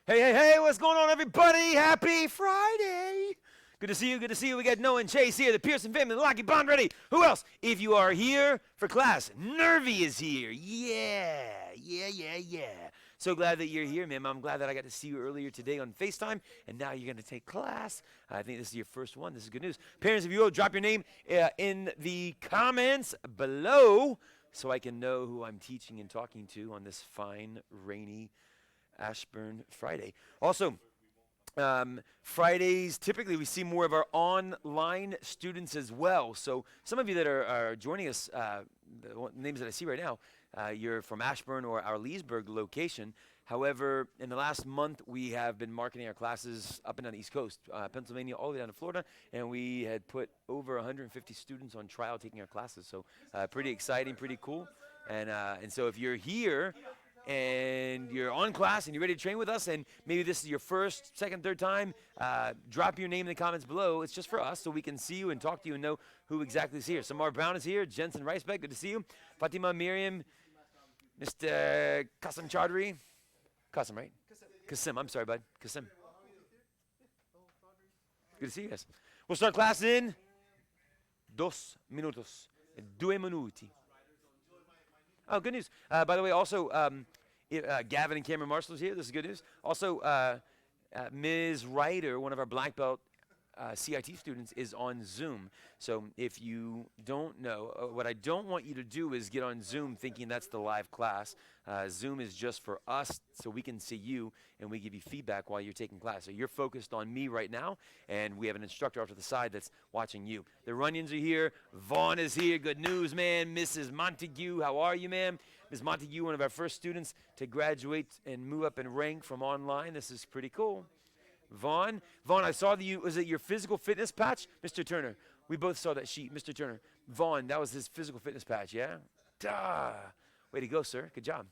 Hey, hey, hey, what's going on, everybody? Happy Friday. Good to see you, good to see you. We got Noah and Chase here, the Pearson family, the Lockheed Bond ready. Who else? If you are here for class, Nervy is here. Yeah. So glad that you're here, man. I'm glad that I got to see you earlier today on FaceTime, and now you're going to take class. I think this is your first one. This is good news. Parents, if you will, drop your name in the comments below so I can know who I'm teaching and talking to on this fine, rainy Ashburn Friday. Also, Fridays, typically we see more of our online students as well. So some of you that are joining us, the names that I see right now, you're from Ashburn or our Leesburg location. However, in the last month, we have been marketing our classes up and down the East Coast, Pennsylvania, all the way down to Florida, and we had put over 150 students on trial taking our classes. So pretty exciting, pretty cool. And so if you're here, and you're on class and you're ready to train with us, and maybe this is your first, second, third time, drop your name in the comments below. It's just for us so we can see you and talk to you and know who exactly is here. Samar Brown is here. Jensen Ricebeck, good to see you. Fatima Miriam, Mr. Qasim Chaudhry. Qasim, right? Qasim, I'm sorry, bud. Qasim. Good to see you guys. We'll start class in 2 minutos. 2 minuti. Oh, good news. By the way, also, Gavin and Cameron Marshall is here. This is good news. Also, Ms. Ryder, one of our black belt CIT students, is on Zoom. So if you don't know, what I don't want you to do is get on Zoom thinking that's the live class. Zoom is just for us so we can see you and we give you feedback while you're taking class. So you're focused on me right now, and we have an instructor off to the side that's watching you. The Runyons are here. Vaughn is here. Good news, man. Mrs. Montague, how are you, ma'am? Ms. Montague, one of our first students to graduate and move up in rank from online. This is pretty cool. Vaughn, I saw was it your physical fitness patch? Mr. Turner, we both saw that sheet. Mr. Turner, Vaughn, that was his physical fitness patch, yeah? Duh. Way to go, sir. Good job.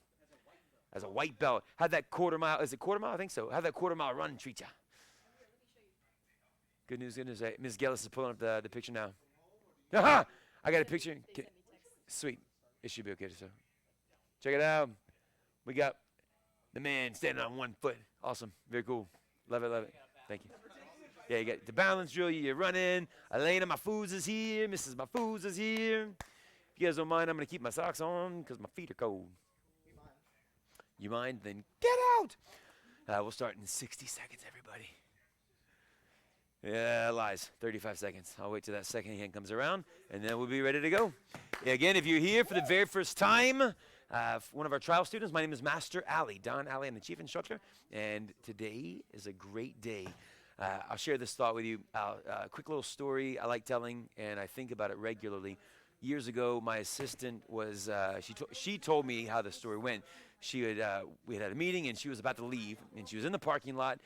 As a white belt, how'd that quarter mile, is it quarter mile? I think so. How'd that quarter mile run treat ya? Good news, good news. Ms. Gellis is pulling up the picture now. Aha! I got a picture. Sweet. It should be okay, so. Check it out. We got the man standing on one foot. Awesome. Very cool. Love it, love it. Thank you. Yeah, you got the balance drill, you're running. Elena Mahfouz is here. Mrs. Mahfouz is here. If you guys don't mind, I'm going to keep my socks on because my feet are cold. You mind? Then get out. We'll start in 60 seconds, everybody. Yeah, lies. 35 seconds. I'll wait till that second hand comes around, and then we'll be ready to go. Again, if you're here for the very first time, one of our trial students, my name is Master Ali, Don Ali. I'm the chief instructor, and today is a great day. I'll share this thought with you. A quick little story I like telling, and I think about it regularly. Years ago, my assistant was, she told me how the story went. We had a meeting, and she was about to leave, and she was in the parking lot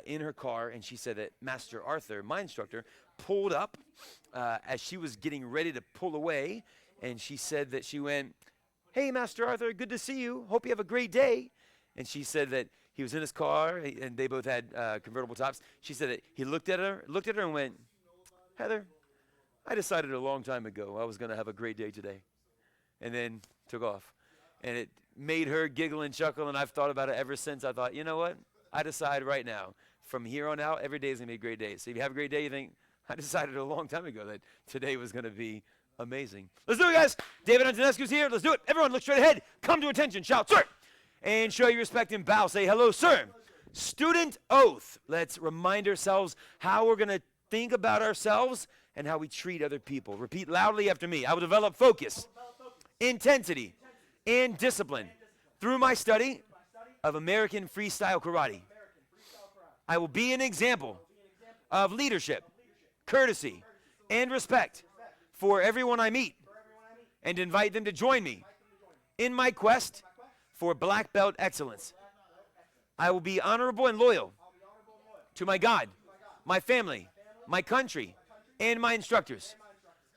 in her car, and she said that Master Arthur, my instructor, pulled up as she was getting ready to pull away, and she said that she went, "Hey, Master Arthur, good to see you. Hope you have a great day." And she said that he was in his car, and they both had convertible tops. She said that he looked at her and went, "Heather, I decided a long time ago I was going to have a great day today." And then took off. And it made her giggle and chuckle, and I've thought about it ever since. I thought, you know what? I decide right now, from here on out, every day is going to be a great day. So if you have a great day, you think, I decided a long time ago that today was going to be amazing. Let's do it, guys. David Antonescu's here. Let's do it. Everyone, look straight ahead. Come to attention. Shout, "Sir!" And show your respect and bow. Say, "Hello, sir." Student oath. Let's remind ourselves how we're going to think about ourselves and how we treat other people. Repeat loudly after me. I will develop focus, intensity, and discipline through my study of American freestyle karate. I will be an example of leadership, courtesy, and respect for everyone I meet, and invite them to join me in my quest for black belt excellence. I will be honorable and loyal to my God, my family, my country, and my instructors.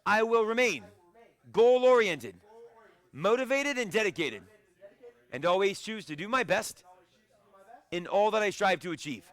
I will remain goal-oriented, motivated, and dedicated, and always choose to do my best in all that I strive to achieve.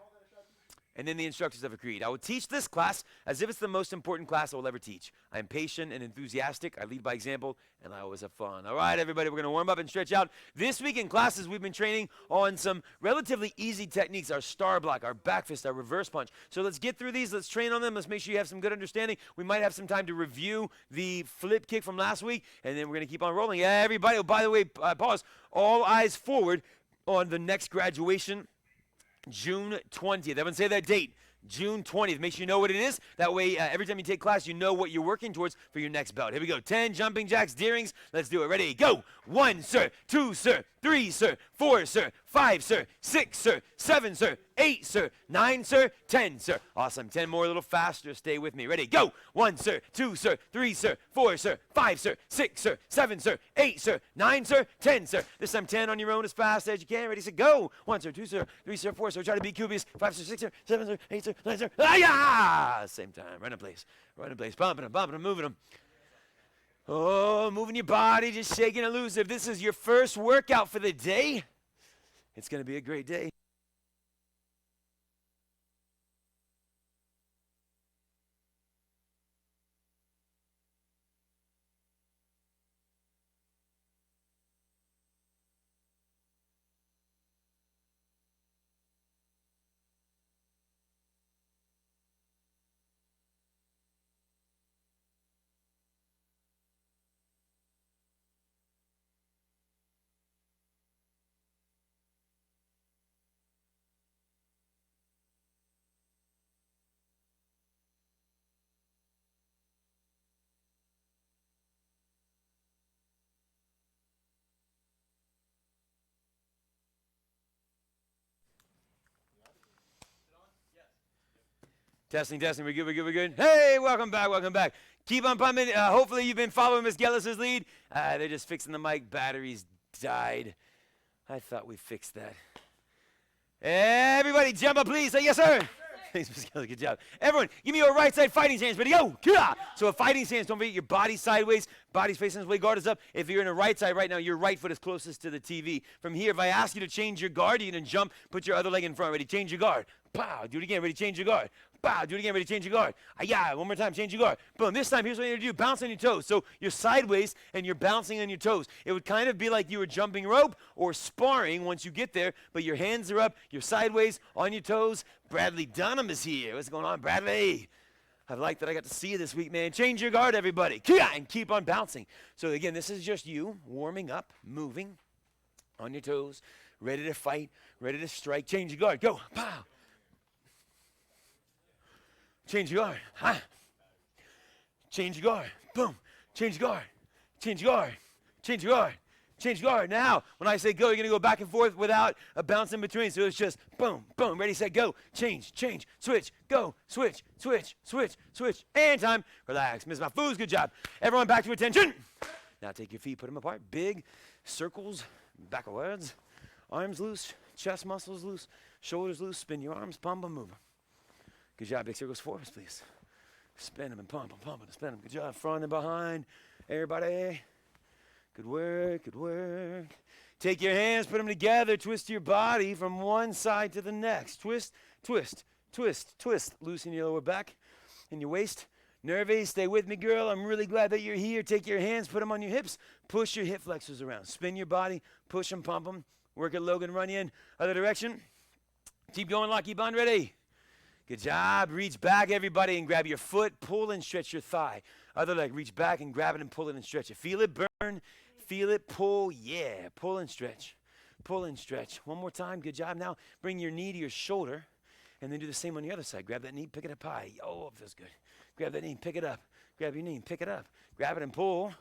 And then the instructors have agreed. I will teach this class as if it's the most important class I will ever teach. I am patient and enthusiastic. I lead by example, and I always have fun. All right, everybody, we're going to warm up and stretch out. This week in classes, we've been training on some relatively easy techniques, our star block, our back fist, our reverse punch. So let's get through these. Let's train on them. Let's make sure you have some good understanding. We might have some time to review the flip kick from last week, and then we're going to keep on rolling. Yeah, everybody, oh, by the way, pause. All eyes forward on the next graduation, June 20th. Everyone say that date. June 20th. Make sure you know what it is. That way, every time you take class, you know what you're working towards for your next belt. Here we go. 10 jumping jacks, Deerings. Let's do it. Ready? Go. 1, sir. 2, sir. 3, sir. 4, sir. 5, sir. 6, sir. 7, sir. 8, sir. 9, sir. 10, sir. Awesome. 10 more, a little faster. Stay with me. Ready? Go. 1, sir. 2, sir. 3, sir. 4, sir. 5, sir. 6, sir. 7, sir. 8, sir. 9, sir. 10, sir. This time 10 on your own as fast as you can. Ready, set, go. 1, sir. 2, sir. 3, sir. 4, sir. Try to beat Cubius. 5, sir. 6, sir. 7, sir. 8, sir. 9, sir. Ah-ya! Same time. Right in place. Right in place. Bumping them, moving them. Oh, moving your body, just shaking it loose. If this is your first workout for the day, it's going to be a great day. Testing. We're good. Hey, welcome back. Keep on pumping. Hopefully you've been following Miss Gellis's lead. They're just fixing the mic. Batteries died. I thought we fixed that. Everybody jump up, please. Say yes, sir. Thanks, Miss Gellis. Good job. Everyone, give me your right side fighting stance. Ready, go. So a fighting stance, don't forget your body sideways. Body's facing this way, guard is up. If you're in the right side right now, your right foot is closest to the TV. From here, if I ask you to change your guard, you're going to jump, put your other leg in front. Ready, change your guard. Pow, do it again. Ready, change your guard. Pow, do it again. Ready, change your guard. Yeah, one more time, change your guard. Boom, this time, here's what you're going to do. Bounce on your toes. So you're sideways, and you're bouncing on your toes. It would kind of be like you were jumping rope or sparring once you get there, but your hands are up, you're sideways, on your toes. Bradley Dunham is here. What's going on, Bradley? I like that I got to see you this week, man. Change your guard, everybody. And keep on bouncing. So again, this is just you warming up, moving on your toes, ready to fight, ready to strike. Change your guard. Go. Pow. Change your guard. Huh? Change your guard. Boom. Change your guard. Change your guard. Change your guard. Change your guard. Now, when I say go, you're going to go back and forth without a bounce in between. So it's just boom, boom, ready, set, go. Change, switch, go, switch. And time. Relax. Miss Mahfouz, good job. Everyone back to attention. Now take your feet, put them apart. Big circles, backwards. Arms loose, chest muscles loose, shoulders loose. Spin your arms, pump them, move them. Good job. Big circles forwards, please. Spin them and pump them, spin them. Good job. Front and behind. Everybody. Good work. Take your hands, put them together, twist your body from one side to the next. Twist. Loosen your lower back and your waist. Nervy, stay with me, girl. I'm really glad that you're here. Take your hands, put them on your hips. Push your hip flexors around. Spin your body, push them, pump them. Work at Logan, run in. Other direction. Keep going, Locky Bond, ready. Good job. Reach back, everybody, and grab your foot. Pull and stretch your thigh. Other leg, reach back and grab it and pull it and stretch it. Feel it burn. Feel it pull. Yeah. Pull and stretch. One more time. Good job. Now bring your knee to your shoulder and then do the same on the other side. Grab that knee, pick it up high. Oh, it feels good. Grab that knee, pick it up. Grab your knee, pick it up. Grab it and pull.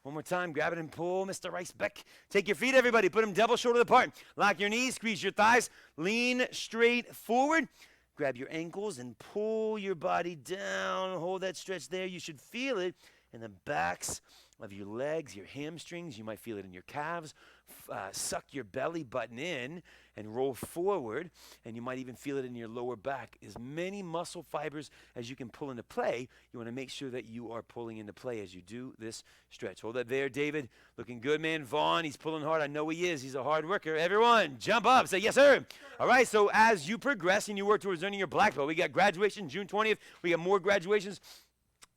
One more time. Grab it and pull, Mr. Ricebeck. Take your feet, everybody. Put them double shoulder apart. Lock your knees. Squeeze your thighs. Lean straight forward. Grab your ankles and pull your body down. Hold that stretch there. You should feel it and the backs of your legs, your hamstrings. You might feel it in your calves. Suck your belly button in and roll forward, and you might even feel it in your lower back. As many muscle fibers as you can pull into play, you want to make sure that you are pulling into play as you do this stretch. Hold that there, David. Looking good, man. Vaughn, he's pulling hard. I know he is. He's a hard worker. Everyone, jump up. Say, yes, sir. All right, so as you progress and you work towards earning your black belt, we got graduation June 20th. We got more graduations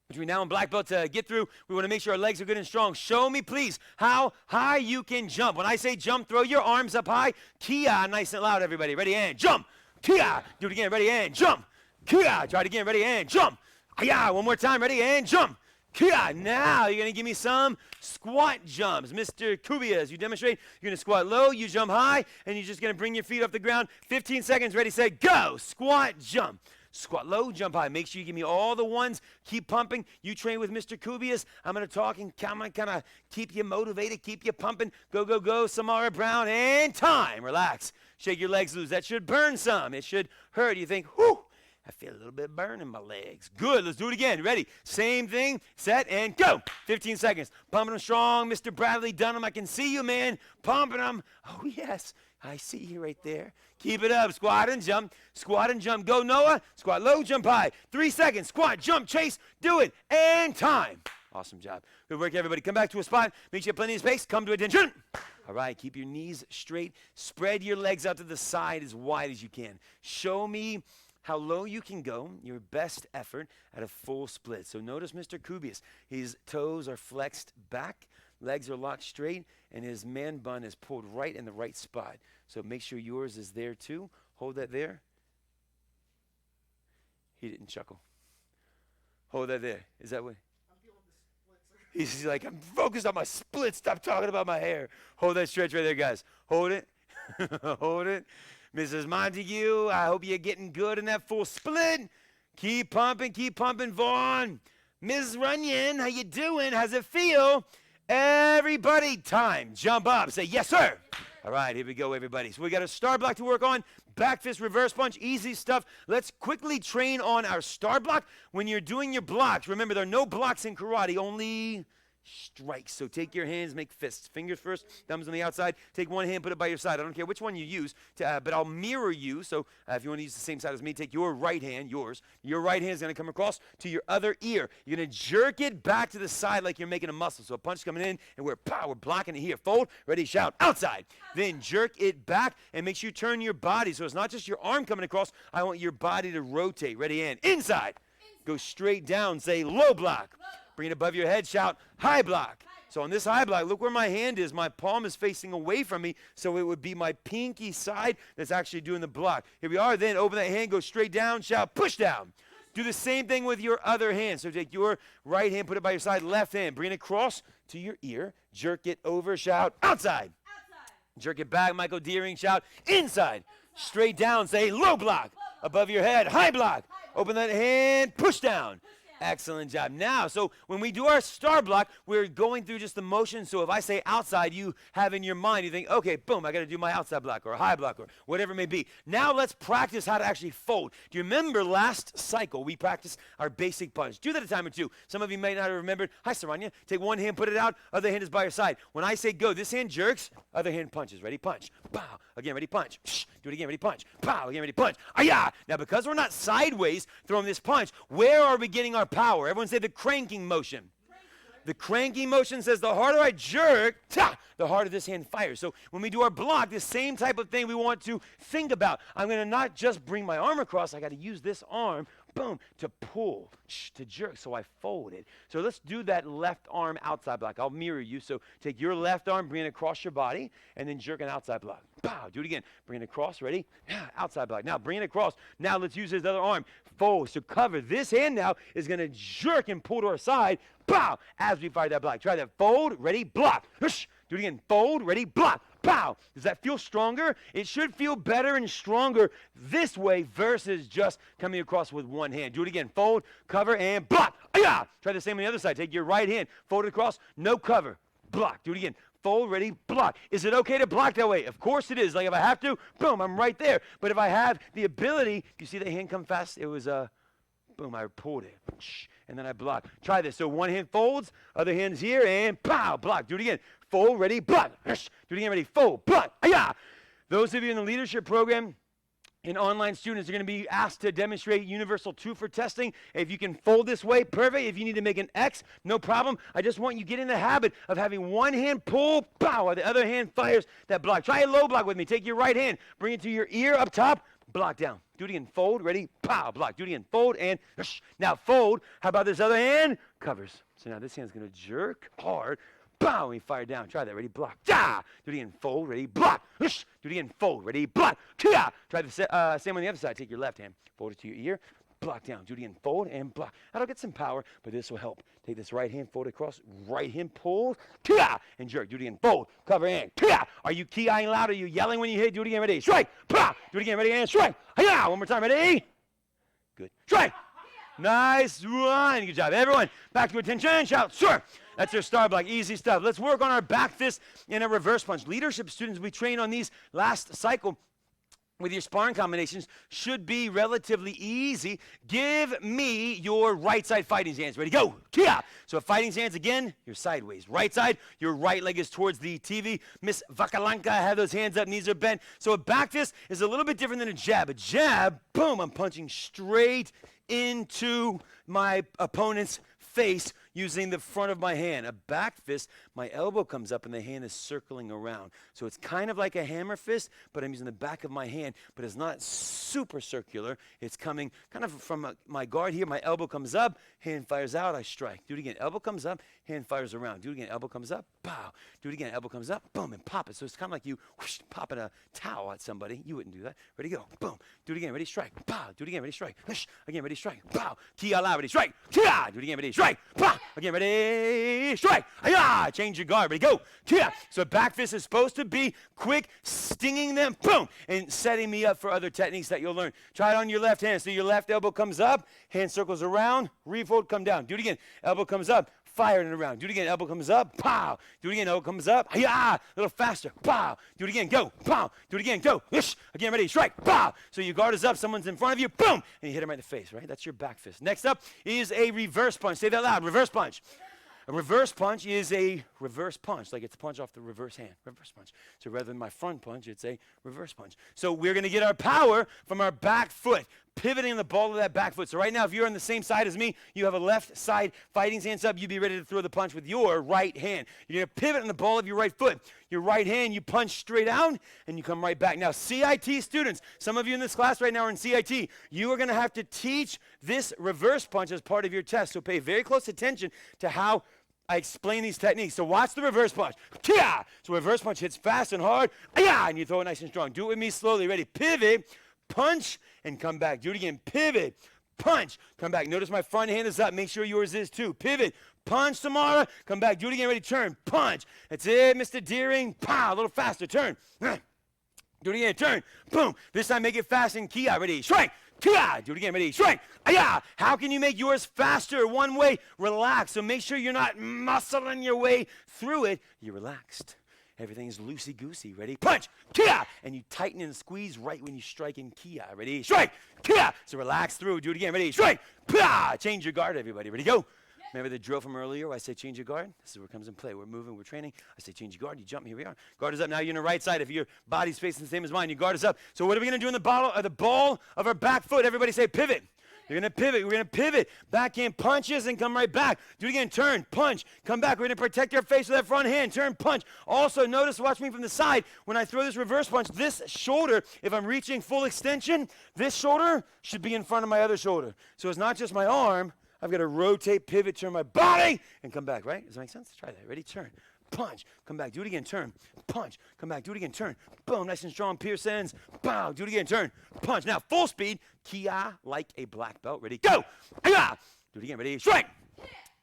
between now and black belt to get through. We want to make sure our legs are good and strong. Show me, please, how high you can jump. When I say jump, throw your arms up high. Kia, nice and loud, everybody. Ready, and jump. Kia. Do it again. Ready, and jump. Kia. Try it again. Ready, and jump. Kia. One more time. Ready, and jump. Kia. Now you're going to give me some squat jumps. Mr. Kubia, as you demonstrate, you're going to squat low, you jump high, and you're just going to bring your feet off the ground. 15 seconds. Ready, set, go. Squat, jump. Squat low, jump high. Make sure you give me all the ones. Keep pumping. You train with Mr. Kubias. I'm going to talk and kind of keep you motivated, keep you pumping. Go, go, go. Samara Brown, and time. Relax. Shake your legs loose. That should burn some. It should hurt. You think, whew, I feel a little bit burn in my legs. Good. Let's do it again. Ready? Same thing. Set and go. 15 seconds. Pumping them strong. Mr. Bradley Dunham, I can see you, man. Pumping them. Oh, yes. I see you right there. Keep it up. Squat and jump. Squat and jump. Go, Noah. Squat low, jump high. 3 seconds. Squat, jump, chase. Do it. And time. Awesome job. Good work, everybody. Come back to a spot. Make sure you have plenty of space. Come to attention. All right. Keep your knees straight. Spread your legs out to the side as wide as you can. Show me how low you can go, your best effort at a full split. So notice Mr. Kubias. His toes are flexed back. Legs are locked straight, and his man bun is pulled right in the right spot. So make sure yours is there too. Hold that there. He didn't chuckle. Hold that there. Is that what? He's like, I'm focused on my split. Stop talking about my hair. Hold that stretch right there, guys. Hold it. Hold it. Mrs. Montague, I hope you're getting good in that full split. Keep pumping, Vaughn. Ms. Runyon, how you doing? How's it feel? Everybody, time. Jump up. Say, yes, sir. All right, here we go, everybody. So we got a star block to work on. Back fist, reverse punch, easy stuff. Let's quickly train on our star block. When you're doing your blocks, remember there are no blocks in karate, only strikes. So take your hands, make fists. Fingers first, thumbs on the outside. Take one hand, put it by your side. I don't care which one you use, but I'll mirror you. So if you want to use the same side as me, take your right hand, yours. Your right hand is going to come across to your other ear. You're going to jerk it back to the side like you're making a muscle. So a punch coming in, and we're blocking it here. Fold, ready, shout, outside. Then jerk it back, and make sure you turn your body. So it's not just your arm coming across. I want your body to rotate. Ready, and inside. Go straight down, say low block. Bring it above your head, shout, high block. So on this high block, look where my hand is. My palm is facing away from me, so it would be my pinky side that's actually doing the block. Here we are. Then open that hand, go straight down, shout, push down. Do the same thing with your other hand. So take your right hand, put it by your side, left hand. Bring it across to your ear. Jerk it over, shout, outside. Jerk it back, Michael Deering, shout, inside. Straight down, say low block. Above your head, high block. Open that hand, push down. Excellent job. Now, so when we do our star block, we're going through just the motion. So if I say outside, you have in your mind, you think, okay, boom, I got to do my outside block or a high block or whatever it may be. Now let's practice how to actually fold. Do you remember last cycle, we practiced our basic punch? Do that a time or two. Some of you may not have remembered. Hi, Saranya. Take one hand, put it out. Other hand is by your side. When I say go, this hand jerks. Other hand punches. Ready, punch. Pow. Again, ready, punch. Shh. Do it again, ready, punch. Pow. Again, ready, punch. Ah-ya. Now, because we're not sideways throwing this punch, where are we getting our power? Everyone say the cranking motion. The cranking motion says the harder I jerk, the harder this hand fires. So when we do our block, the same type of thing we want to think about. I'm going to not just bring my arm across. I got to use this arm, boom, to pull, to jerk. So I fold it. So let's do that left arm outside block. I'll mirror you. So take your left arm, bring it across your body, and then jerk an outside block. Pow, do it again. Bring it across, ready? Outside block. Now bring it across. Now let's use his other arm. Fold. So cover. This hand now is going to jerk and pull to our side. Pow! As we fire that block. Try that. Fold, ready, block. Hush. Do it again. Fold, ready, block. Pow! Does that feel stronger? It should feel better and stronger this way versus just coming across with one hand. Do it again. Fold, cover, and block. Ah-ya! Try the same on the other side. Take your right hand, fold it across, no cover. Block. Do it again. Fold, ready, block. Is it okay to block that way? Of course it is. Like if I have to, boom, I'm right there. But if I have the ability, you see the hand come fast? It was boom, I pulled it. And then I block. Try this. So one hand folds, other hand's here, and pow, block. Do it again. Fold, ready, block. Do it again, ready, fold, block. Hi-ya! Those of you in the leadership program, and online students are going to be asked to demonstrate universal truth for testing. If you can fold this way, perfect. If you need to make an X, no problem. I just want you to get in the habit of having one hand pull, pow, while the other hand fires that block. Try a low block with me. Take your right hand, bring it to your ear up top, block down. Do it again, fold, ready, pow, block. Do it again, fold, and now fold. How about this other hand? Covers. So now this hand's going to jerk hard. Bow, and fire down. Try that. Ready? Block. Ja! Do it again. Fold. Ready? Block. Do it again. Fold. Ready? Block. Kia! Try the same on the other side. Take your left hand. Fold it to your ear. Block down. Do it again. Fold and block. That'll get some power, but this will help. Take this right hand, fold across. Right hand, pull. Kia! And jerk. Do it again. Fold. Cover and kia! Are you ki-ing loud? Are you yelling when you hit? Do it again. Ready? Strike. Pah! Do it again. Ready? And strike. Hiya! One more time. Ready? Good. Strike. Nice one. Good job. Everyone, back to attention. Shout, sir. That's your star block. Easy stuff. Let's work on our back fist and a reverse punch. Leadership students, we train on these last cycle with your sparring combinations should be relatively easy. Give me your right side fighting stance. Ready, go. Kia. So a fighting stance, again, you're sideways. Right side, your right leg is towards the TV. Miss Vakalanka, have those hands up, knees are bent. So a back fist is a little bit different than a jab. A jab, boom, I'm punching straight into my opponent's face using the front of my hand. A back fist, my elbow comes up and the hand is circling around. So it's kind of like a hammer fist, but I'm using the back of my hand, but it's not super circular. It's coming kind of from my guard here. My elbow comes up, hand fires out, I strike. Do it again. Elbow comes up, hand fires around. Do it again. Elbow comes up, pow. Do it again. Elbow comes up, boom, and pop it. So it's kind of like you whoosh, popping a towel at somebody. You wouldn't do that. Ready, go. Boom. Do it again. Ready, strike. Pow. Do it again. Ready, strike. Whoosh. Again, ready, strike. Pow. Kia la, ready, strike. Kia. Do it again. Ready, strike. Pow. Again, ready, strike. Hi-ya! Change your guard. Ready, go. Kia. So back fist is supposed to be quick, stinging them, boom, and setting me up for other techniques that you'll learn. Try it on your left hand. So your left elbow comes up, hand circles around, refold, come down. Do it again. Elbow comes up, fire it around. Do it again. Elbow comes up, pow. Do it again. Elbow comes up, hi-ya! A little faster, pow. Do it again. Go, pow. Do it again. Go. Whoosh. Again, ready, strike, pow. So your guard is up, someone's in front of you, boom, and you hit him right in the face, right? That's your back fist. Next up is a reverse punch. Say that loud. Reverse punch. A reverse punch is a reverse punch, like it's a punch off the reverse hand, reverse punch. So rather than my front punch, it's a reverse punch. So we're going to get our power from our back foot, pivoting the ball of that back foot. So right now, if you're on the same side as me, you have a left side fighting stance up, you'd be ready to throw the punch with your right hand. You're going to pivot in the ball of your right foot. Your right hand, you punch straight out, and you come right back. Now, CIT students, some of you in this class right now are in CIT. You are going to have to teach this reverse punch as part of your test. So pay very close attention to how I explain these techniques. So watch the reverse punch. Kia! So reverse punch hits fast and hard. Aya! And you throw it nice and strong. Do it with me slowly. Ready? Pivot, punch, and come back. Do it again. Pivot, punch, come back. Notice my front hand is up. Make sure yours is too. Pivot, punch, Samara. Come back. Do it again. Ready? Turn, punch. That's it, Mr. Deering. Pow! A little faster. Turn. Do it again. Turn. Boom. This time make it fast and Kia. Ready? Strike. Kia! Do it again. Ready? Strike. Aya! How can you make yours faster? One way, relax. So make sure you're not muscling your way through it. You're relaxed. Everything's loosey-goosey. Ready? Punch! Kia! And you tighten and squeeze right when you strike in Kia. Ready? Strike! Kia! So relax through. Do it again. Ready? Strike! Pah! Change your guard, everybody. Ready? Go! Remember the drill from earlier where I say change your guard? This is where it comes in play. We're moving, we're training. I say change your guard, you jump, here we are. Guard is up, now you're on the right side. If your body's facing the same as mine, your guard is up. So what are we gonna do in the ball of our back foot? Everybody say pivot. You're gonna pivot, we're gonna pivot. Backhand punches and come right back. Do it again, turn, punch, come back. We're gonna protect our face with that front hand, turn, punch. Also notice, watch me from the side, when I throw this reverse punch, this shoulder, if I'm reaching full extension, this shoulder should be in front of my other shoulder. So it's not just my arm, I've got to rotate, pivot, turn my body, and come back, right? Does that make sense? Try that. Ready? Turn. Punch. Come back. Do it again. Turn. Punch. Come back. Do it again. Turn. Boom. Nice and strong. Pierce ends. Bow. Do it again. Turn. Punch. Now, full speed. Kia like a black belt. Ready? Go. Hi-ya. Do it again. Ready? Strike.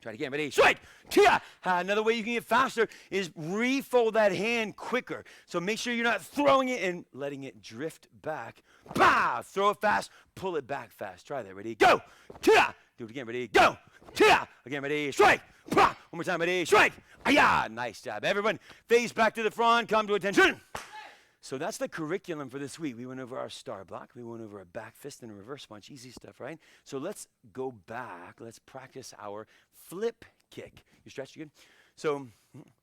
Try it again. Ready? Strike. Kia. Another way you can get faster is refold that hand quicker. So make sure you're not throwing it and letting it drift back. Bah! Throw it fast. Pull it back fast. Try that. Ready? Go. Kia. Do it again. Ready? Go. Kia. Again. Ready? Strike. Bah! One more time. Ready? Strike. Aya! Nice job. Everyone, face back to the front. Come to attention. So that's the curriculum for this week. We went over our star block. We went over a back fist and a reverse punch. Easy stuff, right? So let's go back. Let's practice our flip kick. You stretched? You good? So,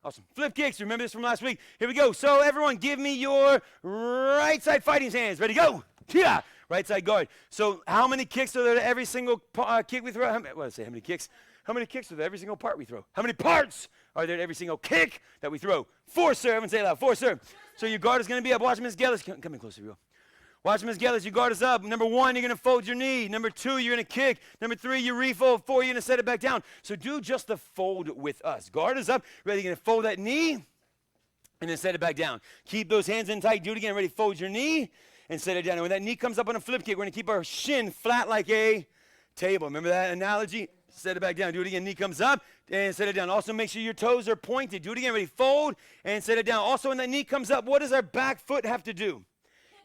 awesome. Flip kicks. Remember this from last week? Here we go. So everyone give me your right side fighting hands. Ready, go. Yeah. Right side guard. So how many kicks are there to every single kick we throw? How many kicks? How many kicks are there to every single part we throw? How many parts are there to every single kick that we throw? 4, sir. Everyone say it loud. 4, sir. So your guard is going to be up. Watch Ms. Gellis. Come in closer, real. Watch Ms. Gellis. Your guard is up. Number 1, you're going to fold your knee. Number 2, you're going to kick. Number 3, you refold. 4, you're going to set it back down. So do just the fold with us. Guard is up. Ready? You're going to fold that knee and then set it back down. Keep those hands in tight. Do it again. Ready? Fold your knee and set it down. And when that knee comes up on a flip kick, we're going to keep our shin flat like a table. Remember that analogy? Set it back down. Do it again. Knee comes up and set it down. Also, make sure your toes are pointed. Do it again. Ready? Fold and set it down. Also, when that knee comes up, what does our back foot have to do?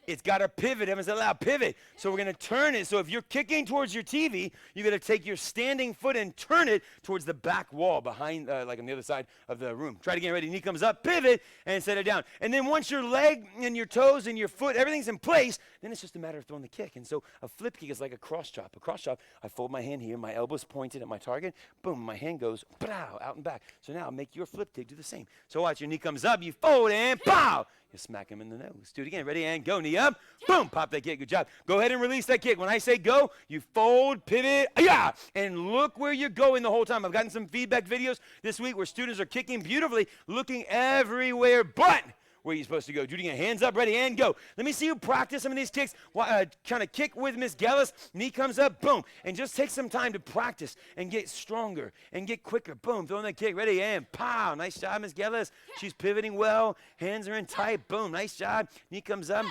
It's got to pivot. Everyone's allowed pivot. So we're going to turn it. So if you're kicking towards your TV, you're going to take your standing foot and turn it towards the back wall behind, like on the other side of the room. Try it again. Ready? Knee comes up, pivot, and set it down. And then once your leg and your toes and your foot, everything's in place, then it's just a matter of throwing the kick. And so a flip kick is like a cross chop. A cross chop, I fold my hand here, my elbow's pointed at my target. Boom, my hand goes pow, out and back. So now make your flip kick do the same. So watch, your knee comes up, you fold, and pow! You smack him in the nose. Do it again. Ready, and go. Knee up. Boom. Pop that kick. Good job. Go ahead and release that kick. When I say go, you fold, pivot, yeah, and look where you're going the whole time. I've gotten some feedback videos this week where students are kicking beautifully, looking everywhere but where you're supposed to go. Do it again. Hands up, ready, and go. Let me see you practice some of these kicks. Kind of kick with Miss Gellis. Knee comes up, boom. And just take some time to practice and get stronger and get quicker. Boom, throwing that kick. Ready, and pow. Nice job, Miss Gellis. She's pivoting well. Hands are in tight. Boom, nice job. Knee comes up.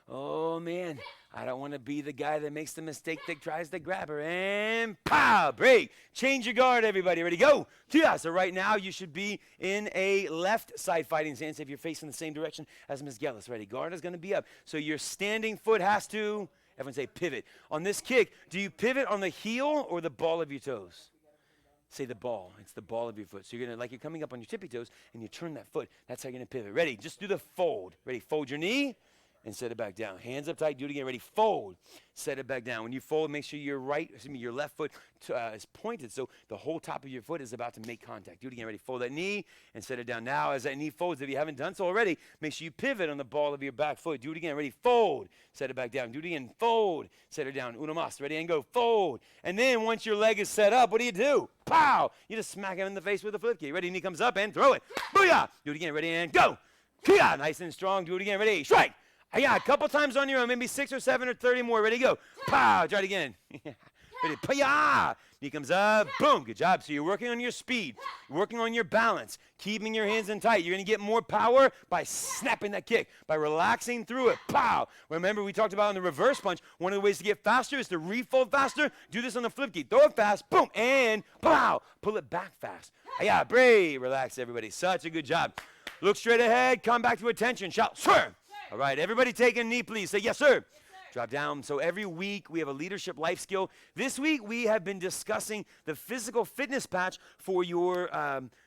Oh, man. I don't want to be the guy that makes the mistake that tries to grab her. And pow, break. Change your guard, everybody. Ready, go. Yeah, so right now you should be in a left side fighting stance if you're facing the same direction as Ms. Gellis. Ready, guard is going to be up. So your standing foot has to, everyone say pivot. On this kick, do you pivot on the heel or the ball of your toes? Say the ball. It's the ball of your foot. So you're going to, like you're coming up on your tippy toes and you turn that foot. That's how you're going to pivot. Ready, just do the fold. Ready, fold your knee. And set it back down. Hands up tight. Do it again. Ready? Fold. Set it back down. When you fold, make sure your your left foot is pointed, so the whole top of your foot is about to make contact. Do it again. Ready? Fold that knee and set it down. Now, as that knee folds, if you haven't done so already, make sure you pivot on the ball of your back foot. Do it again. Ready? Fold. Set it back down. Do it again. Fold. Set it down. Uno mas. Ready? And go. Fold. And then once your leg is set up, what do? Pow! You just smack him in the face with a flip kick. Ready? Knee comes up and throw it. Booyah! Do it again. Ready? And go. Kia! Nice and strong. Do it again. Ready? Strike! Yeah, a couple times on your own, maybe 6 or 7 or 30 more. Ready, go. Pow, try it again. Ready, pa-ya. Knee comes up, boom, good job. So you're working on your speed, working on your balance, keeping your hands in tight. You're going to get more power by snapping that kick, by relaxing through it. Pow. Remember, we talked about in the reverse punch, one of the ways to get faster is to refold faster. Do this on the flip kick. Throw it fast, boom, and pow. Pull it back fast. Yeah, brave. Relax, everybody. Such a good job. Look straight ahead. Come back to attention. Shout, sir. All right, everybody take a knee, please. Say, yes, sir. Yes, sir. Drop down. So every week we have a leadership life skill. This week we have been discussing the physical fitness patch for your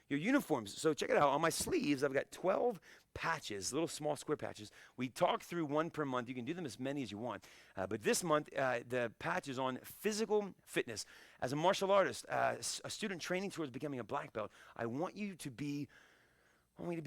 uniforms. So check it out. On my sleeves, I've got 12 patches, little small square patches. We talk through one per month. You can do them as many as you want. But this month, the patch is on physical fitness. As a martial artist, a student training towards becoming a black belt, I want you to be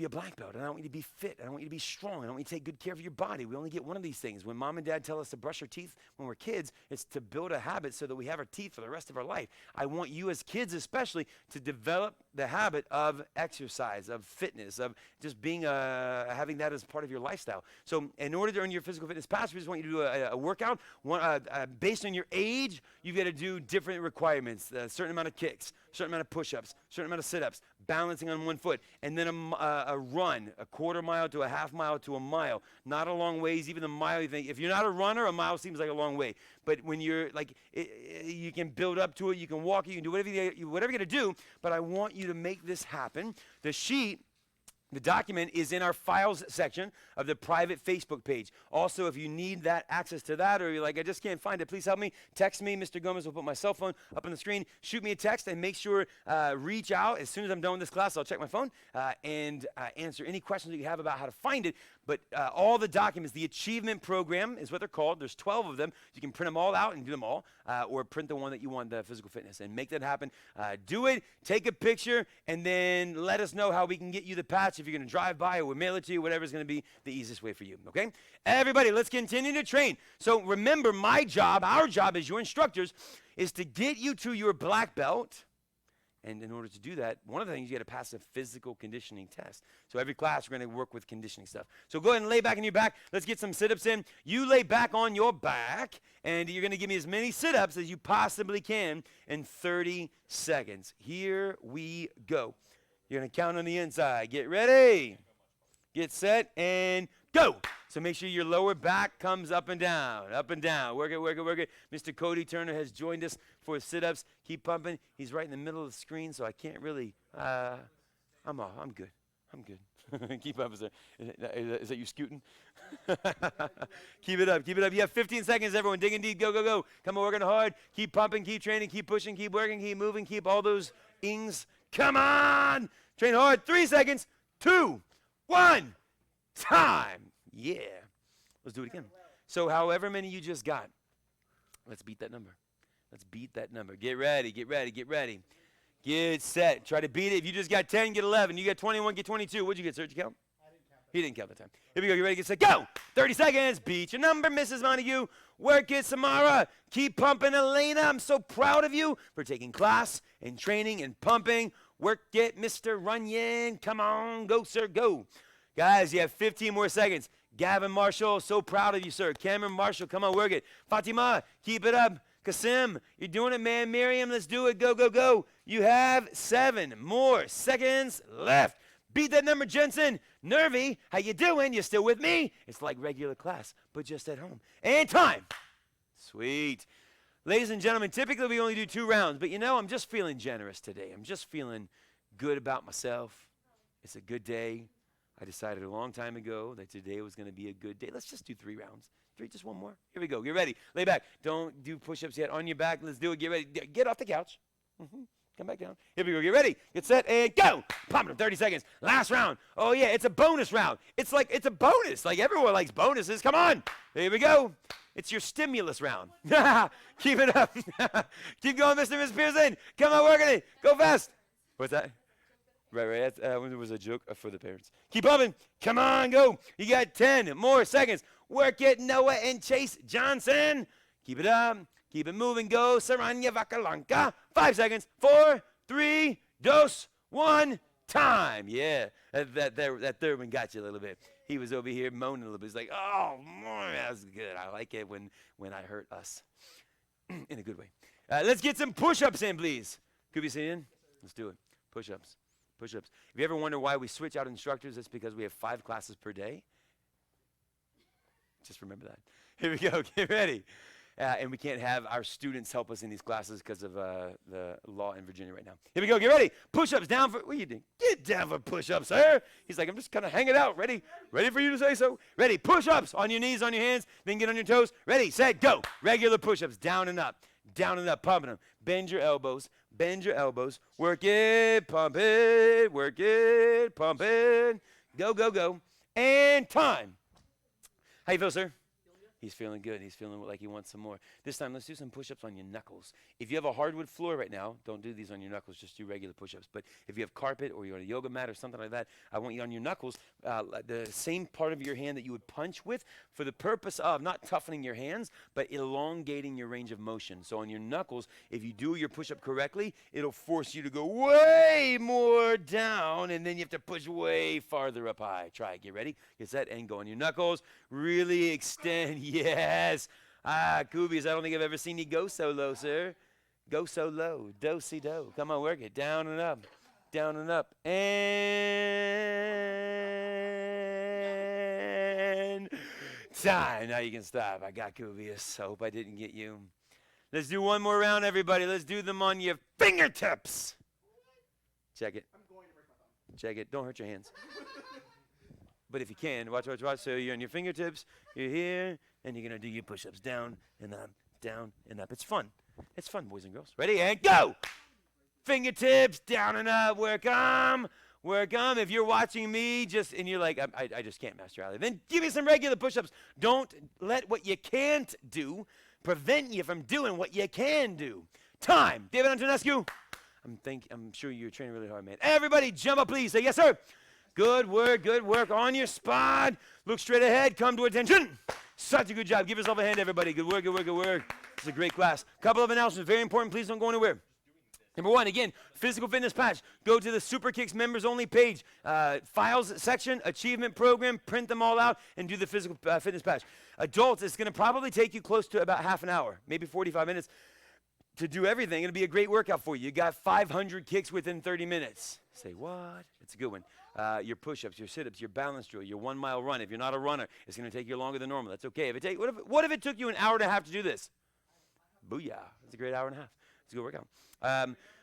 a black belt, and I want you to be fit, and I want you to be strong, and I want you to take good care of your body. We only get one of these things. When mom and dad tell us to brush our teeth when we're kids, it's to build a habit so that we have our teeth for the rest of our life. I want you as kids especially to develop the habit of exercise, of fitness, of just being having that as part of your lifestyle. So in order to earn your physical fitness pass, we just want you to do a workout. Based on your age, you've got to do different requirements, a certain amount of kicks, a certain amount of push-ups, a certain amount of sit-ups, balancing on one foot, and then a run, a quarter mile to a half mile to a mile. Not a long ways, even the mile. If you're not a runner, a mile seems like a long way. But when you're like, you can build up to it, you can walk, you can do whatever you're going to do, but I want you to make this happen. The sheet, the document is in our files section of the private Facebook page. Also, if you need that access to that, or you're like, I just can't find it, please help me. Text me. Mr. Gomez will put my cell phone up on the screen. Shoot me a text and make sure, reach out. As soon as I'm done with this class, I'll check my phone and answer any questions that you have about how to find it. But all the documents, the achievement program is what they're called. There's 12 of them. You can print them all out and do them all, or print the one that you want, the physical fitness, and make that happen. Do it, take a picture, and then let us know how we can get you the patch. If you're going to drive by or we'll mail it to you, whatever's going to be the easiest way for you, okay? Everybody, let's continue to train. So remember, my job, our job as your instructors, is to get you to your black belt. And in order to do that, one of the things, you got to pass a physical conditioning test. So every class, we're going to work with conditioning stuff. So go ahead and lay back on your back. Let's get some sit-ups in. You lay back on your back, and you're going to give me as many sit-ups as you possibly can in 30 seconds. Here we go. You're going to count on the inside. Get ready. Get set, and go. So make sure your lower back comes up and down, up and down. Work it, work it, work it. Mr. Cody Turner has joined us for sit-ups. Keep pumping. He's right in the middle of the screen, so I can't really, I'm good. I'm good. Keep up, sir. Is that you scooting? Keep it up, keep it up. You have 15 seconds, everyone. Dig and deep, go, go, go. Come on, working hard. Keep pumping, keep training, keep pushing, keep working, keep moving, keep all those ings. Come on. Train hard. 3 seconds. 2, 1. Time. Yeah. Let's do it again. So however many you just got, let's beat that number. Let's beat that number. Get ready, get ready, get ready. Get set. Try to beat it. If you just got 10, get 11. You got 21, get 22. What'd you get, sir? Did you count? I didn't count. He didn't count that time. Here we go. Get ready, get set, go. 30 seconds. Beat your number, Mrs. Montague. Work it, Samara. Keep pumping, Elena. I'm so proud of you for taking class and training and pumping. Work it, Mr. Runyon. Come on. Go, sir, go. Guys, you have 15 more seconds. Gavin Marshall, so proud of you, sir. Cameron Marshall, come on, work it. Fatima, keep it up. Kasim, you're doing it, man. Miriam, let's do it. Go, go, go. You have 7 more seconds left. Beat that number, Jensen. Nervy, how you doing? You still with me? It's like regular class, but just at home. And time. Sweet. Ladies and gentlemen, typically we only do 2 rounds, but you know, I'm just feeling generous today. I'm just feeling good about myself. It's a good day. I decided a long time ago that today was going to be a good day. Let's just do 3 rounds. 3, just 1 more. Here we go. Get ready. Lay back. Don't do push-ups yet. On your back. Let's do it. Get ready. Get off the couch. Come back down. Here we go. Get ready. Get set and go. Pump it. 30 seconds. Last round. Oh, yeah. It's a bonus round. It's a bonus. Like everyone likes bonuses. Come on. Here we go. It's your stimulus round. Keep it up. Keep going, Mr. and Miss Pearson. Come on, working it. Go fast. What's that? Right. There was a joke for the parents. Keep pumping. Come on, go. You got 10 more seconds. Work it, Noah and Chase Johnson. Keep it up. Keep it moving. Go, Saranya Vakalanka. 5 seconds. 4, 3, 2, 1. Time. Yeah. That third one got you a little bit. He was over here moaning a little bit. He's like, oh, man, that's good. I like it when I hurt us. In a good way. Let's get some push-ups in, please. Could we see in? Let's do it. Push-ups. Push-ups. If you ever wonder why we switch out instructors, it's because we have 5 classes per day. Just remember that. Here we go. Get ready. And we can't have our students help us in these classes because of the law in Virginia right now. Here we go. Get ready. Push-ups down for, what are you doing? Get down for push-ups, sir. He's like, I'm just kind of hanging out. Ready? Ready for you to say so? Ready. Push-ups on your knees, on your hands, then get on your toes. Ready, set, go. Regular push-ups, down and up. Down and up, pumping them. Bend your elbows. Bend your elbows. Work it, pump it, work it, pump it. Go, go, go. And time. How you feel, sir? He's feeling good. He's feeling like he wants some more. This time, let's do some push-ups on your knuckles. If you have a hardwood floor right now, don't do these on your knuckles. Just do regular push-ups. But if you have carpet or you're on a yoga mat or something like that, I want you on your knuckles, the same part of your hand that you would punch with for the purpose of not toughening your hands, but elongating your range of motion. So on your knuckles, if you do your push-up correctly, it'll force you to go way more down, and then you have to push way farther up high. Try it. Get ready. Get set and go on your knuckles. Really extend. Yes. Kubius, I don't think I've ever seen you go so low, sir. Go so low. Do-si-do. Come on, work it. Down and up. Down and up. And time. Now you can stop. I got Kubius. I hope I didn't get you. Let's do one more round, everybody. Let's do them on your fingertips. Check it. Check it. Don't hurt your hands. But if you can, watch. So you're on your fingertips. You're here. And you're going to do your push-ups down and up, down and up. It's fun. It's fun, boys and girls. Ready? And go! Fingertips, down and up. Work 'em. work 'em. If you're watching me and you're like, I just can't, Master Ali, then give me some regular push-ups. Don't let what you can't do prevent you from doing what you can do. Time. David Antonescu. I'm sure you're training really hard, man. Everybody jump up, please. Say, yes, sir. Good work. On your spot. Look straight ahead. Come to attention. Such a good job. Give yourself a hand, everybody. Good work. It's a great class. Couple of announcements. Very important. Please don't go anywhere. Number one, again, physical fitness patch. Go to the Super Kicks members only page. Files section, achievement program, print them all out, and do the physical fitness patch. Adults, it's going to probably take you close to about half an hour, maybe 45 minutes to do everything. It'll be a great workout for you. You got 500 kicks within 30 minutes. Say, what? It's a good one. Your push-ups, your sit-ups, your balance drill, your 1 mile run. If you're not a runner, it's going to take you longer than normal. That's okay. What if it took you an hour and a half to do this? Booyah. That's a great hour and a half. It's a good workout.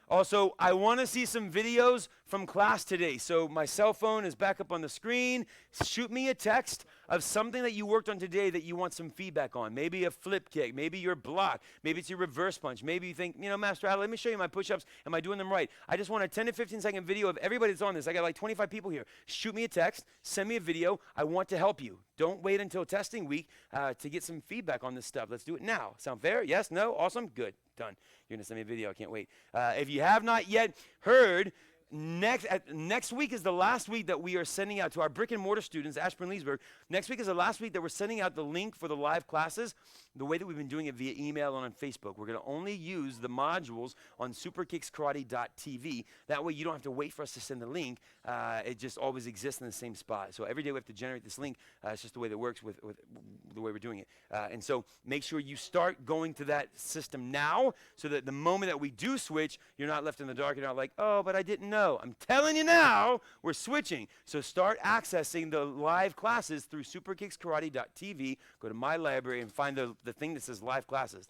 Also, I want to see some videos from class today. So my cell phone is back up on the screen. Shoot me a text of something that you worked on today that you want some feedback on. Maybe a flip kick. Maybe your block. Maybe it's your reverse punch. Maybe you think, Master Ali, let me show you my push-ups. Am I doing them right? I just want a 10 to 15-second video of everybody that's on this. I got like 25 people here. Shoot me a text. Send me a video. I want to help you. Don't wait until testing week to get some feedback on this stuff. Let's do it now. Sound fair? Yes? No? Awesome? Good. Done. You're going to send me a video. I can't wait. If you have not yet heard, next week is the last week that we are sending out to our brick and mortar students, Ashburn, Leesburg. Next week is the last week that we're sending out the link for the live classes, the way that we've been doing it via email and on Facebook. We're going to only use the modules on superkickskarate.tv. That way you don't have to wait for us to send the link. It just always exists in the same spot. So every day we have to generate this link. It's just the way that works with the way we're doing it. And so make sure you start going to that system now so that the moment that we do switch, you're not left in the dark. You're not like, oh, but I didn't know. I'm telling you now, we're switching. So start accessing the live classes through superkickskarate.tv. Go to my library and find the thing that says live classes.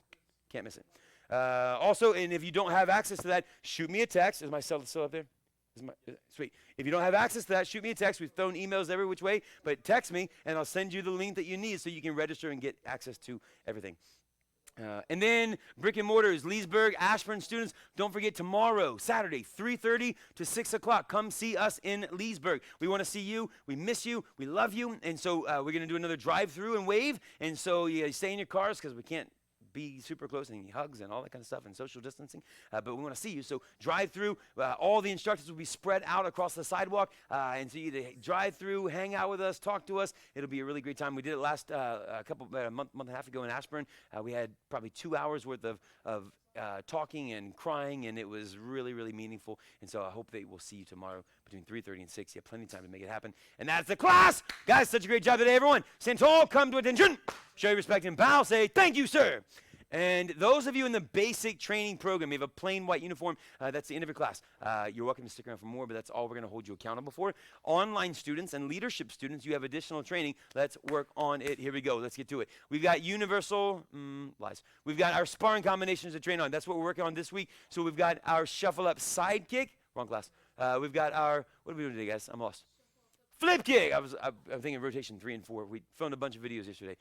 Can't miss it. Also, and if you don't have access to that, shoot me a text. Is my cell still up there? Sweet. If you don't have access to that, shoot me a text. We've thrown emails every which way, but text me, and I'll send you the link that you need so you can register and get access to everything. And then brick and mortar is Leesburg, Ashburn students. Don't forget tomorrow, Saturday, 3:30 to 6 o'clock. Come see us in Leesburg. We want to see you. We miss you. We love you. And so we're going to do another drive-through and wave. And so you stay in your cars because we can't be super close and hugs and all that kind of stuff and social distancing, but we want to see you. So drive through. All the instructors will be spread out across the sidewalk, and so you drive through, hang out with us, talk to us. It'll be a really great time. We did it last a month and a half ago in Ashburn. We had probably 2 hours worth of talking and crying, and it was really, really meaningful. And so I hope that we'll see you tomorrow between 3:30 and 6. You have plenty of time to make it happen. And that's the class. Guys, such a great job today, everyone. Stand tall, come to attention. Show your respect and bow. Say, thank you, sir. And those of you in the basic training program, you have a plain white uniform. That's the end of your class. You're welcome to stick around for more, but that's all we're going to hold you accountable for. Online students and leadership students, you have additional training. Let's work on it. Here we go. Let's get to it. We've got universal, lies. We've got our sparring combinations to train on. That's what we're working on this week. So we've got our shuffle up side kick. Wrong class. We've got our, what are we doing today, guys? I'm lost. Flip kick. I'm thinking rotation 3 and 4. We filmed a bunch of videos yesterday.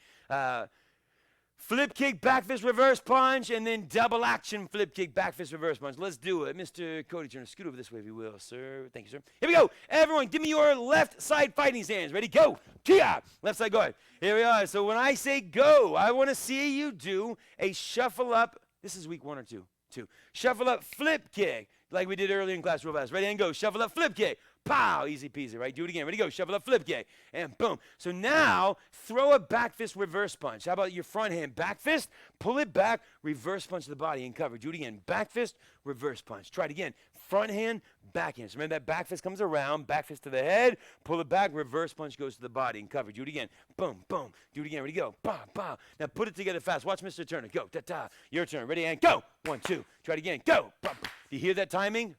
Flip kick, back fist, reverse punch, and then double action flip kick, back fist, reverse punch. Let's do it. Mr. Cody Turner, scoot over this way if you will, sir. Thank you, sir. Here we go. Everyone, give me your left side fighting stance. Ready? Go. Kia. Left side guard. Here we are. So when I say go, I want to see you do a shuffle up. This is week 1 or 2? 2. Shuffle up flip kick, like we did earlier in class real fast. Ready and go. Shuffle up flip kick. Pow, easy peasy, right? Do it again. Ready, go. Shuffle up, flip kick, and boom. So now, throw a back fist reverse punch. How about your front hand? Back fist, pull it back, reverse punch to the body and cover. Do it again. Back fist, reverse punch. Try it again. Front hand, back hand. So remember that back fist comes around, back fist to the head, pull it back, reverse punch goes to the body and cover. Do it again. Boom, boom. Do it again. Ready, go. Pow, pow. Now put it together fast. Watch Mr. Turner. Go. Ta-ta. Your turn. Ready, and go. 1, 2. Try it again. Go. Pop. Do you hear that timing?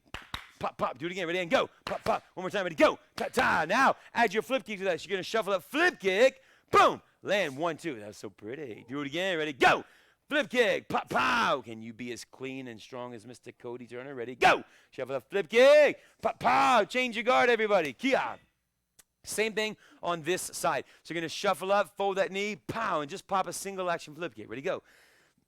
Pop, pop. Do it again. Ready, and go. Pop, pop. One more time. Ready, go. Ta-ta. Now, add your flip kick to that. So you're going to shuffle up flip kick. Boom. Land. 1, 2. That's so pretty. Do it again. Ready, go. Flip kick. Pop, pow. Can you be as clean and strong as Mr. Cody Turner? Ready, go. Shuffle up flip kick. Pop, pow. Change your guard, everybody. Kia. Same thing on this side. So you're going to shuffle up, fold that knee, pow, and just pop a single action flip kick. Ready, go.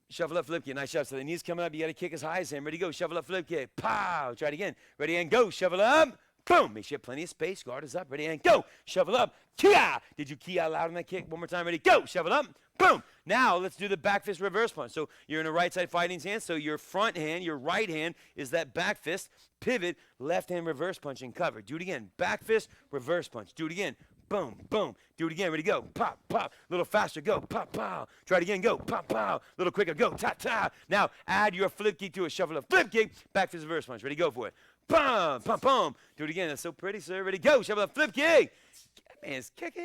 Shuffle up, flip kick. Nice shot. So the knee's coming up. You got to kick as high as him. Ready, go. Shuffle up, flip kick. Pow. Try it again. Ready, and go. Shuffle up. Boom. Make sure you have plenty of space. Guard is up. Ready, and go. Shovel up. Kia. Did you kia loud on that kick? One more time. Ready, go. Shovel up. Boom. Now let's do the back fist reverse punch. So you're in a right side fighting stance. So your front hand, your right hand is that back fist. Pivot, left hand reverse punch and cover. Do it again. Back fist, reverse punch. Do it again. Boom, boom. Do it again. Ready, go. Pop, pop. A little faster. Go. Pop, pow. Try it again. Go. Pop, pow. A little quicker. Go. Ta, ta. Now add your flip kick to a shuffle up flip kick. Back fist reverse punch. Ready, go for it. Boom, pum, pum. Do it again. That's so pretty, sir. Ready, go. Shuffle up flip kick. That man's kicking.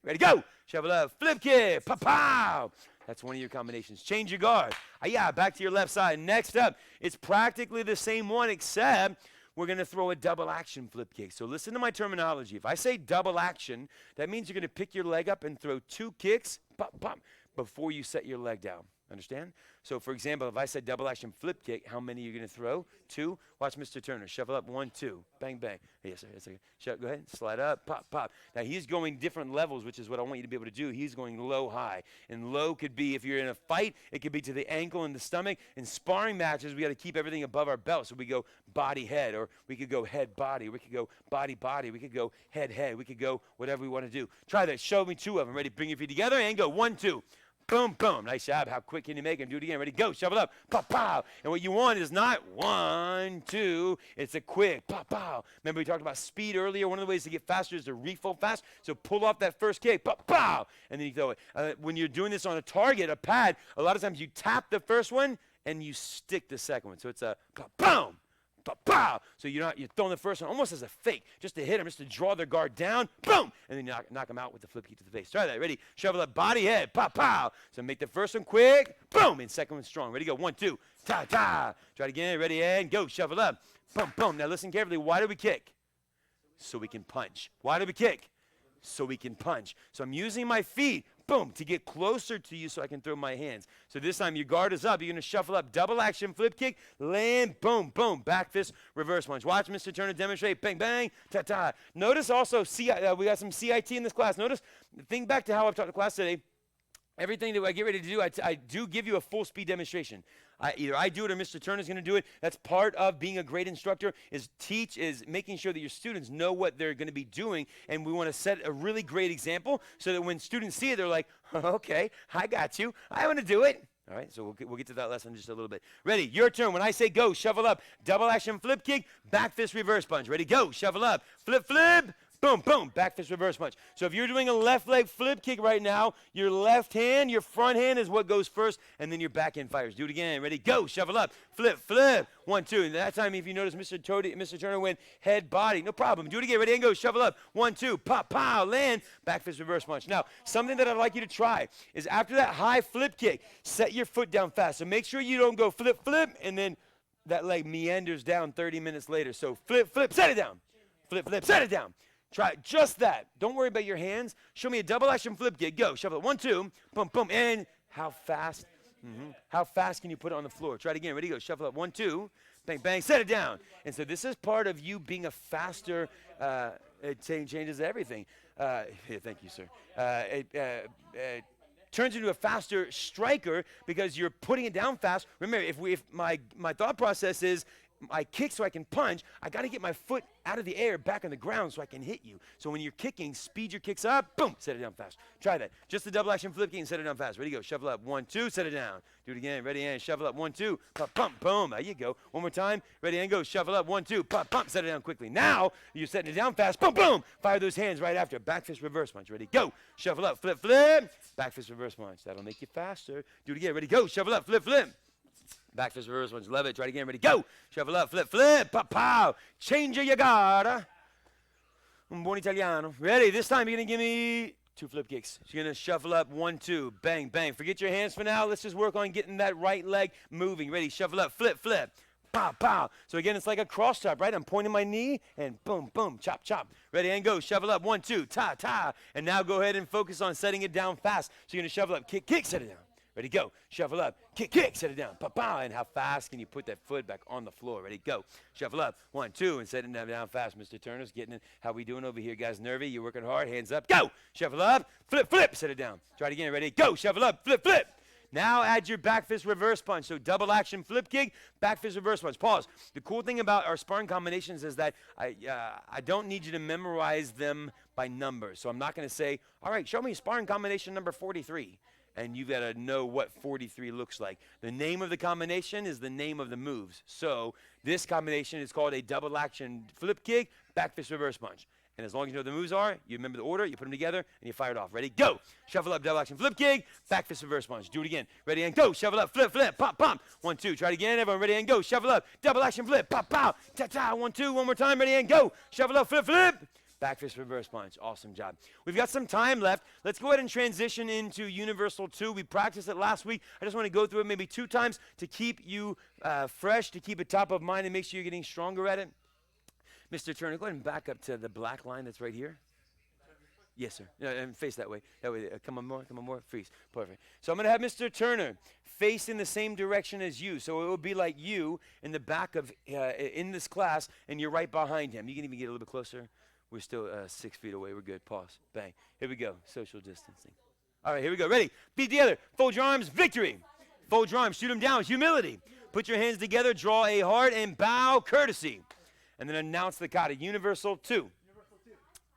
Ready, go. Shuffle up flip kick. Pow, pow. That's one of your combinations. Change your guard. Yeah, back to your left side. Next up, it's practically the same one, except we're going to throw a double action flip kick. So listen to my terminology. If I say double action, that means you're going to pick your leg up and throw 2 kicks, pop, pop, before you set your leg down. Understand? So, for example, if I said double action flip kick, how many are you going to throw? 2. Watch Mr. Turner. Shuffle up. 1, 2. Bang, bang. Yes, sir. Yes, sir. Go ahead. Slide up. Pop, pop. Now, he's going different levels, which is what I want you to be able to do. He's going low, high. And low could be, if you're in a fight, it could be to the ankle and the stomach. In sparring matches, we got to keep everything above our belt. So we go body, head, or we could go head, body. We could go body, body. We could go head, head. We could go whatever we want to do. Try that. Show me 2 of them. Ready? Bring your feet together and go. 1, 2. Boom, boom. Nice job. How quick can you make him? Do it again. Ready? Go. Shovel up. Pow, pow. And what you want is not 1, 2. It's a quick pow, pow. Remember we talked about speed earlier. One of the ways to get faster is to refold fast. So pull off that first kick. Pow, pow. And then you throw it. When you're doing this on a target, a pad, a lot of times you tap the first one and you stick the second one. So it's a pow, boom. Pow! So you're throwing the first one almost as a fake, just to hit them, just to draw their guard down, boom, and then you knock them out with the flip kick to the face. Try that. Ready? Shovel up, body, head, pow, pow. So make the first one quick, boom, and second one strong. Ready? Go. 1, 2, ta, ta. Try it again. Ready? And go. Shovel up, boom, boom. Now listen carefully. Why do we kick? So we can punch. Why do we kick? So we can punch. So I'm using my feet, boom, to get closer to you so I can throw my hands. So this time your guard is up. You're going to shuffle up, double action, flip kick, land, boom, boom, back fist, reverse punch. Watch Mr. Turner demonstrate, bang, bang, ta-ta. Notice also, we got some CIT in this class. Notice, think back to how I've taught the class today. Everything that I get ready to do, I do give you a full speed demonstration. Either I do it or Mr. Turner's going to do it. That's part of being a great instructor, is making sure that your students know what they're going to be doing, and we want to set a really great example so that when students see it, they're like, okay, I got you. I want to do it. All right, so we'll get to that lesson in just a little bit. Ready, your turn. When I say go, shovel up, double action flip kick, back fist reverse punch. Ready, go, shovel up, flip, flip. Boom, boom, back fist reverse punch. So if you're doing a left leg flip kick right now, your left hand, your front hand is what goes first, and then your back hand fires. Do it again. Ready, go, shovel up, flip, flip. 1, 2. And that time, if you notice, Mr. Turner went head, body. No problem. Do it again. Ready, and go, shovel up. 1, 2, pop, pow, land, back fist reverse punch. Now, something that I'd like you to try is after that high flip kick, set your foot down fast. So make sure you don't go flip, flip, and then that leg meanders down 30 minutes later. So flip, flip, set it down. Flip, flip, set it down. Try just that. Don't worry about your hands. Show me a double action flip kick. Go. Shuffle it. 1, 2. Boom, boom. And how fast? How fast can you put it on the floor? Try it again. Ready? Go. Shuffle it. 1, 2. Bang, bang. Set it down. And so this is part of you being a faster, it changes everything. Thank you, sir. It turns into a faster striker because you're putting it down fast. Remember, if my thought process is, I kick so I can punch, I got to get my foot out of the air, back on the ground so I can hit you. So when you're kicking, speed your kicks up, boom, set it down fast. Try that. Just the double action flip kick and set it down fast. Ready, go. Shuffle up. 1, 2, set it down. Do it again. Ready, and shuffle up. 1, 2, pump, pump, boom. There you go. One more time. Ready, and go. Shuffle up. 1, 2, pump, pump, set it down quickly. Now you're setting it down fast. Boom, boom. Fire those hands right after. Back fist reverse punch. Ready, go. Shuffle up. Flip, flip. Back fist reverse punch. That'll make you faster. Do it again. Ready, go. Shuffle up. Flip, flip. Back fist reverse punch. Love it. Try it again. Ready, go. Shuffle up. Flip, flip. Pow, pow. Change your guard. Un buon italiano. Ready? This time you're going to give me 2 flip kicks. So you're going to shuffle up. 1, 2. Bang, bang. Forget your hands for now. Let's just work on getting that right leg moving. Ready? Shuffle up. Flip, flip. Pow, pow. So again, it's like a cross chop, right? I'm pointing my knee and boom, boom, chop, chop. Ready, and go. Shuffle up. 1, 2. Ta, ta. And now go ahead and focus on setting it down fast. So you're going to shuffle up. Kick, kick. Set it down. Ready, go. Shuffle up. Kick, kick. Set it down. Pow, pow. And how fast can you put that foot back on the floor? Ready, go. Shuffle up. 1, 2. And set it down fast. Mr. Turner's getting it. How we doing over here, guys? Nervy? You're working hard. Hands up. Go. Shuffle up. Flip, flip. Set it down. Try it again. Ready, go. Shuffle up. Flip, flip. Now add your back fist reverse punch. So double action flip kick, back fist reverse punch. Pause. The cool thing about our sparring combinations is that I don't need you to memorize them by numbers. So I'm not going to say, all right, show me sparring combination number 43. And you've got to know what 43 looks like. The name of the combination is the name of the moves. So this combination is called a double action flip kick, back fist reverse punch. And as long as you know what the moves are, you remember the order, you put them together, and you fire it off. Ready, go. Shuffle up, double action flip kick, back fist reverse punch. Do it again. Ready, and go. Shuffle up, flip, flip, pop, pop. 1, 2. Try it again. Everyone ready, and go. Shuffle up, double action flip, pop, pow. Ta-ta. 1, 2. One more time. Ready, and go. Shuffle up, flip, flip. Back fist reverse punch. Awesome job. We've got some time left. Let's go ahead and transition into Universal 2. We practiced it last week. I just want to go through it maybe 2 times to keep you fresh, to keep it top of mind, and make sure you're getting stronger at it. Mr. Turner, go ahead and back up to the black line that's right here. Yes, sir. And face that way. That way. Come on more. Freeze. Perfect. So I'm going to have Mr. Turner face in the same direction as you. So it will be like you in the back of, in this class, and you're right behind him. You can even get a little bit closer. We're still 6 feet away. We're good. Pause. Bang. Here we go. Social distancing. All right, here we go. Ready? Feet together. Fold your arms. Victory. Fold your arms. Shoot them down. Humility. Put your hands together. Draw a heart and bow. Courtesy. And then announce the kata. Universal 2.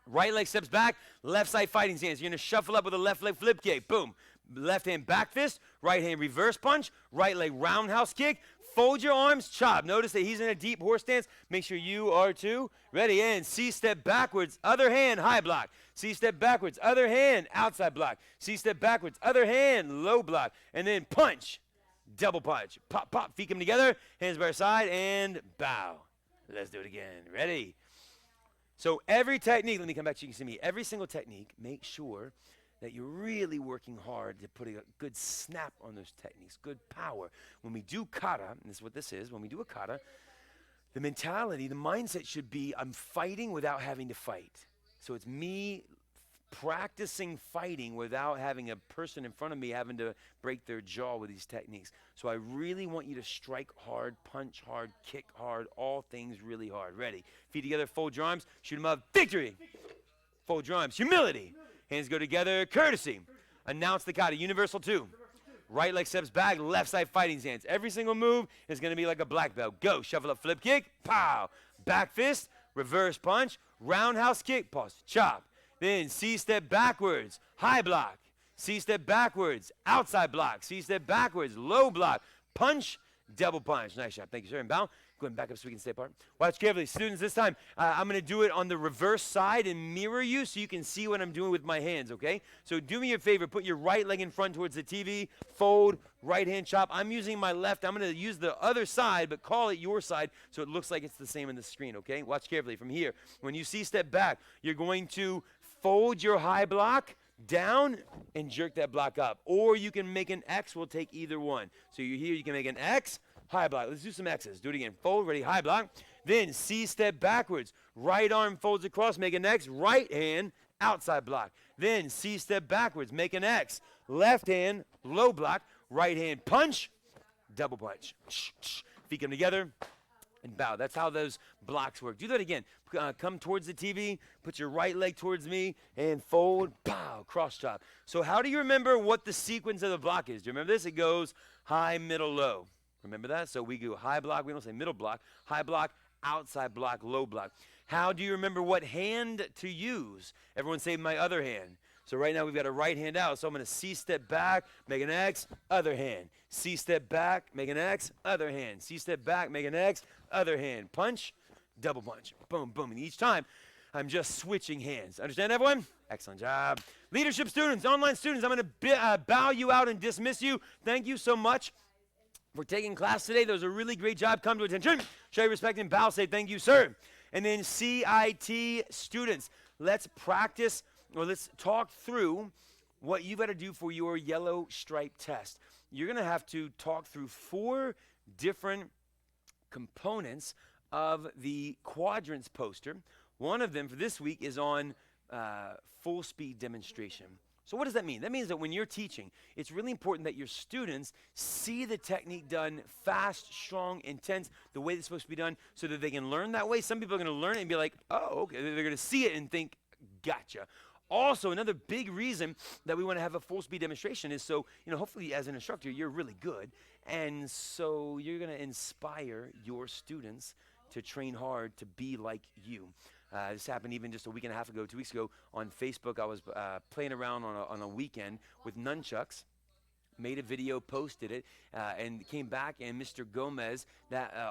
Right leg steps back. Left side fighting stance. You're going to shuffle up with a left leg flip kick. Boom. Left hand back fist. Right hand reverse punch. Right leg roundhouse kick. Fold your arms, chop. Notice that he's in a deep horse stance. Make sure you are too. Ready, and C-step backwards, other hand, high block. C-step backwards, other hand, outside block. C-step backwards, other hand, low block. And then punch, double punch. Pop, pop, feet come together, hands by your side, and bow. Let's do it again. Ready? So every technique, let me come back so you can see me. Every single technique, make sure that you're really working hard to put a good snap on those techniques, good power. When we do kata, and this is what this is, when we do a kata, the mentality, the mindset should be, I'm fighting without having to fight. So it's me practicing fighting without having a person in front of me having to break their jaw with these techniques. So I really want you to strike hard, punch hard, kick hard, all things really hard. Ready? Feet together, fold your arms, shoot them up, victory. Fold your arms, humility. Hands go together, courtesy. Announce the kata, Universal 2. Right leg steps back, left side fighting stance. Every single move is going to be like a black belt. Go, shuffle up, flip kick, pow. Back fist, reverse punch, roundhouse kick, pause, chop. Then C-step backwards, high block. C-step backwards, outside block. C-step backwards, low block. Punch, double punch. Nice shot. Thank you, sir. And bow. Go ahead and back up so we can stay apart. Watch carefully. Students, this time, I'm going to do it on the reverse side and mirror you so you can see what I'm doing with my hands, okay? So do me a favor. Put your right leg in front towards the TV. Fold, right hand chop. I'm using my left. I'm going to use the other side, but call it your side so it looks like it's the same on the screen, okay? Watch carefully from here. When you see step back, you're going to fold your high block down and jerk that block up. Or you can make an X. We'll take either one. So you're here. You can make an X. High block. Let's do some X's. Do it again. Fold, ready, high block. Then C-step backwards. Right arm folds across, make an X. Right hand, outside block. Then C-step backwards, make an X. Left hand, low block. Right hand, punch. Double punch. Feet come together and bow. That's how those blocks work. Do that again. Come towards the TV. Put your right leg towards me and fold. Pow. Cross chop. So how do you remember what the sequence of the block is? Do you remember this? It goes high, middle, low. Remember that? So we go high block. We don't say middle block. High block, outside block, low block. How do you remember what hand to use? Everyone say my other hand. So right now we've got a right hand out. So I'm going to C-step back, make an X, other hand. C-step back, make an X, other hand. C-step back, make an X, other hand. Punch, double punch. Boom, boom. And each time I'm just switching hands. Understand, everyone? Excellent job. Leadership students, online students, I'm going to bow you out and dismiss you. Thank you so much for taking class today. That was a really great job. Come to attention. Show your respect and bow. Say thank you, sir. And then CIT students, let's practice or let's talk through what you've got to do for your yellow stripe test. You're going to have to talk through 4 different components of the quadrants poster. One of them for this week is on full speed demonstration. So what does that mean? That means that when you're teaching, it's really important that your students see the technique done fast, strong, intense, the way it's supposed to be done, so that they can learn that way. Some people are going to learn it and be like, oh, okay. They're going to see it and think, gotcha. Also, another big reason that we want to have a full speed demonstration is so, hopefully as an instructor, you're really good. And so you're going to inspire your students to train hard to be like you. This happened even just a week and a half ago, 2 weeks ago on Facebook. I was playing around on a weekend with nunchucks. Made a video, posted it, and came back, and Mr. Gomez,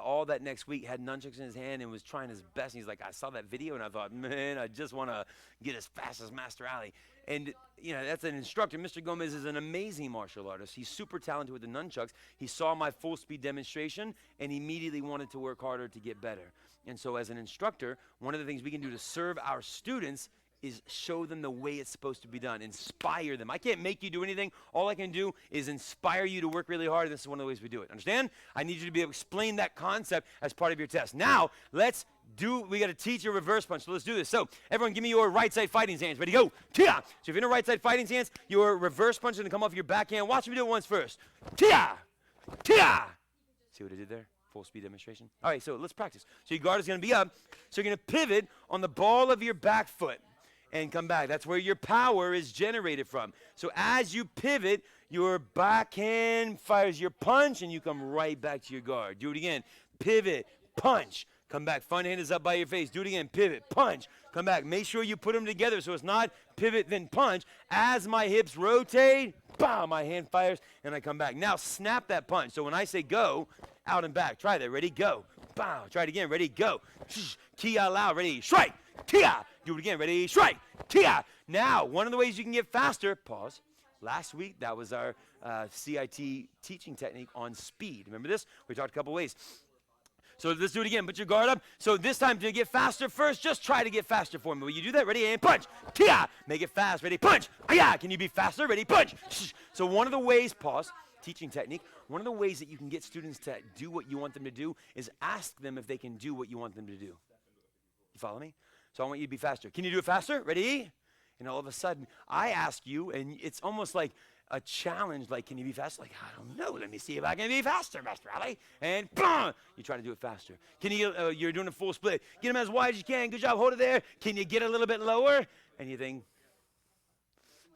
all that next week, had nunchucks in his hand and was trying his best. And he's like, I saw that video, and I thought, man, I just want to get as fast as Master Ali. And, that's an instructor. Mr. Gomez is an amazing martial artist. He's super talented with the nunchucks. He saw my full-speed demonstration and immediately wanted to work harder to get better. And so as an instructor, one of the things we can do to serve our students is show them the way it's supposed to be done, inspire them. I can't make you do anything. All I can do is inspire you to work really hard, and this is one of the ways we do it. Understand? I need you to be able to explain that concept as part of your test. Now, we got to teach a reverse punch, so let's do this. So, everyone give me your right side fighting stance. Ready, go. Tia! So if you're in a right side fighting stance, your reverse punch is going to come off your backhand. Watch me do it once first. Tia! Tia! See what I did there? Full speed demonstration. All right, so let's practice. So your guard is going to be up. So you're going to pivot on the ball of your back foot and come back. That's where your power is generated from. So as you pivot, your backhand fires your punch, and you come right back to your guard. Do it again. Pivot, punch, come back. Front hand is up by your face. Do it again. Pivot, punch, come back. Make sure you put them together so it's not pivot, then punch. As my hips rotate, bow, my hand fires, and I come back. Now snap that punch. So when I say go, out and back. Try that. Ready? Go. Bow. Try it again. Ready? Go. Kia loud. Ready? Strike. Kia. Do it again. Ready? Strike. Kia. Now, one of the ways you can get faster, pause. Last week, that was our CIT teaching technique on speed. Remember this? We talked a couple ways. So let's do it again. Put your guard up. So this time, to get faster first, just try to get faster for me. Will you do that? Ready? And punch. Kia. Make it fast. Ready? Punch. Aya. Can you be faster? Ready? Punch. So one of the ways, pause, teaching technique, one of the ways that you can get students to do what you want them to do is ask them if they can do what you want them to do. You follow me? So I want you to be faster. Can you do it faster? Ready? And all of a sudden, I ask you, and it's almost like a challenge, like, can you be faster? Like, I don't know. Let me see if I can be faster, Master Ali. And boom, you try to do it faster. Can you, you're doing a full split. Get them as wide as you can. Good job. Hold it there. Can you get a little bit lower? And you think,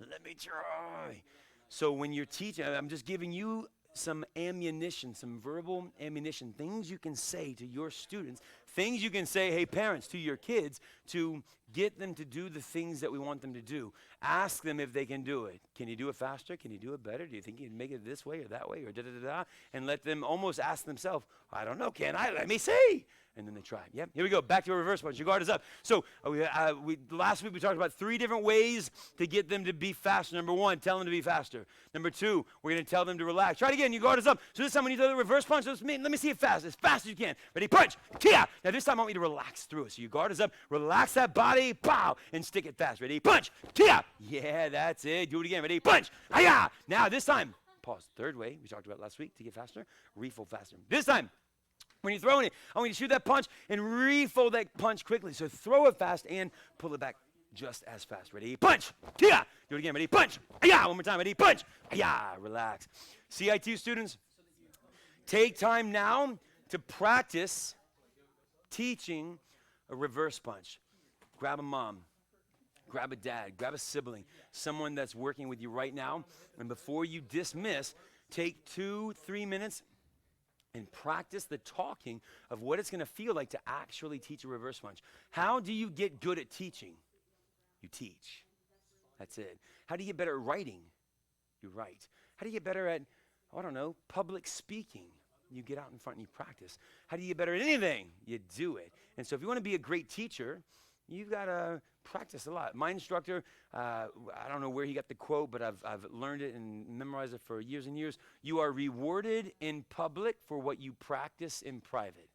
let me try. So when you're teaching, I'm just giving you some ammunition, some verbal ammunition, things you can say to your students, things you can say, hey, parents, to your kids, to get them to do the things that we want them to do. Ask them if they can do it. Can you do it faster? Can you do it better? Do you think you can make it this way or that way or da-da-da-da? And let them almost ask themselves, I don't know, can I? Let me see. And then they try. Yep, here we go. Back to a reverse punch. Your guard is up. So last week we talked about 3 different ways to get them to be faster. Number 1, tell them to be faster. Number 2, we're going to tell them to relax. Try it again. Your guard is up. So this time when you do the reverse punch, let me see it fast, as fast as you can. Ready? Punch. Kia. Now this time I want you to relax through it. So your guard is up. Relax that body. Pow. And stick it fast. Ready? Punch. Kia. Yeah, that's it. Do it again. Ready? Punch. Hiya. Now this time, pause. 3rd way we talked about last week to get faster. Refold faster. This time, when you're throwing it, I want you to shoot that punch and refold that punch quickly. So throw it fast and pull it back just as fast. Ready? Punch. Kia. Do it again. Ready? Punch. Yeah. One more time. Ready? Punch. Yeah. Relax. CIT students, take time now to practice teaching a reverse punch. Grab a mom. Grab a dad. Grab a sibling. Someone that's working with you right now. And before you dismiss, take 2-3 minutes and practice the talking of what it's going to feel like to actually teach a reverse punch. How do you get good at teaching? You teach. That's it. How do you get better at writing? You write. How do you get better at, I don't know, public speaking? You get out in front and you practice. How do you get better at anything? You do it. And so if you want to be a great teacher, you've got to practice a lot. My instructor, I don't know where he got the quote, but I've learned it and memorized it for years and years. You are rewarded in public for what you practice in private.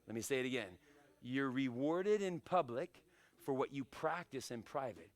Let me say it again. You're rewarded in public for what you practice in private.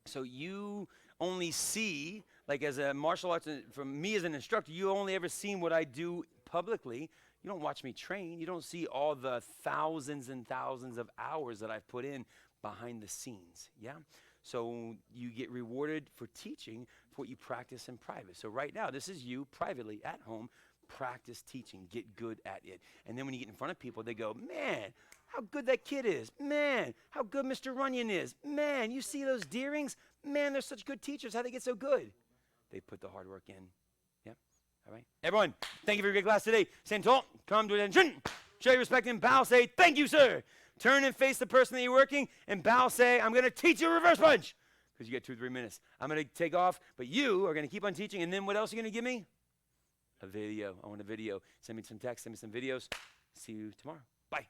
So you only see, like as a martial arts, from me as an instructor, you only ever seen what I do publicly. You don't watch me train. You don't see all the thousands and thousands of hours that I've put in behind the scenes, yeah? So you get rewarded for teaching for what you practice in private. So right now, this is you privately at home, practice teaching, get good at it. And then when you get in front of people, they go, man, how good that kid is. Man, how good Mr. Runyon is. Man, you see those Deerings? Man, they're such good teachers. How they get so good? They put the hard work in. Yep. All right. Everyone, thank you for your great class today. Stand tall. Come to attention. Show your respect and bow. Say, thank you, sir. Turn and face the person that you're working and bow. Say, I'm going to teach you a reverse punch. Because you get 2 or 3 minutes. I'm going to take off, but you are going to keep on teaching. And then what else are you going to give me? A video. I want a video. Send me some text. Send me some videos. See you tomorrow. Bye.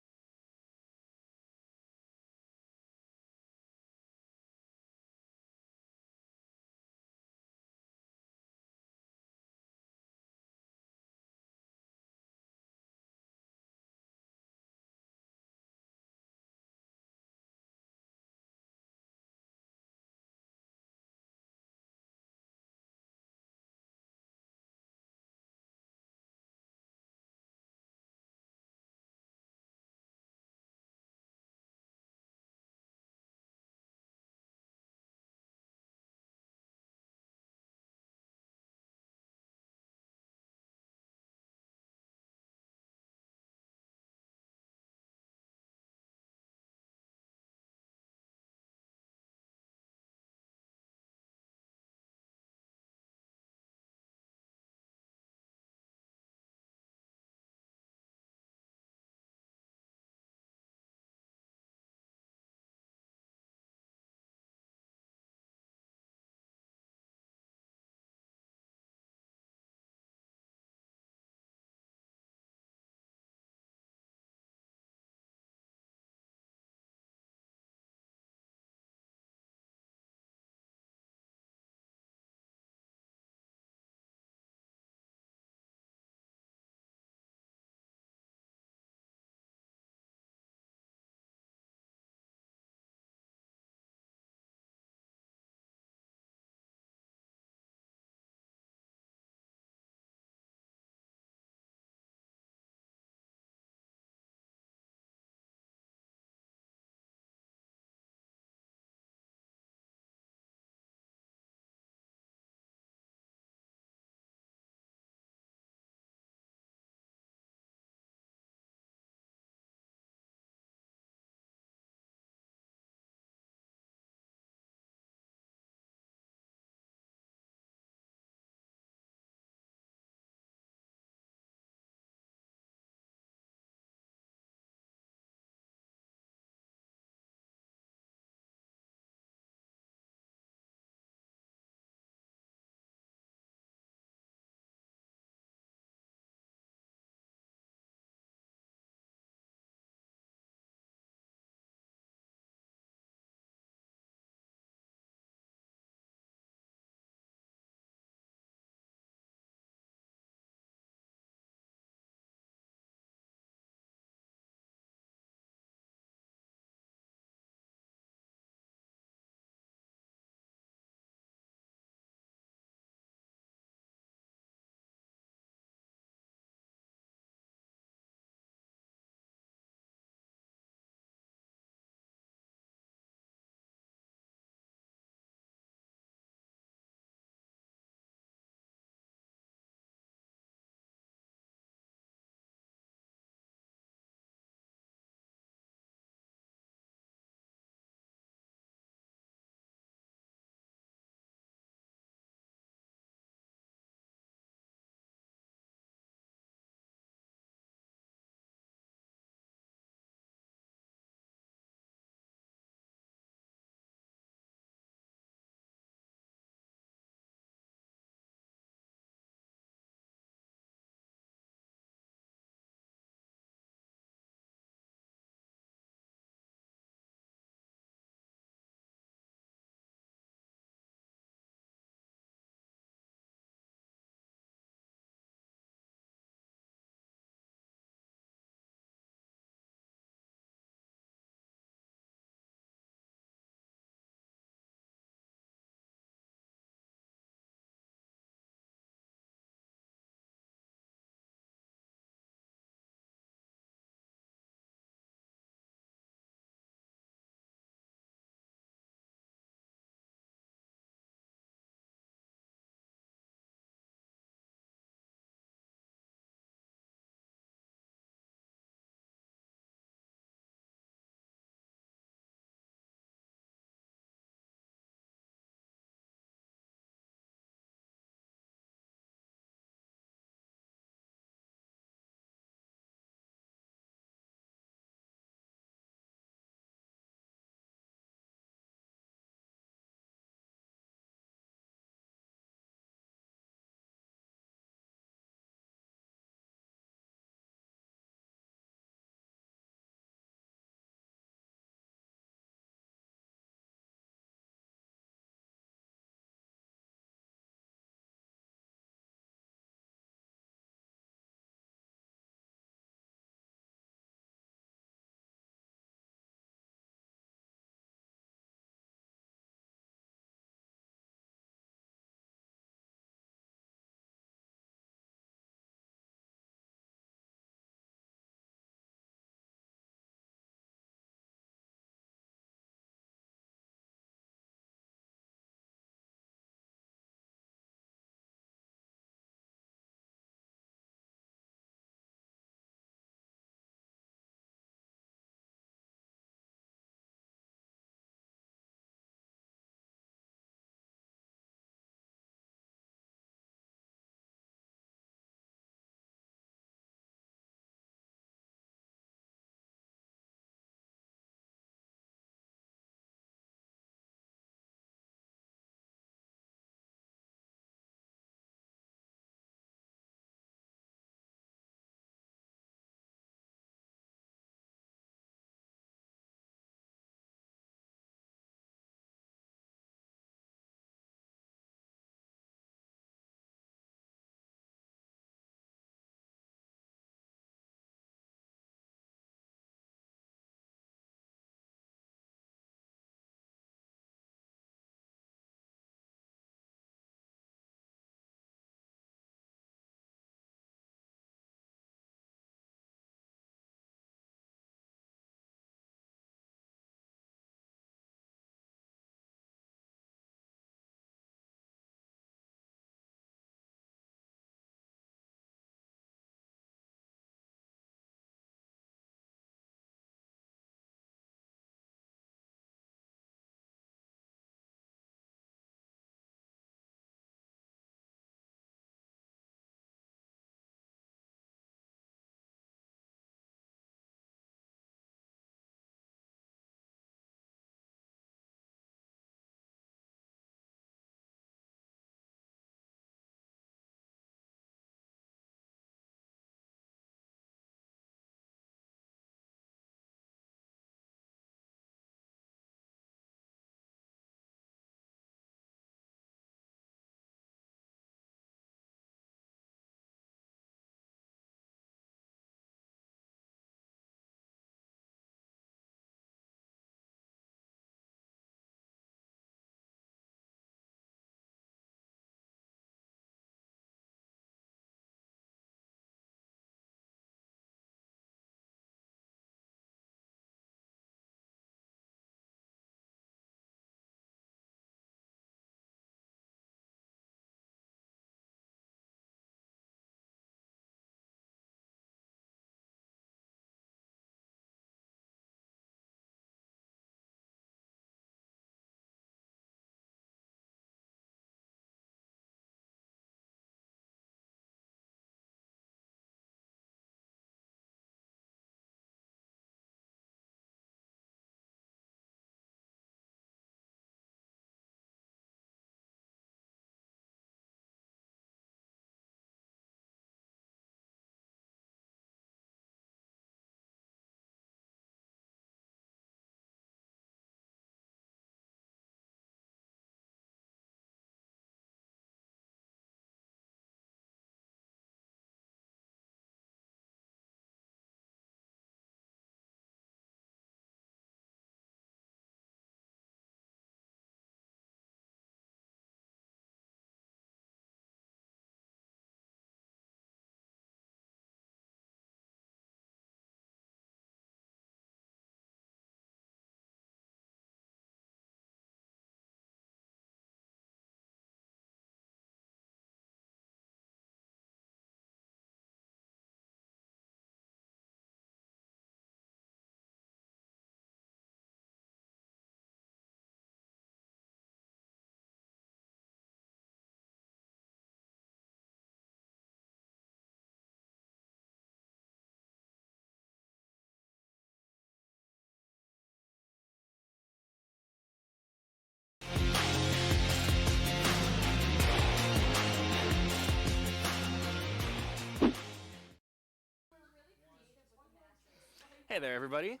Hi there, everybody.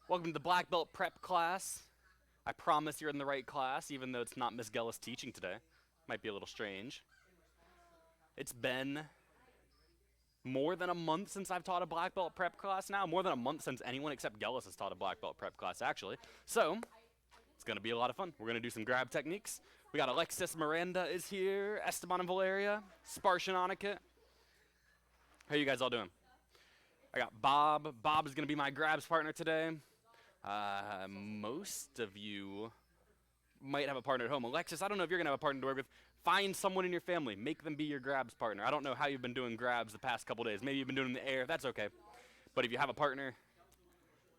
Welcome to the Black Belt Prep class. I promise you're in the right class, even though it's not Miss Gellis teaching today. Might be a little strange. It's been more than a month since I've taught a Black Belt Prep class now. More than a month since anyone except Gellis has taught a Black Belt Prep class, actually. So, it's going to be a lot of fun. We're going to do some grab techniques. We got Alexis Miranda is here, Esteban and Valeria, Spartian Oniket. How you guys all doing? I got Bob. Bob is going to be my grabs partner today. Most of you might have a partner at home. Alexis, I don't know if you're going to have a partner to work with. Find someone in your family. Make them be your grabs partner. I don't know how you've been doing grabs the past couple days. Maybe you've been doing it in the air. That's okay. But if you have a partner,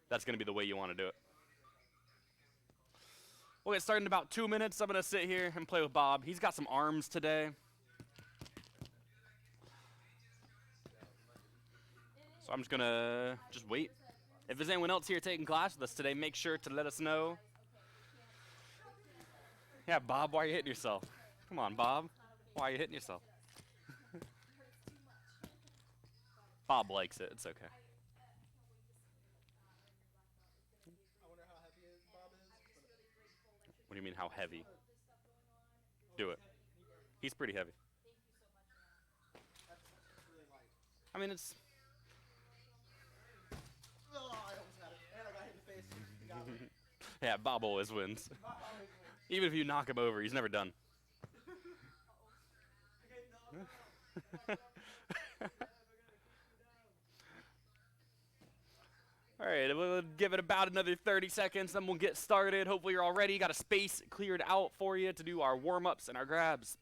that's going to be the way you want to do it. We'll get started in about 2 minutes. I'm going to sit here and play with Bob. He's got some arms today. So I'm just going to wait. If there's anyone else here taking class with us today, make sure to let us know. Yeah, Bob, why are you hitting yourself? Come on, Bob. Why are you hitting yourself? Bob likes it. It's okay. What do you mean, how heavy? Do it. He's pretty heavy. I mean, it's... Yeah, Bob always wins. Even if you knock him over, he's never done. All right, we'll give it about another 30 seconds, then we'll get started. Hopefully you're all ready. Got a space cleared out for you to do our warm-ups and our grabs.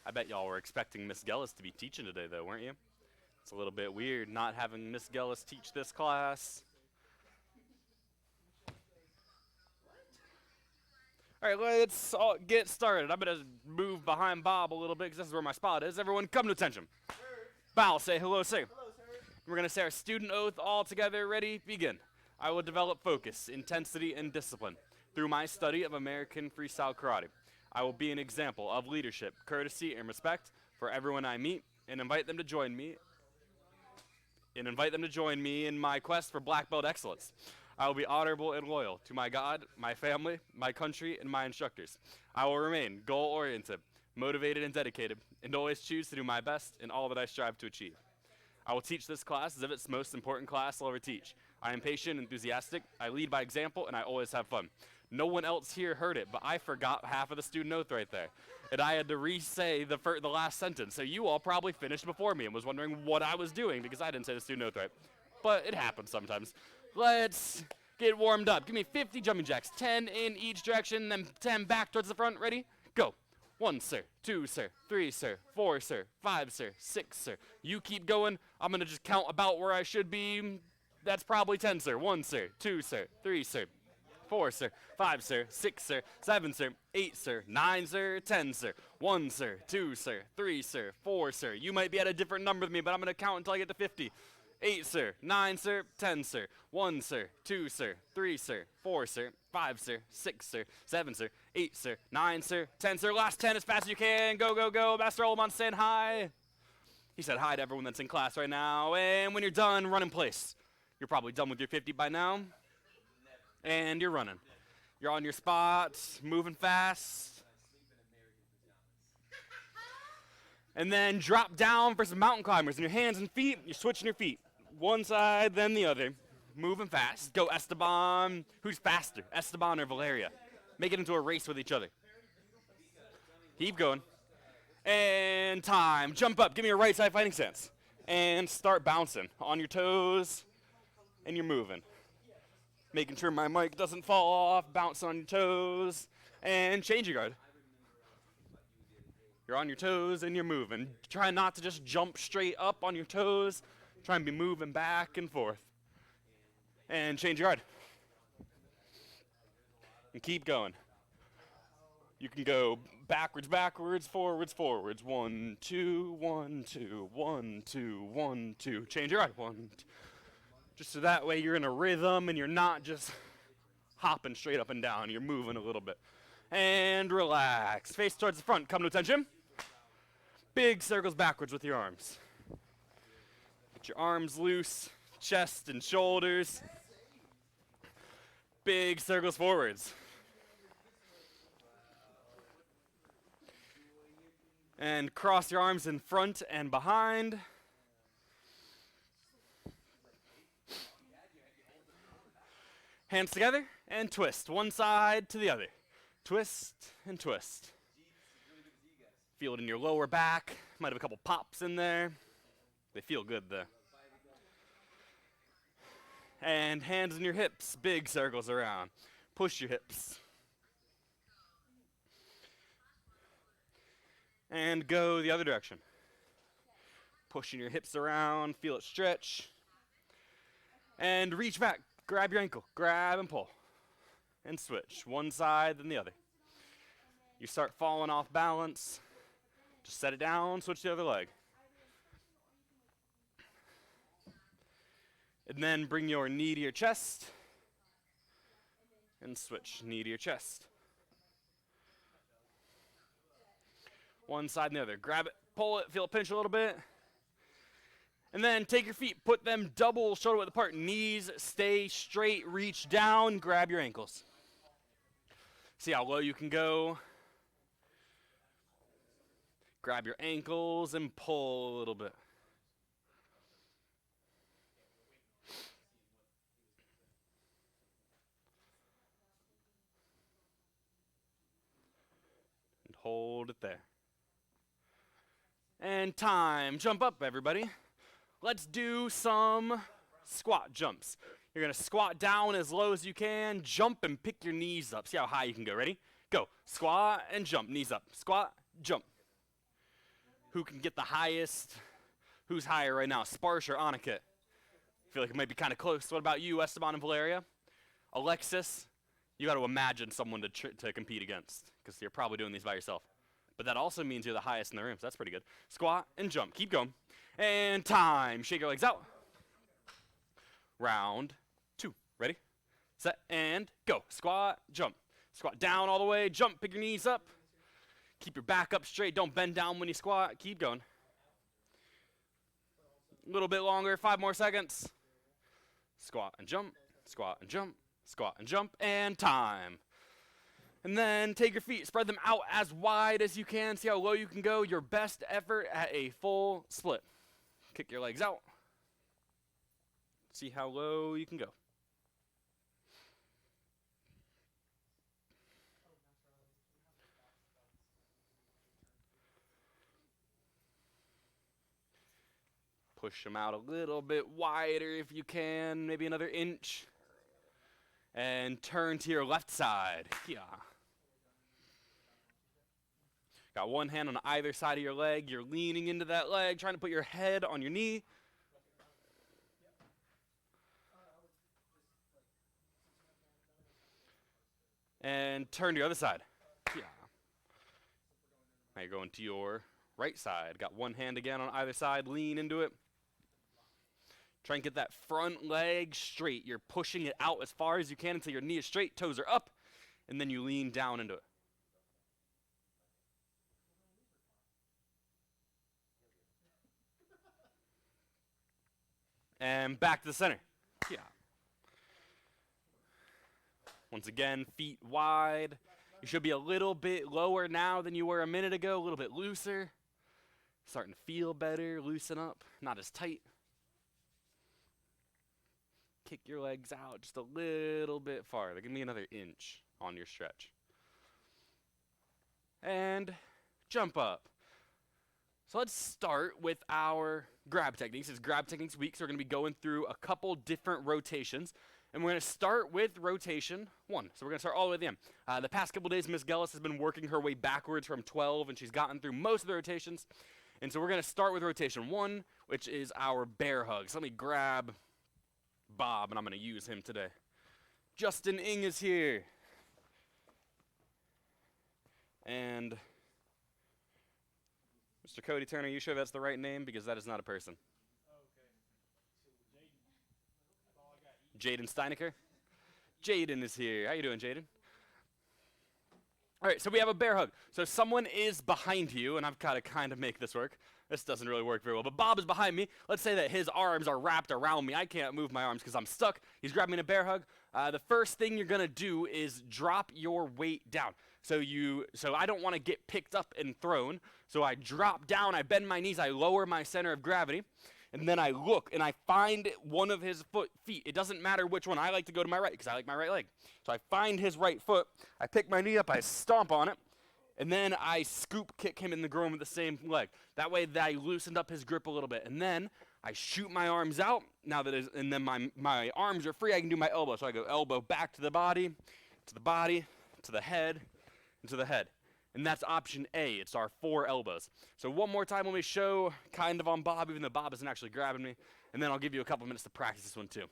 I bet y'all were expecting Miss Gellis to be teaching today, though, weren't you? It's a little bit weird not having Miss Gellis teach this class. All right, let's all get started. I'm going to move behind Bob a little bit because this is where my spot is. Everyone, come to attention. Bow, say hello, sir. Hello, sir. We're going to say our student oath all together. Ready? Begin. I will develop focus, intensity, and discipline through my study of American freestyle karate. I will be an example of leadership, courtesy, and respect for everyone I meet, and invite them to join me in my quest for black belt excellence. I will be honorable and loyal to my God, my family, my country, and my instructors. I will remain goal-oriented, motivated, and dedicated, and always choose to do my best in all that I strive to achieve. I will teach this class as if it's the most important class I'll ever teach. I am patient, enthusiastic, I lead by example, and I always have fun. No one else here heard it, but I forgot half of the student oath right there. And I had to re-say the last sentence. So you all probably finished before me and was wondering what I was doing because I didn't say the student oath right. But it happens sometimes. Let's get warmed up. Give me 50 jumping jacks, 10 in each direction, then 10 back towards the front. Ready? Go. 1, sir. 2, sir. 3, sir. 4, sir. 5, sir. 6, sir. You keep going. I'm going to just count about where I should be. That's probably 10, sir. 1, sir. 2, sir. 3, sir. 4, sir. 5, sir. 6, sir. 7, sir. 8, sir. 9, sir. 10, sir. 1, sir. 2, sir. 3, sir. 4, sir. You might be at a different number than me, but I'm going to count until I get to 50. 8, sir. 9, sir. 10, sir. 1, sir. 2, sir. 3, sir. 4, sir. 5, sir. 6, sir. 7, sir. 8, sir. 9, sir. 10, sir. Last 10 as fast as you can. Go, go, go. Master Olman saying hi. He said hi to everyone that's in class right now. And when you're done, run in place. You're probably done with your 50 by now. And you're running. You're on your spot, moving fast. And then drop down for some mountain climbers. In your hands and feet, you're switching your feet. One side, then the other. Moving fast. Go Esteban. Who's faster, Esteban or Valeria? Make it into a race with each other. Keep going. And time. Jump up. Give me a right side fighting stance. And start bouncing on your toes. And you're moving. Making sure my mic doesn't fall off. Bouncing on your toes. And change your guard. You're on your toes and you're moving. Try not to just jump straight up on your toes. Try and be moving back and forth. And change your guard. And keep going. You can go backwards, backwards, forwards, forwards. 1, 2, 1, 2, 1, 2, 1, 2. Change your guard. 1, 2. Just so that way you're in a rhythm and you're not just hopping straight up and down. You're moving a little bit. And relax. Face towards the front. Come to attention. Big circles backwards with your arms. Get your arms loose, chest and shoulders. Big circles forwards. And cross your arms in front and behind. Hands together and twist. One side to the other. Twist and twist. Feel it in your lower back. Might have a couple pops in there. They feel good though. And hands in your hips. Big circles around. Push your hips. And go the other direction. Pushing your hips around. Feel it stretch. And reach back. Grab your ankle. Grab and pull. And switch. One side, then the other. You start falling off balance. Just set it down, switch the other leg. And then bring your knee to your chest. And switch. Knee to your chest. One side and the other. Grab it, pull it, feel it pinch a little bit. And then take your feet, put them double shoulder width apart. Knees stay straight, reach down, grab your ankles. See how low you can go. Grab your ankles and pull a little bit. And hold it there. And time. Jump up, everybody. Let's do some squat jumps. You're going to squat down as low as you can, jump and pick your knees up. See how high you can go. Ready? Go. Squat and jump. Knees up. Squat, jump. Who can get the highest? Who's higher right now? Sparsh or Aniket? I feel like it might be kind of close. What about you, Esteban and Valeria? Alexis? You got to imagine someone to compete against, because you're probably doing these by yourself. But that also means you're the highest in the room, so that's pretty good. Squat and jump. Keep going. And time. Shake your legs out. Round 2. Ready? Set and go. Squat, jump. Squat down all the way. Jump, pick your knees up. Keep your back up straight. Don't bend down when you squat. Keep going. A little bit longer. 5 more seconds. Squat and jump. Squat and jump. Squat and jump. And time. And then take your feet, spread them out as wide as you can. See how low you can go. Your best effort at a full split. Kick your legs out. See how low you can go. Push them out a little bit wider if you can, maybe another inch. And turn to your left side. Yeah. Got one hand on either side of your leg. You're leaning into that leg, trying to put your head on your knee. And turn to your other side. Yeah. Now you're going to your right side. Got one hand again on either side. Lean into it. Try and get that front leg straight. You're pushing it out as far as you can until your knee is straight, toes are up, and then you lean down into it. And back to the center. Yeah. Once again, feet wide. You should be a little bit lower now than you were a minute ago, a little bit looser. Starting to feel better, loosen up, not as tight. Kick your legs out just a little bit farther. Give me another inch on your stretch. And jump up. So let's start with our grab techniques. It's grab techniques week, so we're going to be going through a couple different rotations. And we're going to start with rotation 1. So we're going to start all the way at the end. The past couple days, Miss Gellis has been working her way backwards from 12, and she's gotten through most of the rotations. And so we're going to start with rotation 1, which is our bear hug. So let me grab Bob, and I'm going to use him today. Justin Ing is here. And Mr. Cody Turner, you sure that's the right name? Because that is not a person. Jaden Steinecker. Jaden is here. How you doing, Jaden? All right, so we have a bear hug. So someone is behind you, and I've got to kind of make this work. This doesn't really work very well, but Bob is behind me. Let's say that his arms are wrapped around me. I can't move my arms because I'm stuck. He's grabbing me in a bear hug. The first thing you're gonna do is drop your weight down. So I don't want to get picked up and thrown. So I drop down, I bend my knees, I lower my center of gravity, and then I look and I find one of his feet. It doesn't matter which one. I like to go to my right because I like my right leg. So I find his right foot. I pick my knee up, I stomp on it. And then I scoop kick him in the groin with the same leg. That way I loosened up his grip a little bit. And then I shoot my arms out. And then my arms are free. I can do my elbow. So I go elbow back to the body, to the head, and to the head. And that's option A. It's our 4 elbows. So one more time, let me show kind of on Bob, even though Bob isn't actually grabbing me. And then I'll give you a couple minutes to practice this one too.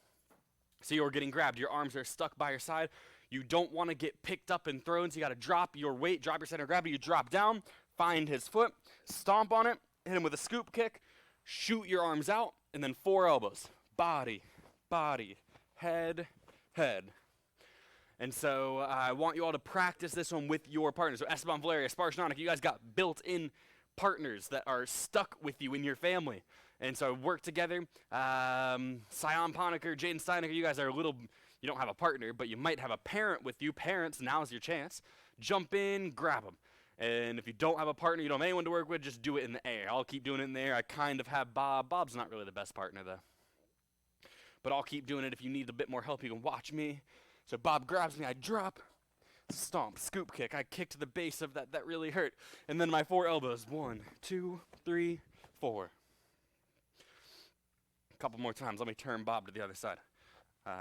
So you're getting grabbed. Your arms are stuck by your side. You don't want to get picked up and thrown, so you got to drop your weight, drop your center of gravity. You drop down, find his foot, stomp on it, hit him with a scoop kick, shoot your arms out, and then 4 elbows. Body, body, head, head. And so I want you all to practice this one with your partners. So Esteban, Valeria, Sparshnonic, you guys got built-in partners that are stuck with you in your family. And so work together. Sion Poniker, Jaden Steinecker, you guys are you don't have a partner, but you might have a parent with you. Parents, now's your chance. Jump in, grab them. And if you don't have a partner, you don't have anyone to work with, just do it in the air. I'll keep doing it in the air. I kind of have Bob. Bob's not really the best partner, though. But I'll keep doing it. If you need a bit more help, you can watch me. So Bob grabs me, I drop, stomp, scoop kick. I kick to the base of that. That really hurt. And then my 4 elbows. 1, 2, 3, 4. A couple more times. Let me turn Bob to the other side.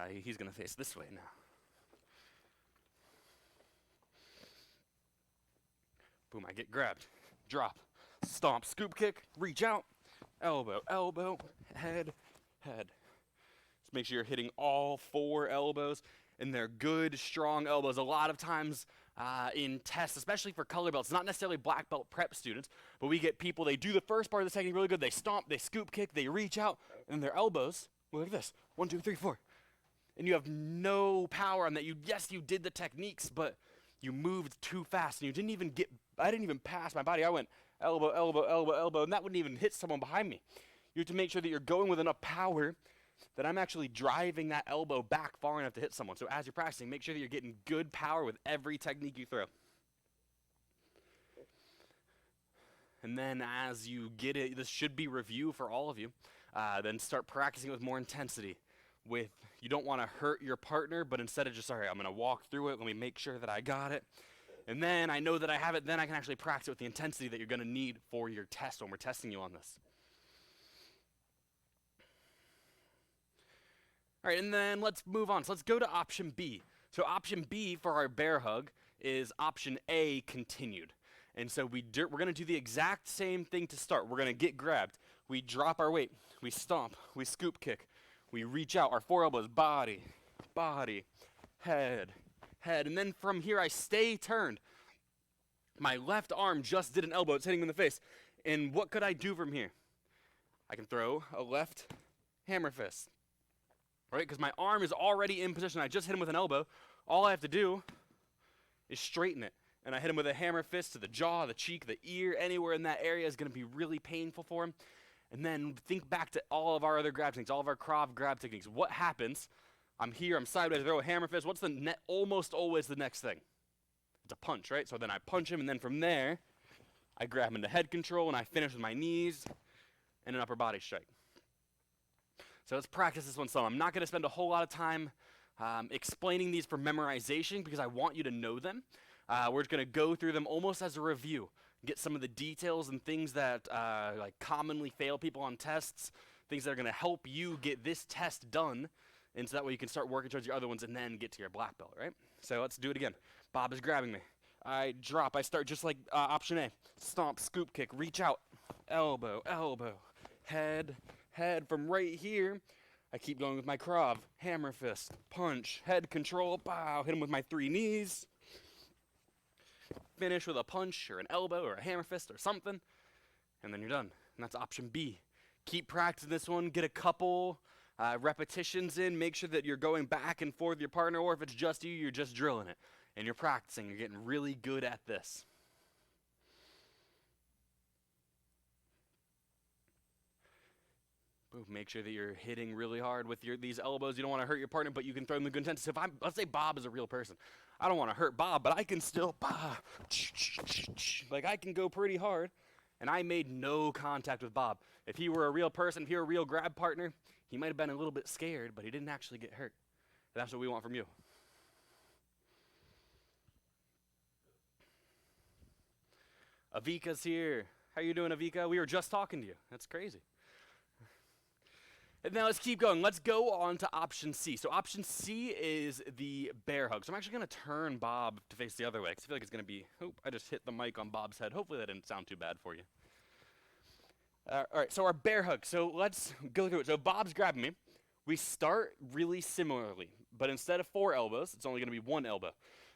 He's going to face this way now. Boom, I get grabbed. Drop, stomp, scoop kick, reach out, elbow, elbow, head, head. Just make sure you're hitting all 4 elbows, and they're good, strong elbows. A lot of times in tests, especially for color belts, not necessarily black belt prep students, but we get people, they do the first part of the technique really good. They stomp, they scoop kick, they reach out, and their elbows, look at this, 1, 2, 3, 4. And you have no power on that. Yes, you did the techniques, but you moved too fast, and I didn't even pass my body. I went elbow, elbow, elbow, elbow, and that wouldn't even hit someone behind me. You have to make sure that you're going with enough power that I'm actually driving that elbow back far enough to hit someone. So as you're practicing, make sure that you're getting good power with every technique you throw. And then as you get it, this should be review for all of you, then start practicing with more intensity. You don't want to hurt your partner, but instead of just, all right, I'm going to walk through it, let me make sure that I got it. And then I know that I have it, then I can actually practice with the intensity that you're going to need for your test when we're testing you on this. All right, and then let's move on. So let's go to option B. So option B for our bear hug is option A, continued. And so we're going to do the exact same thing to start. We're going to get grabbed. We drop our weight. We stomp. We scoop kick. We reach out. Our 4 elbows, body, body, head, head. And then from here, I stay turned. My left arm just did an elbow. It's hitting me in the face. And what could I do from here? I can throw a left hammer fist. Right? Because my arm is already in position. I just hit him with an elbow. All I have to do is straighten it. And I hit him with a hammer fist to the jaw, the cheek, the ear. Anywhere in that area is going to be really painful for him. And then think back to all of our other grab techniques, all of our Krav grab techniques. What happens? I'm here, I'm sideways, I throw a hammer fist. What's almost always the next thing? It's a punch, right? So then I punch him, and then from there, I grab him into head control, and I finish with my knees and an upper body strike. So let's practice this one some. I'm not going to spend a whole lot of time explaining these for memorization because I want you to know them. We're just going to go through them almost as a review. Get some of the details and things that like commonly fail people on tests, things that are going to help you get this test done, and so that way you can start working towards your other ones and then get to your black belt, right? So let's do it again. Bob is grabbing me. I drop. I start just like option A. Stomp, scoop kick, reach out, elbow, elbow, head, head. From right here, I keep going with my Krav. Hammer fist, punch, head control, bow. Hit him with my 3 knees. Finish with a punch or an elbow or a hammer fist or something, and then you're done. And that's option B. Keep practicing this one. Get a couple repetitions in. Make sure that you're going back and forth with your partner, or if it's just you, you're just drilling it. and you're practicing. You're getting really good at this. Make sure that you're hitting really hard with these elbows. You don't want to hurt your partner, but you can throw them in good intent. So let's say Bob is a real person. I don't want to hurt Bob, but I can still, like I can go pretty hard. And I made no contact with Bob. If he were a real person, if he were a real grab partner, he might have been a little bit scared, but he didn't actually get hurt. And that's what we want from you. Avika's here. How you doing, Avika? We were just talking to you. That's crazy. And now let's keep going. Let's go on to option C. So option C is the bear hug. So I'm actually going to turn Bob to face the other way because I feel like it's going to be, oh, I just hit the mic on Bob's head. Hopefully that didn't sound too bad for you. All right, so our bear hug. So let's go through it. So Bob's grabbing me. We start really similarly, but instead of 4 elbows, it's only going to be 1 elbow.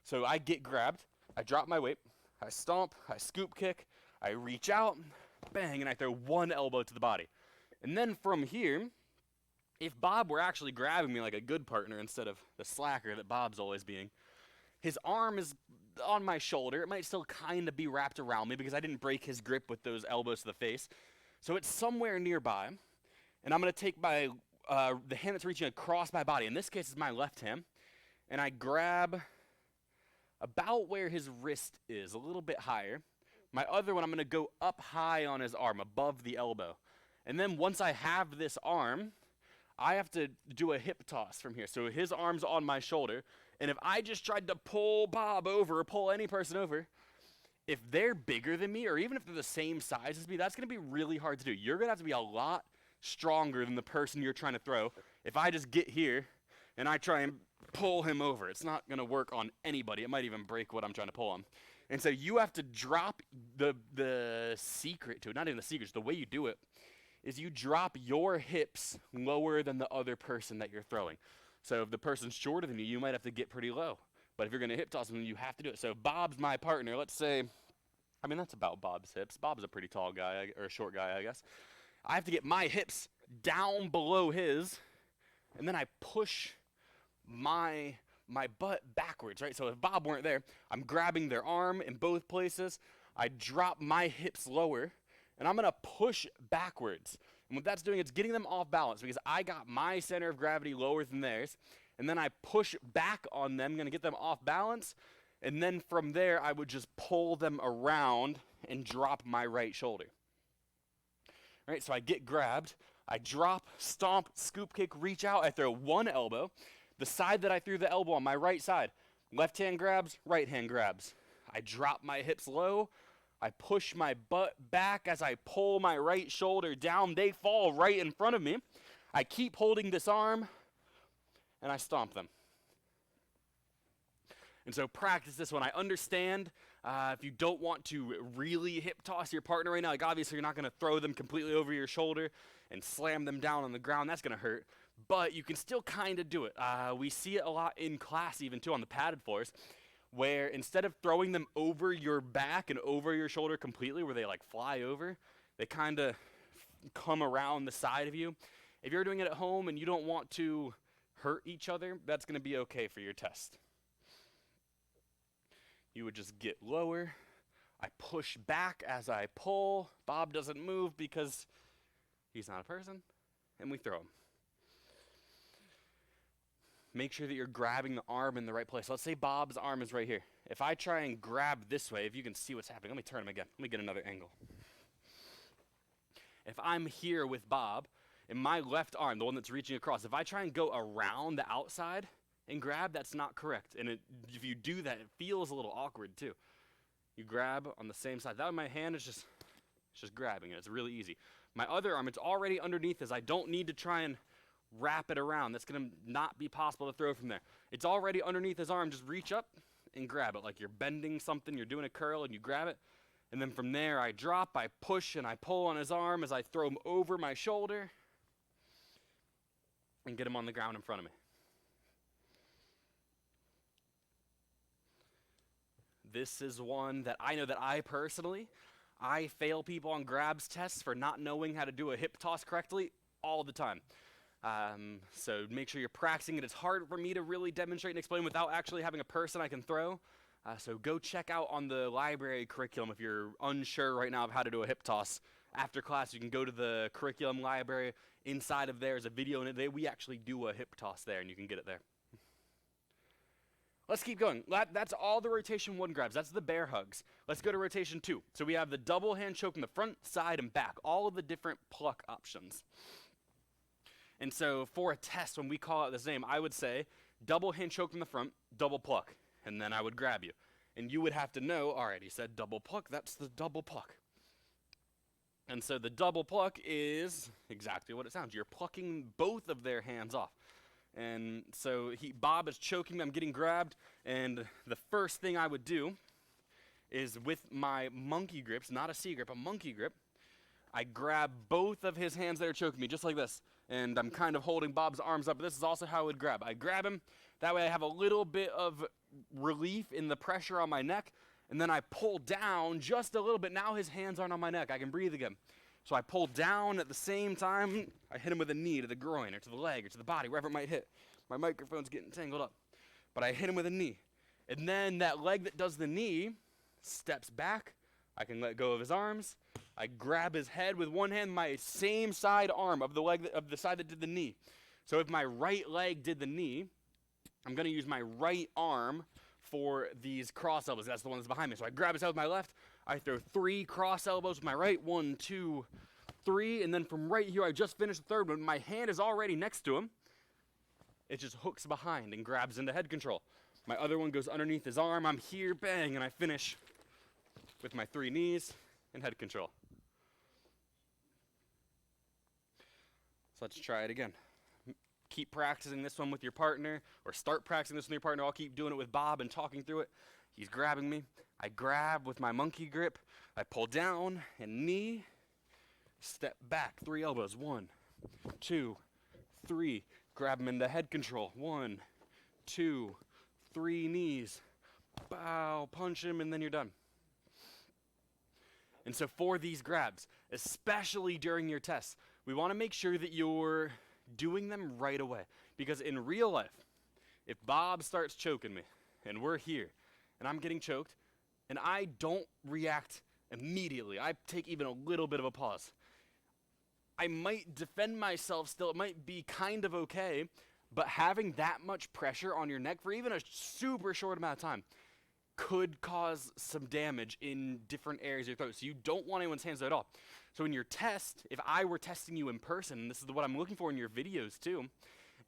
So I get grabbed, I drop my weight, I stomp, I scoop kick, I reach out, bang, and I throw 1 elbow to the body. And then from here, if Bob were actually grabbing me like a good partner instead of the slacker that Bob's always being, his arm is on my shoulder. It might still kind of be wrapped around me because I didn't break his grip with those elbows to the face. So it's somewhere nearby, and I'm going to take my the hand that's reaching across my body. In this case, it's my left hand, and I grab about where his wrist is, a little bit higher. My other one, I'm going to go up high on his arm, above the elbow. And then once I have this arm, I have to do a hip toss from here. So his arm's on my shoulder, and if I just tried to pull Bob over or pull any person over, if they're bigger than me, or even if they're the same size as me, that's going to be really hard to do. You're going to have to be a lot stronger than the person you're trying to throw. If I just get here and I try and pull him over, it's not going to work on anybody. It might even break what I'm trying to pull on. And so you have to drop the secret to it. Not even the secret, just the way you do it is you drop your hips lower than the other person that you're throwing. So if the person's shorter than you, you might have to get pretty low. But if you're going to hip toss them, you have to do it. So Bob's my partner. Let's say, I mean, that's about Bob's hips. Bob's a pretty tall guy, or a short guy, I guess. I have to get my hips down below his, and then I push my butt backwards, right? So if Bob weren't there, I'm grabbing their arm in both places. I drop my hips lower, and I'm going to push backwards. And what that's doing is getting them off balance because I got my center of gravity lower than theirs. And then I push back on them, going to get them off balance. And then from there, I would just pull them around and drop my right shoulder. All right, so I get grabbed. I drop, stomp, scoop kick, reach out. I throw 1 elbow. The side that I threw the elbow on, my right side. Left hand grabs, right hand grabs. I drop my hips low. I push my butt back as I pull my right shoulder down. They fall right in front of me. I keep holding this arm, and I stomp them. And so practice this one. I understand if you don't want to really hip toss your partner right now, like obviously you're not going to throw them completely over your shoulder and slam them down on the ground. That's going to hurt. But you can still kind of do it. We see it a lot in class even too on the padded floors, where instead of throwing them over your back and over your shoulder completely, where they like fly over, they kind of come around the side of you. If you're doing it at home and you don't want to hurt each other, that's going to be okay for your test. You would just get lower. I push back as I pull. Bob doesn't move because he's not a person, and we throw him. Make sure that you're grabbing the arm in the right place. Let's say Bob's arm is right here. If I try and grab this way, if you can see what's happening, let me turn him again. Let me get another angle. If I'm here with Bob, and my left arm, the one that's reaching across, if I try and go around the outside and grab, that's not correct. And if you do that, it feels a little awkward too. You grab on the same side. That way my hand is just grabbing it. It's really easy. My other arm, it's already underneath this. I don't need to try and wrap it around. That's going to not be possible to throw from there. It's already underneath his arm. Just reach up and grab it like you're bending something. You're doing a curl and you grab it. And then from there, I drop, I push, and I pull on his arm as I throw him over my shoulder and get him on the ground in front of me. This is one that I know that I fail people on grabs tests for not knowing how to do a hip toss correctly all the time. So make sure you're practicing it. It's hard for me to really demonstrate and explain without actually having a person I can throw. So go check out on the library curriculum if you're unsure right now of how to do a hip toss. After class, you can go to the curriculum library. Inside of there is a video, and we actually do a hip toss there, and you can get it there. Let's keep going. That's all the rotation 1 grabs. That's the bear hugs. Let's go to rotation 2. So we have the double hand choke in the front, side, and back. All of the different pluck options. And so for a test, when we call out this name, I would say double hand choke in the front, double pluck. And then I would grab you. And you would have to know, all right, he said double pluck. That's the double pluck. And so the double pluck is exactly what it sounds. You're plucking both of their hands off. And so Bob is choking me, I'm getting grabbed, and the first thing I would do is with my monkey grips, not a C grip, a monkey grip, I grab both of his hands that are choking me, just like this, and I'm kind of holding Bob's arms up. This is also how I would grab. I grab him, that way I have a little bit of relief in the pressure on my neck, and then I pull down just a little bit. Now his hands aren't on my neck, I can breathe again. So I pull down at the same time, I hit him with a knee to the groin or to the leg or to the body, wherever it might hit. My microphone's getting tangled up. But I hit him with a knee. And then that leg that does the knee steps back. I can let go of his arms. I grab his head with one hand, my same side arm of the leg of the side that did the knee. So if my right leg did the knee, I'm going to use my right arm for these cross elbows. That's the one that's behind me. So I grab his head with my left. I throw 3 cross elbows with my right. 1, 2, 3. And then from right here, I just finished the third one. My hand is already next to him. It just hooks behind and grabs into head control. My other one goes underneath his arm. I'm here, bang, and I finish with my 3 knees and head control. So let's try it again. Keep practicing this one with your partner, or start practicing this with your partner. I'll keep doing it with Bob and talking through it. He's grabbing me. I grab with my monkey grip. I pull down and knee. Step back, 3 elbows. 1, 2, 3. Grab him into head control. 1, 2, 3 knees. Bow, punch him, and then you're done. And so for these grabs, especially during your tests, we want to make sure that you're doing them right away. Because in real life, if Bob starts choking me, and we're here, and I'm getting choked, and I don't react immediately, I take even a little bit of a pause, I might defend myself still. It might be kind of okay, but having that much pressure on your neck for even a super short amount of time could cause some damage in different areas of your throat. So you don't want anyone's hands there at all. So in your test, if I were testing you in person, and this is what I'm looking for in your videos too,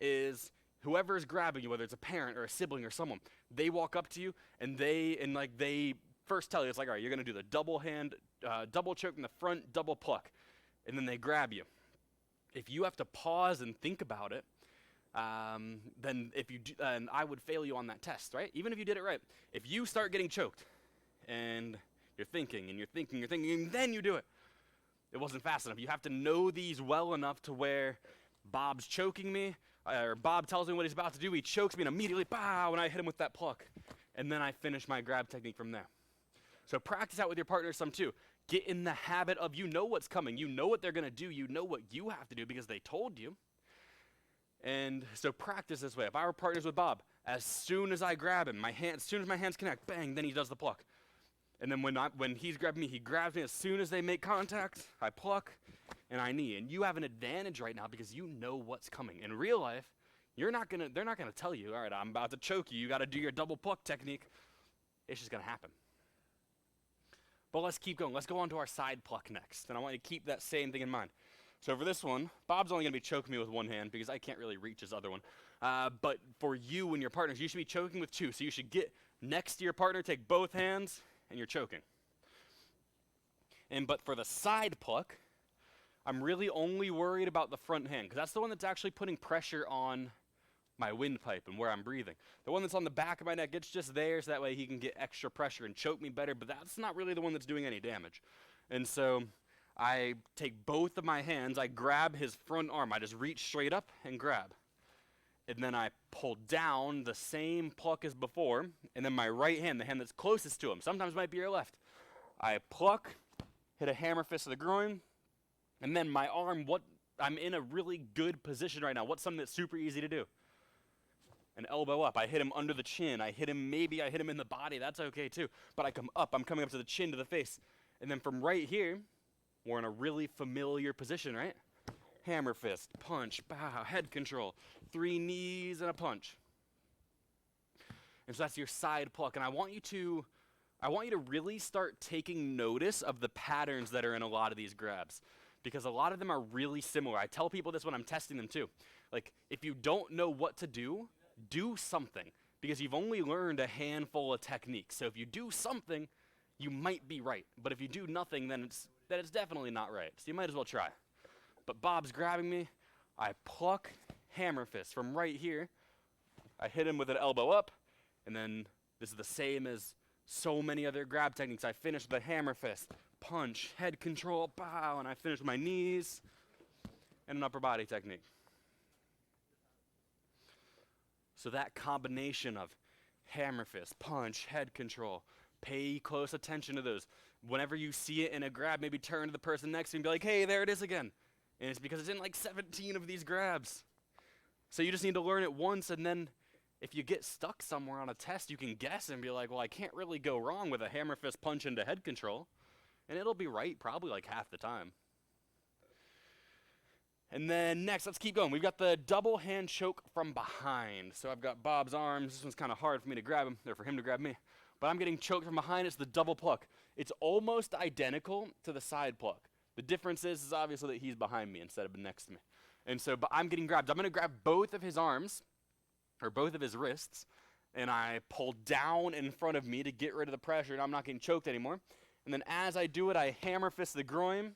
is whoever is grabbing you, whether it's a parent or a sibling or someone, they walk up to you and they first tell you, it's like, all right, you're gonna do the double hand, double choke in the front, double pluck, and then they grab you. If you have to pause and think about it, then if you do, and I would fail you on that test, right? Even if you did it right. If you start getting choked and you're thinking, and then you do it, it wasn't fast enough. You have to know these well enough to where Bob's choking me, or Bob tells me what he's about to do, he chokes me, and immediately, bow, and I hit him with that pluck. And then I finish my grab technique from there. So practice out with your partner some too. Get in the habit of, you know what's coming. You know what they're going to do. You know what you have to do because they told you. And so practice this way. If I were partners with Bob, as soon as I grab him, as soon as my hands connect, bang, then he does the pluck. And then when he's grabbing me, he grabs me. As soon as they make contact, I pluck and I knee. And you have an advantage right now because you know what's coming. In real life, they're not gonna tell you, all right, I'm about to choke you. You got to do your double pluck technique. It's just gonna happen. But let's keep going. Let's go on to our side pluck next. And I want you to keep that same thing in mind. So for this one, Bob's only going to be choking me with one hand because I can't really reach his other one. But for you and your partners, you should be choking with 2. So you should get next to your partner, take both hands, and you're choking. But for the side pluck, I'm really only worried about the front hand because that's the one that's actually putting pressure on my windpipe and where I'm breathing. The one that's on the back of my neck, it's just there so that way he can get extra pressure and choke me better, but that's not really the one that's doing any damage. And so I take both of my hands, I grab his front arm, I just reach straight up and grab. And then I pull down the same pluck as before, and then my right hand, the hand that's closest to him, sometimes it might be your left, I pluck, hit a hammer fist to the groin, and then my arm, what I'm in a really good position right now. What's something that's super easy to do? An elbow up. I hit him under the chin. I hit him in the body. That's okay too. But I come up. I'm coming up to the chin, to the face. And then from right here, we're in a really familiar position, right? Hammer fist, punch, bow, head control, 3 knees and a punch. And so that's your side pluck. And I want you to really start taking notice of the patterns that are in a lot of these grabs, because a lot of them are really similar. I tell people this when I'm testing them too. Like, if you don't know what to do something, because you've only learned a handful of techniques. So if you do something, you might be right. But if you do nothing, then it's definitely not right. So you might as well try. But Bob's grabbing me. I pluck, hammer fist from right here. I hit him with an elbow up, and then this is the same as so many other grab techniques. I finish with a hammer fist, punch, head control, bow, and I finish with my knees and an upper body technique. So that combination of hammer fist, punch, head control, pay close attention to those. Whenever you see it in a grab, maybe turn to the person next to you and be like, hey, there it is again. And it's because it's in like 17 of these grabs. So you just need to learn it once, and then if you get stuck somewhere on a test, you can guess and be like, well, I can't really go wrong with a hammer fist punch into head control. And it'll be right probably like half the time. And then next, let's keep going. We've got the double hand choke from behind. So I've got Bob's arms. This one's kind of hard for me to grab him, or for him to grab me. But I'm getting choked from behind. It's the double pluck. It's almost identical to the side pluck. The difference is obviously that he's behind me instead of next to me. And so but I'm getting grabbed. I'm going to grab both of his arms, or both of his wrists, and I pull down in front of me to get rid of the pressure, and I'm not getting choked anymore. And then as I do it, I hammer fist the groin.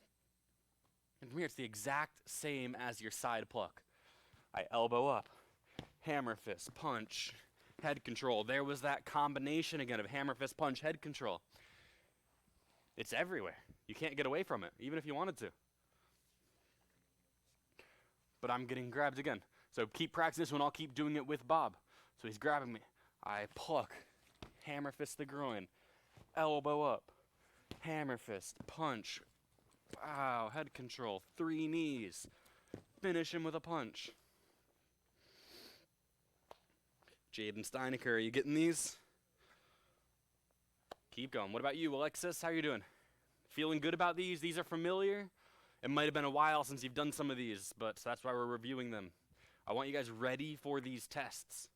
And from here, it's the exact same as your side pluck. I elbow up, hammer fist, punch, head control. There was that combination again of hammer fist, punch, head control. It's everywhere. You can't get away from it, even if you wanted to. But I'm getting grabbed again. So keep practicing this one. I'll keep doing it with Bob. So he's grabbing me. I pluck, hammer fist the groin, elbow up, hammer fist, punch, bow, head control, 3 knees, finish him with a punch. Jaden Steinecker, are you getting these? Keep going. What about you, Alexis? How you doing? Feeling good about these? These are familiar? It might have been a while since you've done some of these, but that's why we're reviewing them. I want you guys ready for these tests.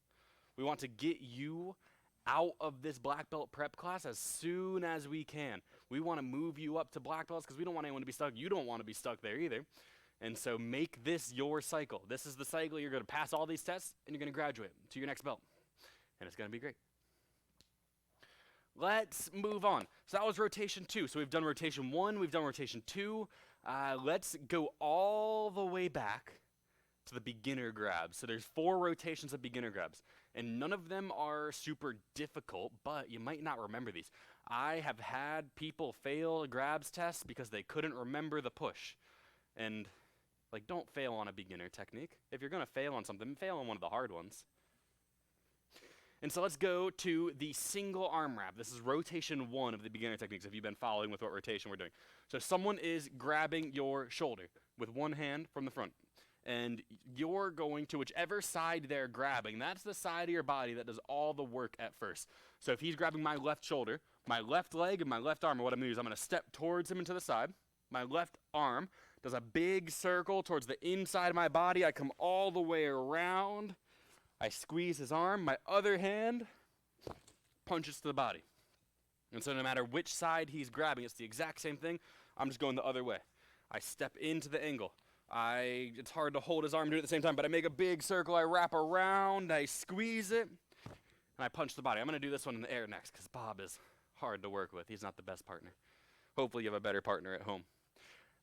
We want to get you out of this black belt prep class as soon as we can. We want to move you up to black belts because we don't want anyone to be stuck. You don't want to be stuck there either. And so make this your cycle. This is the cycle. You're going to pass all these tests, and you're going to graduate to your next belt. And it's going to be great. Let's move on. So that was rotation 2. So we've done rotation 1. We've done rotation 2. Let's go all the way back to the beginner grabs. So there's 4 rotations of beginner grabs. And none of them are super difficult, but you might not remember these. I have had people fail grabs tests because they couldn't remember the push. And, like, don't fail on a beginner technique. If you're going to fail on something, fail on one of the hard ones. And so let's go to the single arm wrap. This is rotation 1 of the beginner techniques, if you've been following with what rotation we're doing. So someone is grabbing your shoulder with one hand from the front. And you're going to whichever side they're grabbing. That's the side of your body that does all the work at first. So if he's grabbing my left shoulder, my left leg and my left arm, what I'm going to do is I'm going to step towards him and to the side. My left arm does a big circle towards the inside of my body. I come all the way around. I squeeze his arm. My other hand punches to the body. And so no matter which side he's grabbing, it's the exact same thing. I'm just going the other way. I step into the angle. It's hard to hold his arm and do it at the same time, but I make a big circle. I wrap around. I squeeze it. And I punch the body. I'm going to do this one in the air next because Bob is hard to work with. He's not the best partner. Hopefully you have a better partner at home.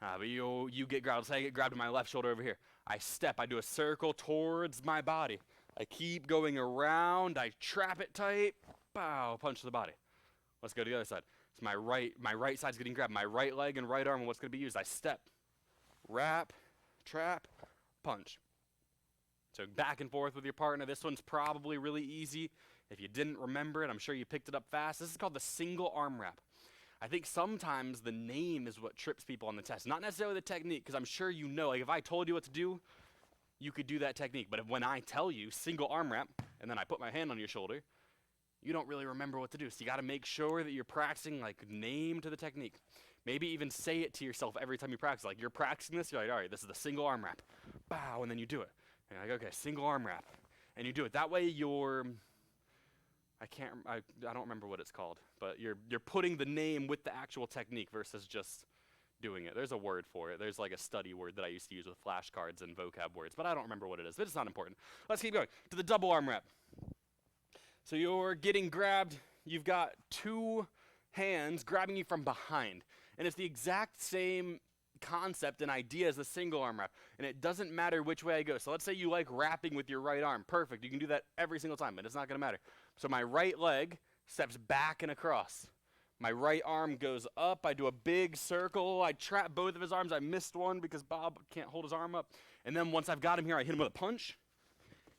But you get grabbed. Say I get grabbed to my left shoulder over here. I step. I do a circle towards my body. I keep going around. I trap it tight. Bow. Punch the body. Let's go to the other side. So my right side's getting grabbed. My right leg and right arm are what's going to be used. I step, wrap, trap, punch. So back and forth with your partner. This one's probably really easy. If you didn't remember it, I'm sure you picked it up fast. This is called the single arm wrap. I think sometimes the name is what trips people on the test, not necessarily the technique, because I'm sure you know, like if I told you what to do, you could do that technique. But when I tell you single arm wrap, and then I put my hand on your shoulder, you don't really remember what to do. So you got to make sure that you're practicing like name to the technique. Maybe even say it to yourself every time you practice. Like you're practicing this, you're like, all right, this is the single arm wrap. Bow, and then you do it. And you're like, okay, single arm wrap. And you do it. That way you're, I don't remember what it's called, but you're putting the name with the actual technique versus just doing it. There's a word for it. There's like a study word that I used to use with flashcards and vocab words, but I don't remember what it is. But it's not important. Let's keep going to the double arm wrap. So you're getting grabbed. You've got two hands grabbing you from behind. And it's the exact same concept and idea as the single arm wrap. And it doesn't matter which way I go. So let's say you like wrapping with your right arm. Perfect. You can do that every single time, but it's not going to matter. So my right leg steps back and across. My right arm goes up. I do a big circle. I trap both of his arms. I missed one because Bob can't hold his arm up. And then once I've got him here, I hit him with a punch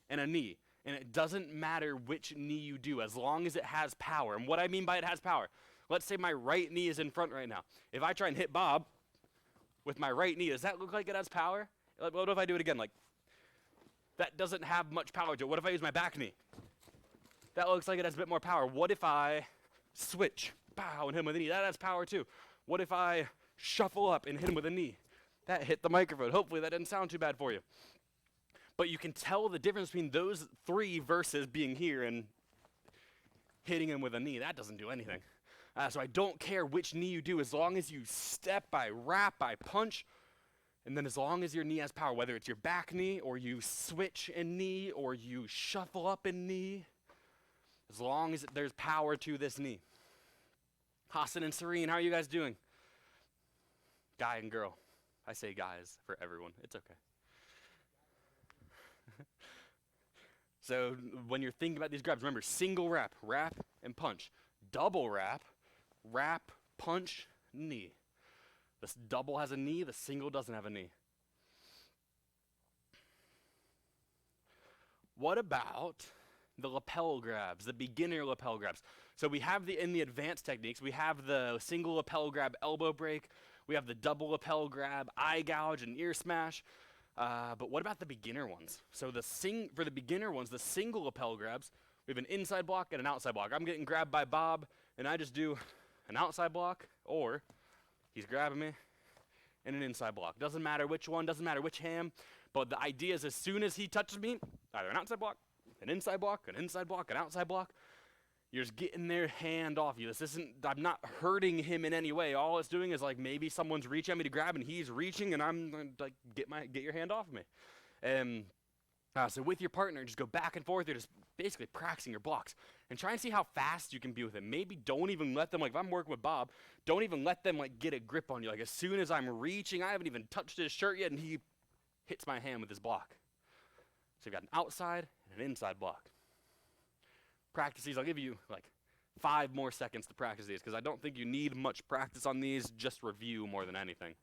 and a knee. And it doesn't matter which knee you do as long as it has power. And what I mean by it has power, let's say my right knee is in front right now. If I try and hit Bob with my right knee, does that look like it has power? Like, what if I do it again? Like, that doesn't have much power to it. What if I use my back knee? That looks like it has a bit more power. What if I switch, bow, and hit him with a knee? That has power too. What if I shuffle up and hit him with a knee? That hit the microphone. Hopefully that didn't sound too bad for you. But you can tell the difference between those three versus being here and hitting him with a knee. That doesn't do anything. So I don't care which knee you do, as long as you step, I wrap, I punch, and then as long as your knee has power, whether it's your back knee or you switch in knee or you shuffle up in knee, as long as there's power to this knee. Hassan and Serene, how are you guys doing? Guy and girl. I say guys for everyone. It's okay. So when you're thinking about these grabs, remember single wrap, wrap, and punch. Double wrap, wrap, punch, knee. This double has a knee, the single doesn't have a knee. What about the lapel grabs, the beginner lapel grabs? So we have in the advanced techniques, we have the single lapel grab elbow break, we have the double lapel grab eye gouge and ear smash. But what about the beginner ones? So for the beginner ones, the single lapel grabs, we have an inside block and an outside block. I'm getting grabbed by Bob, and I just do an outside block, or he's grabbing me and an inside block. Doesn't matter which one, doesn't matter which hand, but the idea is as soon as he touches me, either an outside block, an inside block, an inside block, an outside block, you're just getting their hand off you. I'm not hurting him in any way. All it's doing is like maybe someone's reaching at me to grab and he's reaching and I'm like, get your hand off of me. So with your partner, just go back and forth. You're just basically practicing your blocks and try and see how fast you can be with it. Maybe don't even let them, like if I'm working with Bob, don't even let them like get a grip on you. Like as soon as I'm reaching, I haven't even touched his shirt yet and he hits my hand with his block. So you've got an outside and an inside block. Practice these. I'll give you like 5 more seconds to practice these because I don't think you need much practice on these, just review more than anything.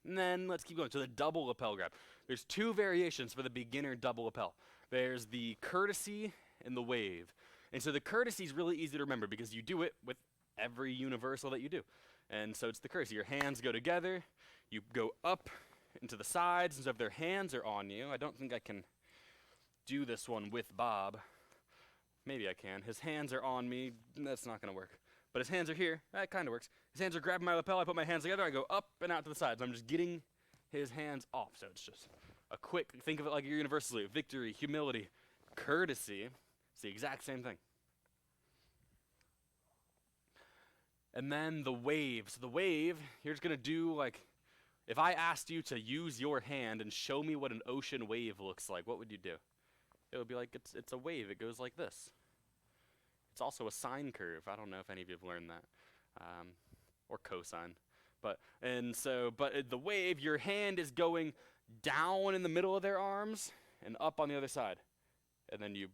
And then let's keep going. So the double lapel grab. There's 2 variations for the beginner double lapel. There's the courtesy and the wave. And so the courtesy is really easy to remember because you do it with every universal that you do. And so it's the courtesy. Your hands go together. You go up into the sides. And so if their hands are on you, I don't think I can do this one with Bob. Maybe I can. His hands are on me. That's not going to work. But his hands are here. That kind of works. His hands are grabbing my lapel. I put my hands together. I go up and out to the sides. I'm just getting his hands off. So it's just a quick, think of it like your universal salute. Victory, humility, courtesy. It's the exact same thing. And then the wave. So the wave, you're just going to do like, if I asked you to use your hand and show me what an ocean wave looks like, what would you do? It would be like it's a wave. It goes like this. It's also a sine curve. I don't know if any of you have learned that, or cosine. But the wave, your hand is going down in the middle of their arms and up on the other side, and then you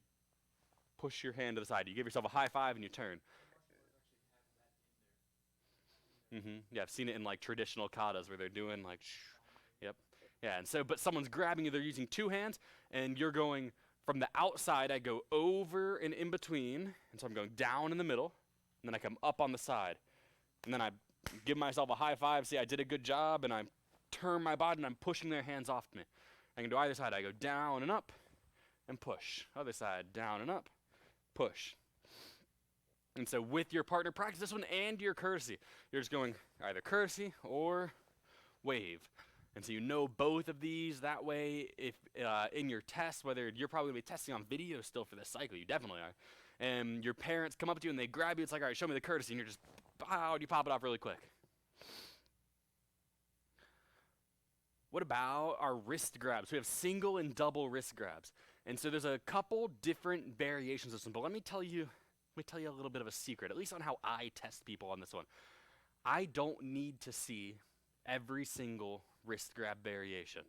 push your hand to the side. You give yourself a high five and you turn. Yeah, I've seen it in like traditional katas where they're doing like, yep, yeah. And so, but someone's grabbing you. They're using 2 hands, and you're going. From the outside, I go over and in between, and so I'm going down in the middle, and then I come up on the side, and then I give myself a high five, say I did a good job, and I turn my body and I'm pushing their hands off me. I can do either side. I go down and up and push. Other side, down and up, push. And so with your partner, practice this one and your courtesy. You're just going either courtesy or wave. And so you know both of these. That way, if in your test, whether you're probably going to be testing on video still for this cycle, you definitely are, and your parents come up to you and they grab you, it's like, all right, show me the courtesy, and you're just, pow, you pop it off really quick. What about our wrist grabs? We have single and double wrist grabs. And so there's a couple different variations of this one, but let me tell you a little bit of a secret, at least on how I test people on this one. I don't need to see every single wrist grab variation.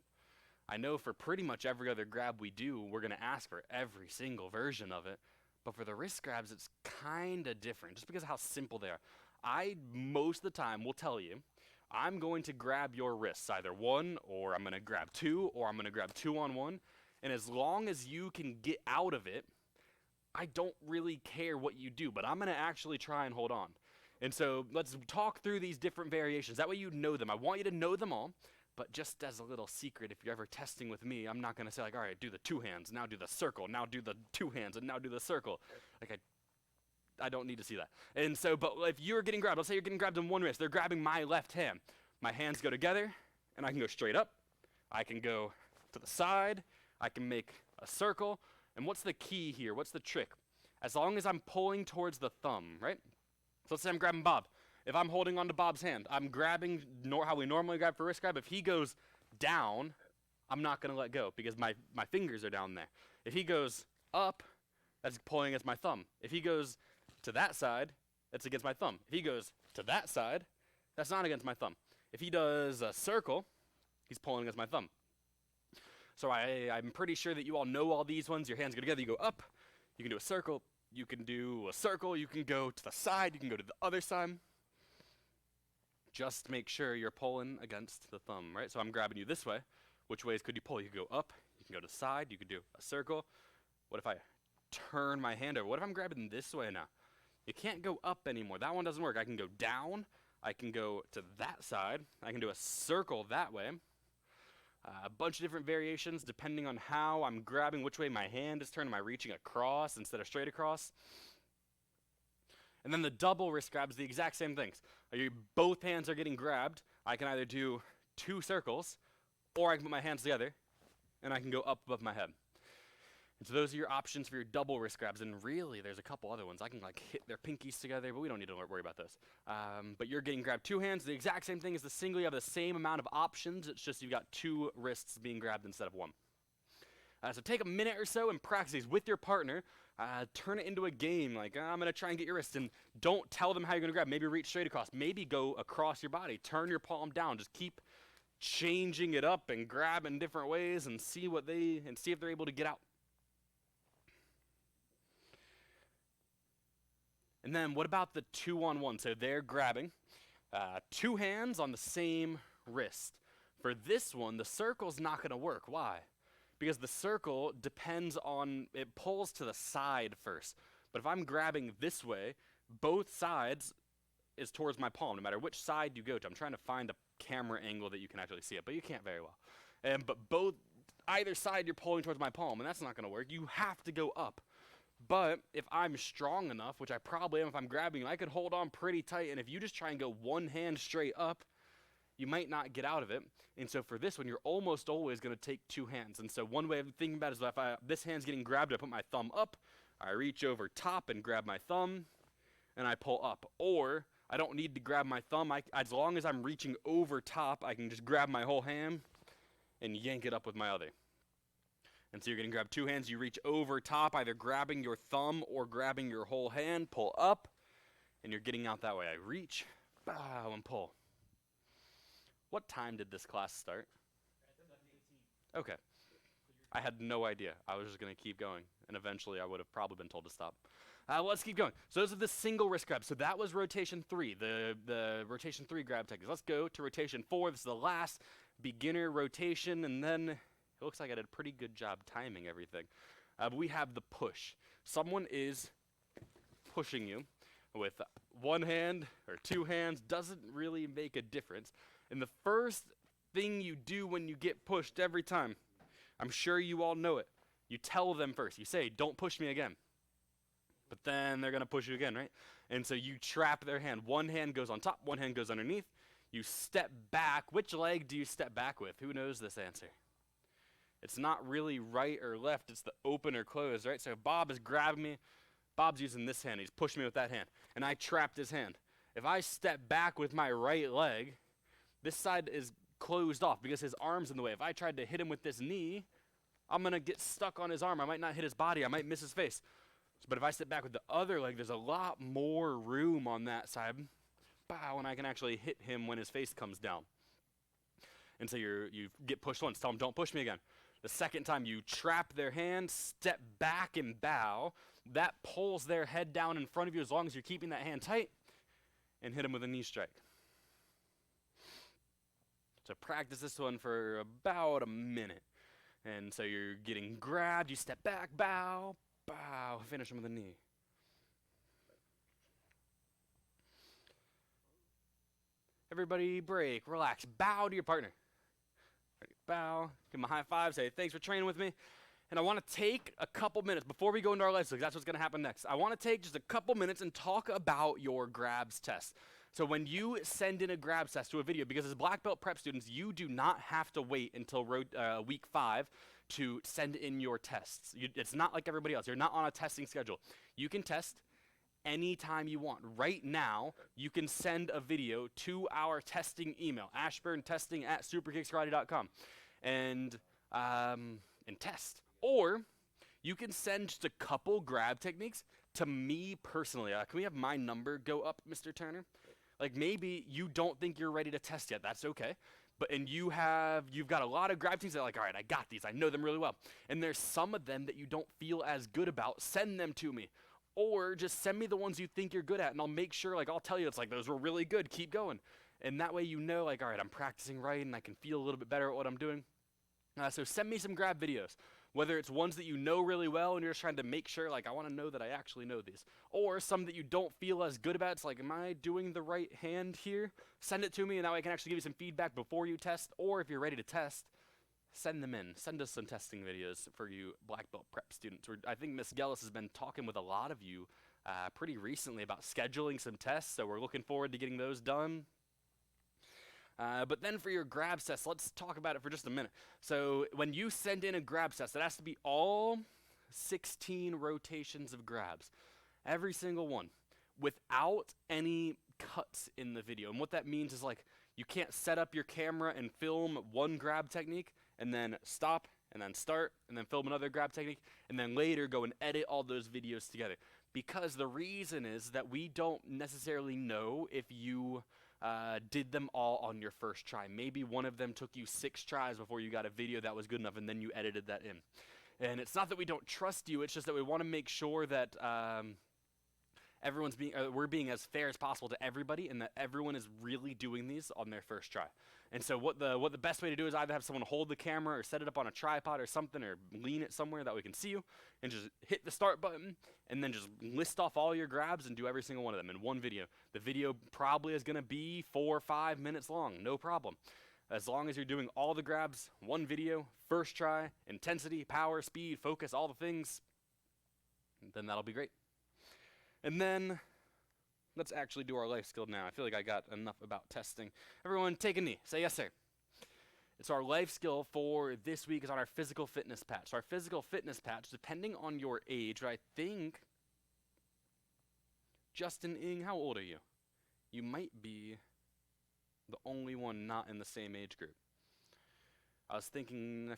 I know for pretty much every other grab we do, we're going to ask for every single version of it, but for the wrist grabs, it's kind of different, just because of how simple they are. I, most of the time, will tell you, I'm going to grab your wrists, either one, or I'm going to grab two, or I'm going to grab 2-on-1. And as long as you can get out of it, I don't really care what you do, but I'm going to actually try and hold on. And so let's talk through these different variations. That way you know them. I want you to know them all, but just as a little secret, if you're ever testing with me, I'm not going to say, like, all right, do the 2 hands, now do the circle, now do the 2 hands, and now do the circle. Like, I don't need to see that. And so, but if you're getting grabbed, let's say you're getting grabbed on one wrist, they're grabbing my left hand. My hands go together, and I can go straight up. I can go to the side. I can make a circle. And what's the key here? What's the trick? As long as I'm pulling towards the thumb, right? So let's say I'm grabbing Bob. If I'm holding onto Bob's hand, I'm grabbing how we normally grab for wrist grab. If he goes down, I'm not going to let go because my fingers are down there. If he goes up, that's pulling against my thumb. If he goes to that side, that's against my thumb. If he goes to that side, that's not against my thumb. If he does a circle, he's pulling against my thumb. So I'm pretty sure that you all know all these ones. Your hands go together, you go up, you can do a circle, you can do a circle, you can go to the side, you can go to the other side. Just make sure you're pulling against the thumb, right? So I'm grabbing you this way. Which ways could you pull? You could go up, you can go to the side, you could do a circle. What if I turn my hand over? What if I'm grabbing this way now? You can't go up anymore. That one doesn't work. I can go down, I can go to that side, I can do a circle that way. A bunch of different variations depending on how I'm grabbing, which way my hand is turned. Am I reaching across instead of straight across? And then the double wrist grabs, the exact same things. Both hands are getting grabbed. I can either do 2 circles, or I can put my hands together, and I can go up above my head. And so those are your options for your double wrist grabs. And really, there's a couple other ones. I can like hit their pinkies together, but we don't need to worry about those. But you're getting grabbed 2 hands. The exact same thing as the single. You have the same amount of options. It's just you've got 2 wrists being grabbed instead of 1. So take a minute or so and practice these with your partner. Turn it into a game. Like, I'm going to try and get your wrist. And don't tell them how you're going to grab. Maybe reach straight across. Maybe go across your body. Turn your palm down. Just keep changing it up and grab in different ways and see if they're able to get out. And then what about the 2-on-1? So they're grabbing 2 hands on the same wrist. For this one, the circle's not going to work. Why? Because the circle depends on, it pulls to the side first. But if I'm grabbing this way, both sides is towards my palm, no matter which side you go to. I'm trying to find a camera angle that you can actually see it, but you can't very well. But either side you're pulling towards my palm, and that's not going to work. You have to go up. But if I'm strong enough, which I probably am if I'm grabbing you, I could hold on pretty tight, and if you just try and go one hand straight up, you might not get out of it. And so for this one, you're almost always going to take 2 hands. And so one way of thinking about it is if this hand's getting grabbed, I put my thumb up, I reach over top and grab my thumb, and I pull up. Or I don't need to grab my thumb. As long as I'm reaching over top, I can just grab my whole hand and yank it up with my other. And so you're going to grab 2 hands, you reach over top, either grabbing your thumb or grabbing your whole hand, pull up, and you're getting out that way. I reach, bow, and pull. What time did this class start? Okay. I had no idea. I was just going to keep going, and eventually I would have probably been told to stop. Let's keep going. So those are the single wrist grabs. So that was rotation 3, the rotation 3 grab techniques. Let's go to rotation 4. This is the last beginner rotation, and then it looks like I did a pretty good job timing everything. But we have the push. Someone is pushing you. with one hand or two hands doesn't really make a difference. And the first thing you do when you get pushed every time, I'm sure you all know it. You tell them first. You say, don't push me again. But then they're going to push you again, right? And so you trap their hand. One hand goes on top, one hand goes underneath. You step back. Which leg do you step back with? Who knows this answer? It's not really right or left. It's the open or close, right? So Bob is grabbing me. Bob's using this hand. He's pushing me with that hand. And I trapped his hand. If I step back with my right leg, this side is closed off because his arm's in the way. If I tried to hit him with this knee, I'm going to get stuck on his arm. I might not hit his body. I might miss his face. But if I step back with the other leg, there's a lot more room on that side. Bow, and I can actually hit him when his face comes down. And so you get pushed once. Tell them, don't push me again. The second time you trap their hand, step back and bow. That pulls their head down in front of you as long as you're keeping that hand tight, and hit them with a knee strike. So practice this one for about a minute. And so you're getting grabbed, you step back, bow, bow, finish them with a knee. Everybody break, relax, bow to your partner. Ready, bow, give them a high five, say thanks for training with me. And I want to take a couple minutes before we go into our life skills. That's what's going to happen next. I want to take just a couple minutes and talk about your grabs test. So when you send in a grabs test to a video, because as black belt prep students, you do not have to wait until week 5 to send in your tests. It's not like everybody else. You're not on a testing schedule. You can test anytime you want. Right now, you can send a video to our testing email, ashburntesting@superkickskarate.com, and test. Or you can send just a couple grab techniques to me personally. Can we have my number go up, Mr. Turner? Like maybe you don't think you're ready to test yet. That's okay. And you've got a lot of grab teams that are like, all right, I got these. I know them really well. And there's some of them that you don't feel as good about. Send them to me. Or just send me the ones you think you're good at, and I'll make sure, like, I'll tell you, it's like, those were really good. Keep going. And that way you know, like, all right, I'm practicing right, and I can feel a little bit better at what I'm doing. So send me some grab videos, whether it's ones that you know really well and you're just trying to make sure, like, I want to know that I actually know these. Or some that you don't feel as good about. It's like, am I doing the right hand here? Send it to me, and that way I can actually give you some feedback before you test. Or if you're ready to test, send them in. Send us some testing videos for you black belt prep students. I think Ms. Gellis has been talking with a lot of you pretty recently about scheduling some tests, so we're looking forward to getting those done. But then for your grabs test, let's talk about it for just a minute. So when you send in a grabs test, it has to be all 16 rotations of grabs, every single one, without any cuts in the video. And what that means is, like, you can't set up your camera and film one grab technique and then stop and then start and then film another grab technique and then later go and edit all those videos together. Because the reason is that we don't necessarily know if you did them all on your first try. Maybe one of them took you 6 tries before you got a video that was good enough, and then you edited that in. And it's not that we don't trust you, it's just that we want to make sure that we're being as fair as possible to everybody, and that everyone is really doing these on their first try. And so what the best way to do is either have someone hold the camera or set it up on a tripod or something, or lean it somewhere that we can see you, and just hit the start button, and then just list off all your grabs and do every single one of them in one video. The video probably is going to be 4 or 5 minutes long, no problem. As long as you're doing all the grabs, one video, first try, intensity, power, speed, focus, all the things, then that'll be great. And then let's actually do our life skill now. I feel like I got enough about testing. Everyone take a knee. Say yes, sir. It's our life skill for this week is on our physical fitness patch. So our physical fitness patch, depending on your age, I think, Justin Ing, how old are you? You might be the only one not in the same age group. I was thinking,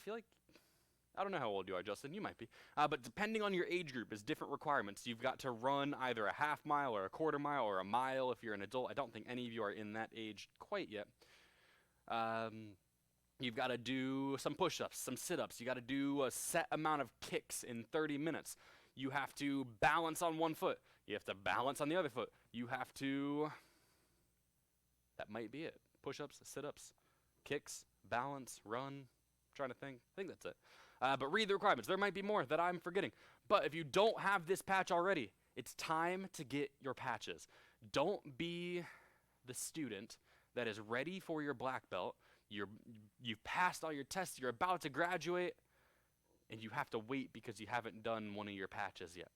I don't know how old you are, Justin. You might be. But depending on your age group is different requirements. You've got to run either a half mile or a quarter mile or a mile if you're an adult. I don't think any of you are in that age quite yet. You've got to do some push-ups, some sit-ups. You got to do a set amount of kicks in 30 minutes. You have to balance on one foot. You have to balance on the other foot. You have to... That might be it. Push-ups, sit-ups, kicks, balance, run. I'm trying to think. I think that's it. But read the requirements. There might be more that I'm forgetting. But if you don't have this patch already, it's time to get your patches. Don't be the student that is ready for your black belt. You've passed all your tests, you're about to graduate, and you have to wait because you haven't done one of your patches yet.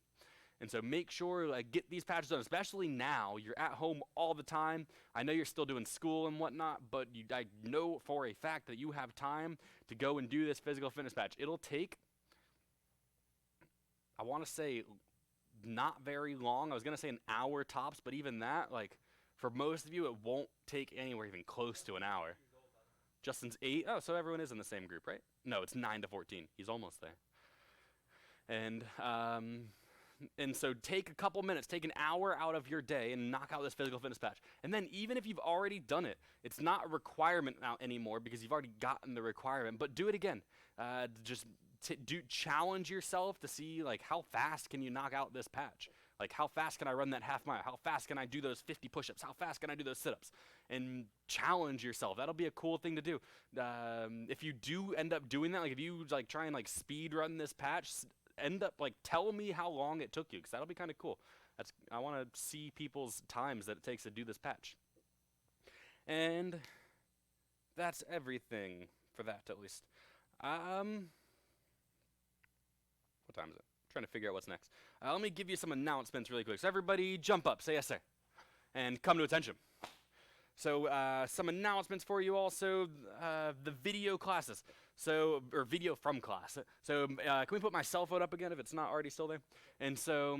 And so make sure, like, get these patches done, especially now. You're at home all the time. I know you're still doing school and whatnot, but I know for a fact that you have time to go and do this physical fitness patch. It'll take, I want to say, not very long. I was going to say an hour tops, but even that, like, for most of you, it won't take anywhere even close to an hour. Justin's 8. Oh, so everyone is in the same group, right? No, it's 9 to 14. He's almost there. And so take a couple minutes, take an hour out of your day and knock out this physical fitness patch. And then even if you've already done it, it's not a requirement now anymore because you've already gotten the requirement, but do it again. Challenge yourself to see, like, how fast can you knock out this patch? Like, how fast can I run that half mile? How fast can I do those 50 push-ups? How fast can I do those sit-ups? And challenge yourself. That'll be a cool thing to do. If you do end up doing that, like if you like try and like speed run this patch, end up like tell me how long it took you, because that'll be kind of cool. I want to see people's times that it takes to do this patch. And that's everything for that, at least. What time is it? Trying to figure out what's next. Let me give you some announcements really quick. So everybody jump up, say yes sir, and come to attention. So some announcements for you also, the video classes. So, or video from class. So can we put my cell phone up again if it's not already still there? And so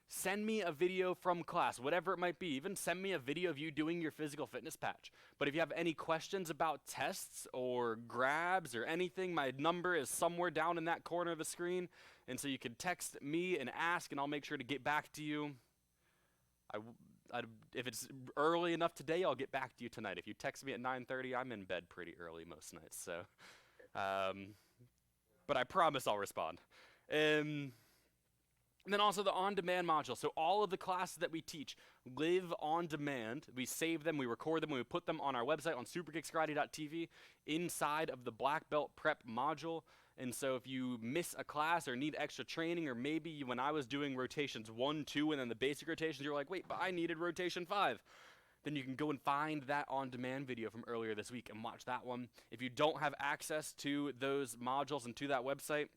send me a video from class, whatever it might be. Even send me a video of you doing your physical fitness patch. But if you have any questions about tests or grabs or anything, my number is somewhere down in that corner of the screen. And so you can text me and ask, and I'll make sure to get back to you. If it's early enough today, I'll get back to you tonight. If you text me at 9:30, I'm in bed pretty early most nights. So, but I promise I'll respond. And then also the on-demand module. So all of the classes that we teach live on demand. We save them, we record them, and we put them on our website on superkickskarate.tv inside of the Black Belt Prep module. And so if you miss a class or need extra training, or maybe when I was doing rotations 1, 2, and then the basic rotations, you're like, wait, but I needed rotation 5. Then you can go and find that on-demand video from earlier this week and watch that one. If you don't have access to those modules and to that website,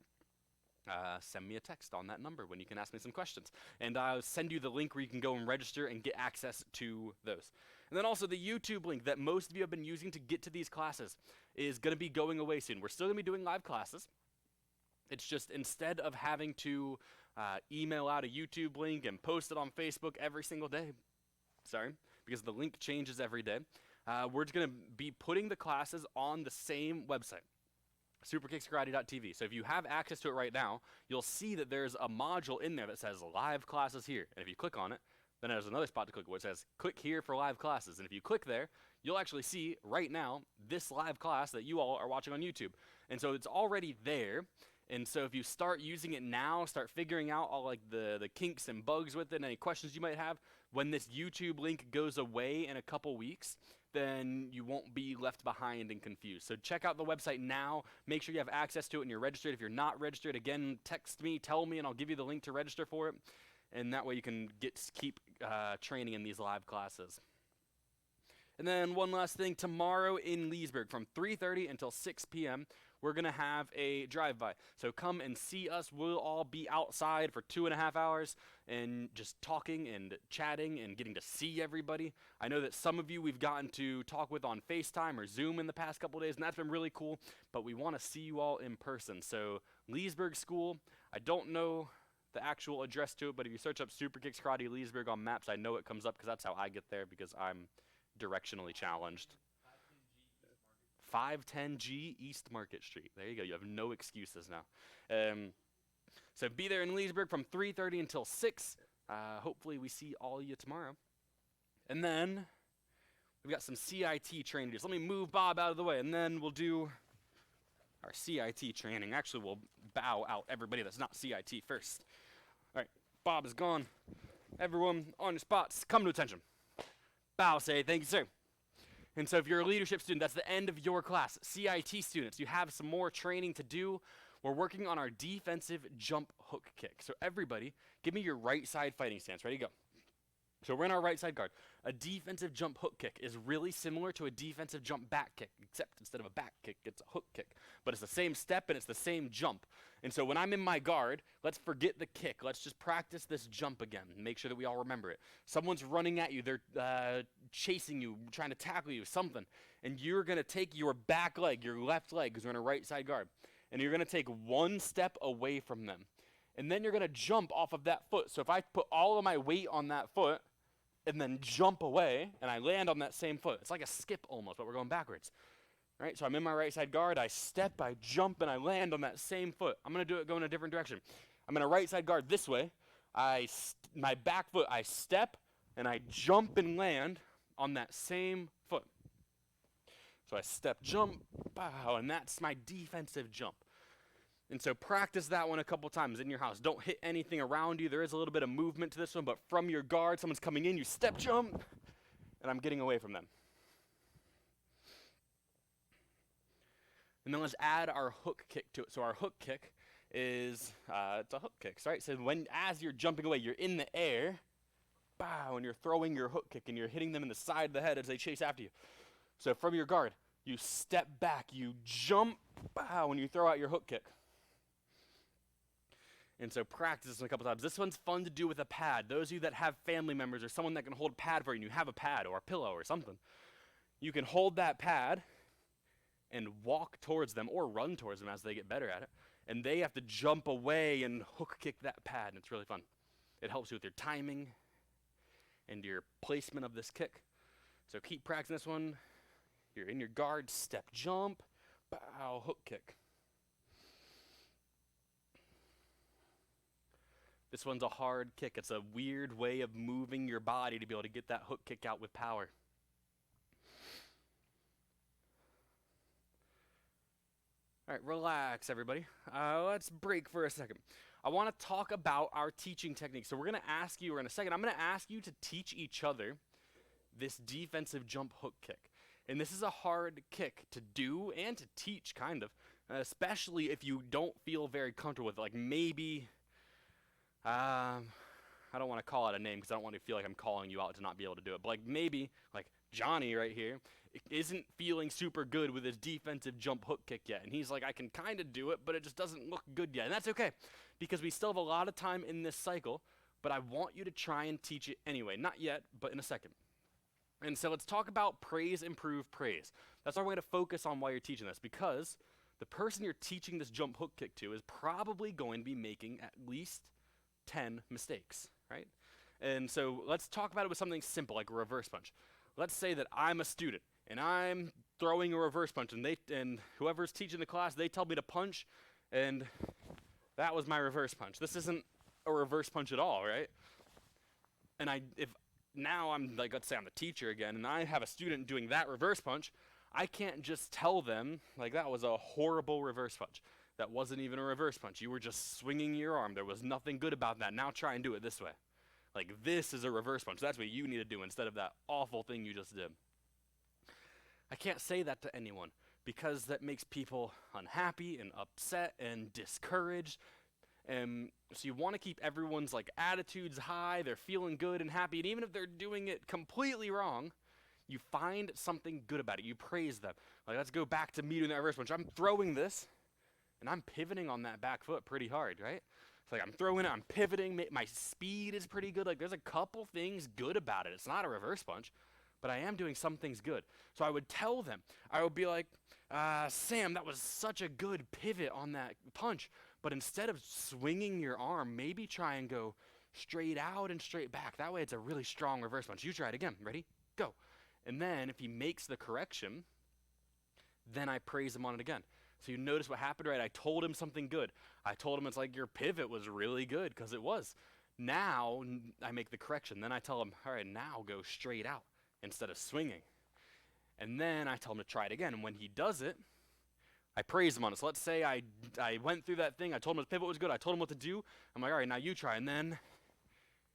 send me a text on that number when you can ask me some questions. And I'll send you the link where you can go and register and get access to those. And then also the YouTube link that most of you have been using to get to these classes is going to be going away soon. We're still going to be doing live classes. It's just instead of having to email out a YouTube link and post it on Facebook every single day, because the link changes every day, we're just going to be putting the classes on the same website, superkickskarate.tv. So if you have access to it right now, you'll see that there's a module in there that says live classes here. And if you click on it, then there's another spot to click where it says click here for live classes. And if you click there, you'll actually see right now this live class that you all are watching on YouTube. And so it's already there. And so if you start using it now, start figuring out all like the kinks and bugs with it and any questions you might have, when this YouTube link goes away in a couple weeks, then you won't be left behind and confused. So check out the website now. Make sure you have access to it and you're registered. If you're not registered, again, text me, tell me, and I'll give you the link to register for it. And that way you can keep training in these live classes. And then one last thing, tomorrow in Leesburg from 3:30 until 6 p.m., we're going to have a drive-by. So come and see us. We'll all be outside for 2.5 hours and just talking and chatting and getting to see everybody. I know that some of you we've gotten to talk with on FaceTime or Zoom in the past couple of days, and that's been really cool. But we want to see you all in person. So Leesburg School, I don't know the actual address to it, but if you search up Super Kicks Karate Leesburg on maps, I know it comes up because that's how I get there, because I'm directionally challenged. 510G East Market Street. There you go. You have no excuses now. So be there in Leesburg from 3:30 until 6. Hopefully we see all of you tomorrow. And then we've got some CIT training. Just let me move Bob out of the way, and then we'll do our CIT training. Actually, we'll bow out everybody that's not CIT first. All right, Bob is gone. Everyone on your spots, come to attention. Bow, say thank you, sir. And so if you're a leadership student, that's the end of your class. CIT students, you have some more training to do. we're working on our defensive jump hook kick. So everybody, give me your right side fighting stance. Ready, go. So we're in our right side guard. A defensive jump hook kick is really similar to a defensive jump back kick, except instead of a back kick, it's a hook kick. But it's the same step and it's the same jump. And so when I'm in my guard, let's forget the kick. Let's just practice this jump again and make sure that we all remember it. Someone's running at you. They're chasing you, trying to tackle you, something. And you're going to take your back leg, your left leg, because we're in a right side guard. And you're going to take one step away from them. And then you're going to jump off of that foot. So if I put all of my weight on that foot and then jump away and I land on that same foot, it's like a skip almost, but we're going backwards. All right, so I'm in my right side guard. I step, I jump, and I land on that same foot. I'm going to do it going a different direction. I'm in a right side guard this way. My back foot, I step, and I jump and land on that same foot. So I step, jump, bow, and that's my defensive jump. And so practice that one a couple times in your house. Don't hit anything around you. There is a little bit of movement to this one, but from your guard, someone's coming in, you step, jump, and I'm getting away from them. And then let's add our hook kick to it. So our hook kick is, it's a hook kick, right? So as you're jumping away, you're in the air, bow, and you're throwing your hook kick, and you're hitting them in the side of the head as they chase after you. So from your guard, you step back, you jump, bow, and you throw out your hook kick. And so practice this a couple times. This one's fun to do with a pad. Those of you that have family members or someone that can hold a pad for you, and you have a pad or a pillow or something, you can hold that pad and walk towards them or run towards them as they get better at it. And they have to jump away and hook kick that pad, and it's really fun. It helps you with your timing and your placement of this kick. So keep practicing this one. You're in your guard, step, jump, bow, hook kick. This one's a hard kick. It's a weird way of moving your body to be able to get that hook kick out with power. All right, relax, everybody. Let's break for a second. I want to talk about our teaching techniques. So we're going to ask you, or in a second, I'm going to ask you to teach each other this defensive jump hook kick. And this is a hard kick to do and to teach, kind of, especially if you don't feel very comfortable with it. Like maybe, I don't want to call it a name because I don't want to feel like I'm calling you out to not be able to do it. But like maybe, like Johnny right here, isn't feeling super good with his defensive jump hook kick yet. And he's like, I can kind of do it, but it just doesn't look good yet. And that's okay, because we still have a lot of time in this cycle, but I want you to try and teach it anyway. Not yet, but in a second. And so let's talk about praise, improve, praise. That's our way to focus on while you're teaching this, because the person you're teaching this jump hook kick to is probably going to be making at least 10 mistakes, right? And so let's talk about it with something simple like a reverse punch. Let's say that I'm a student and I'm throwing a reverse punch, and whoever's teaching the class, they tell me to punch, and that was my reverse punch. This isn't a reverse punch at all, right? And if now I'm like, let's say I'm the teacher again, and I have a student doing that reverse punch, I can't just tell them, like, that was a horrible reverse punch. That wasn't even a reverse punch. You were just swinging your arm. There was nothing good about that. Now try and do it this way. Like, this is a reverse punch. That's what you need to do instead of that awful thing you just did. I can't say that to anyone because that makes people unhappy and upset and discouraged. And so you want to keep everyone's like attitudes high. They're feeling good and happy. And even if they're doing it completely wrong, you find something good about it. You praise them. Like, let's go back to me doing that reverse punch. I'm throwing this, and I'm pivoting on that back foot pretty hard, right? It's like I'm throwing it, I'm pivoting. My speed is pretty good. Like, there's a couple things good about it. It's not a reverse punch, but I am doing some things good. So I would tell them. I would be like, Sam, that was such a good pivot on that punch. But instead of swinging your arm, maybe try and go straight out and straight back. That way it's a really strong reverse punch. You try it again. Ready? Go. And then if he makes the correction, then I praise him on it again. So you notice what happened, right? I told him something good. I told him it's like your pivot was really good, because it was. Now I make the correction. Then I tell him, all right, now go straight out instead of swinging. And then I tell him to try it again. And when he does it, I praise him on it. So let's say I went through that thing. I told him his pivot was good. I told him what to do. I'm like, all right, now you try. And then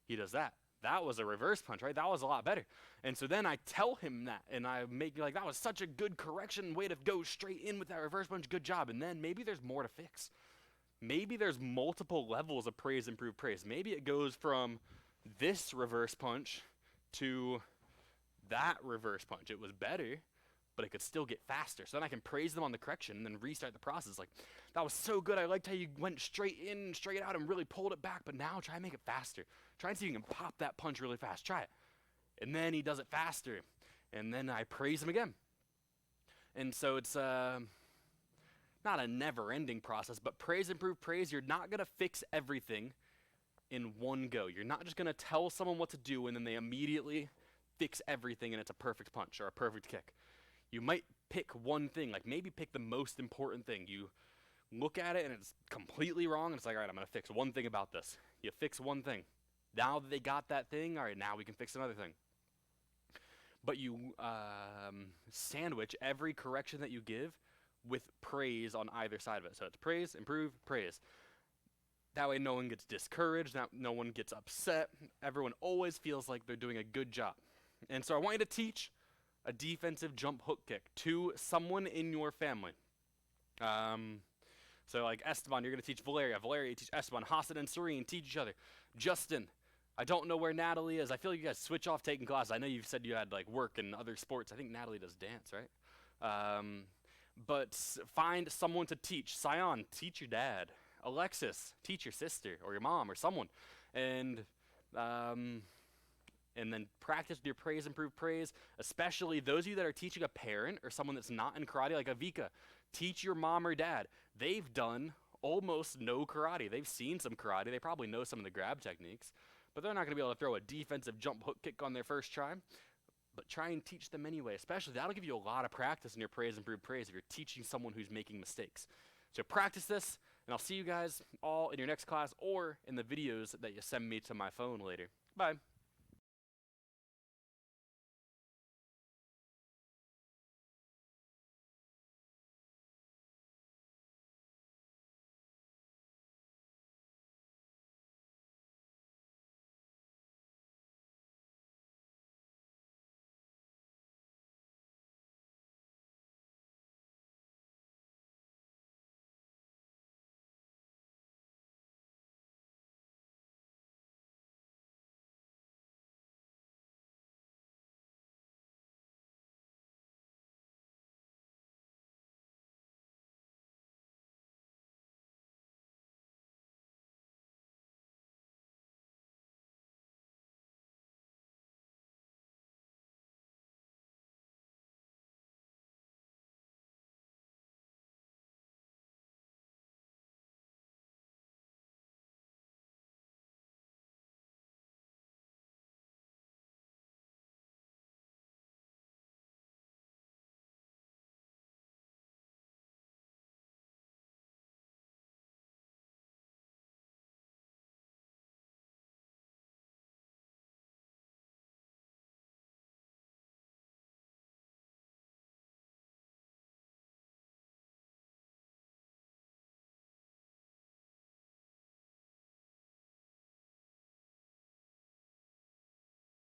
he does that. That was a reverse punch, right? That was a lot better. And so then I tell him that, and I make like, that was such a good correction, way to go straight in with that reverse punch. Good job. And then maybe there's more to fix. maybe there's multiple levels of praise, improve, praise. Maybe it goes from this reverse punch to that reverse punch. It was better, but it could still get faster. So then I can praise them on the correction and then restart the process. Like, that was so good. I liked how you went straight in, straight out, and really pulled it back. But now try and make it faster. Try and see if you can pop that punch really fast. Try it. And then he does it faster. And then I praise him again. And so it's not a never-ending process, but praise, improve, praise. You're not going to fix everything in one go. You're not just going to tell someone what to do and then they immediately fix everything and it's a perfect punch or a perfect kick. You might pick one thing, like maybe pick the most important thing. You look at it and it's completely wrong, and it's like, all right, I'm going to fix one thing about this. You fix one thing. Now that they got that thing, all right, now we can fix another thing. But you sandwich every correction that you give with praise on either side of it. So it's praise, improve, praise. That way no one gets discouraged, no one gets upset. Everyone always feels like they're doing a good job. And so I want you to teach a defensive jump hook kick to someone in your family. So like Esteban, you're going to teach Valeria. Valeria, you teach Esteban. Hassan and Serene teach each other. Justin, I don't know where Natalie is. I feel like you guys switch off taking classes. I know you've said you had like work and other sports. I think Natalie does dance, right? But find someone to teach. Sion, teach your dad. Alexis, teach your sister or your mom or someone. And then practice with your praise, improve, praise, especially those of you that are teaching a parent or someone that's not in karate, like Avika. Teach your mom or dad. They've done almost no karate. They've seen some karate. They probably know some of the grab techniques, but they're not going to be able to throw a defensive jump hook kick on their first try. But try and teach them anyway, especially that'll give you a lot of practice in your praise, improve, praise if you're teaching someone who's making mistakes. So practice this, and I'll see you guys all in your next class or in the videos that you send me to my phone later. Bye.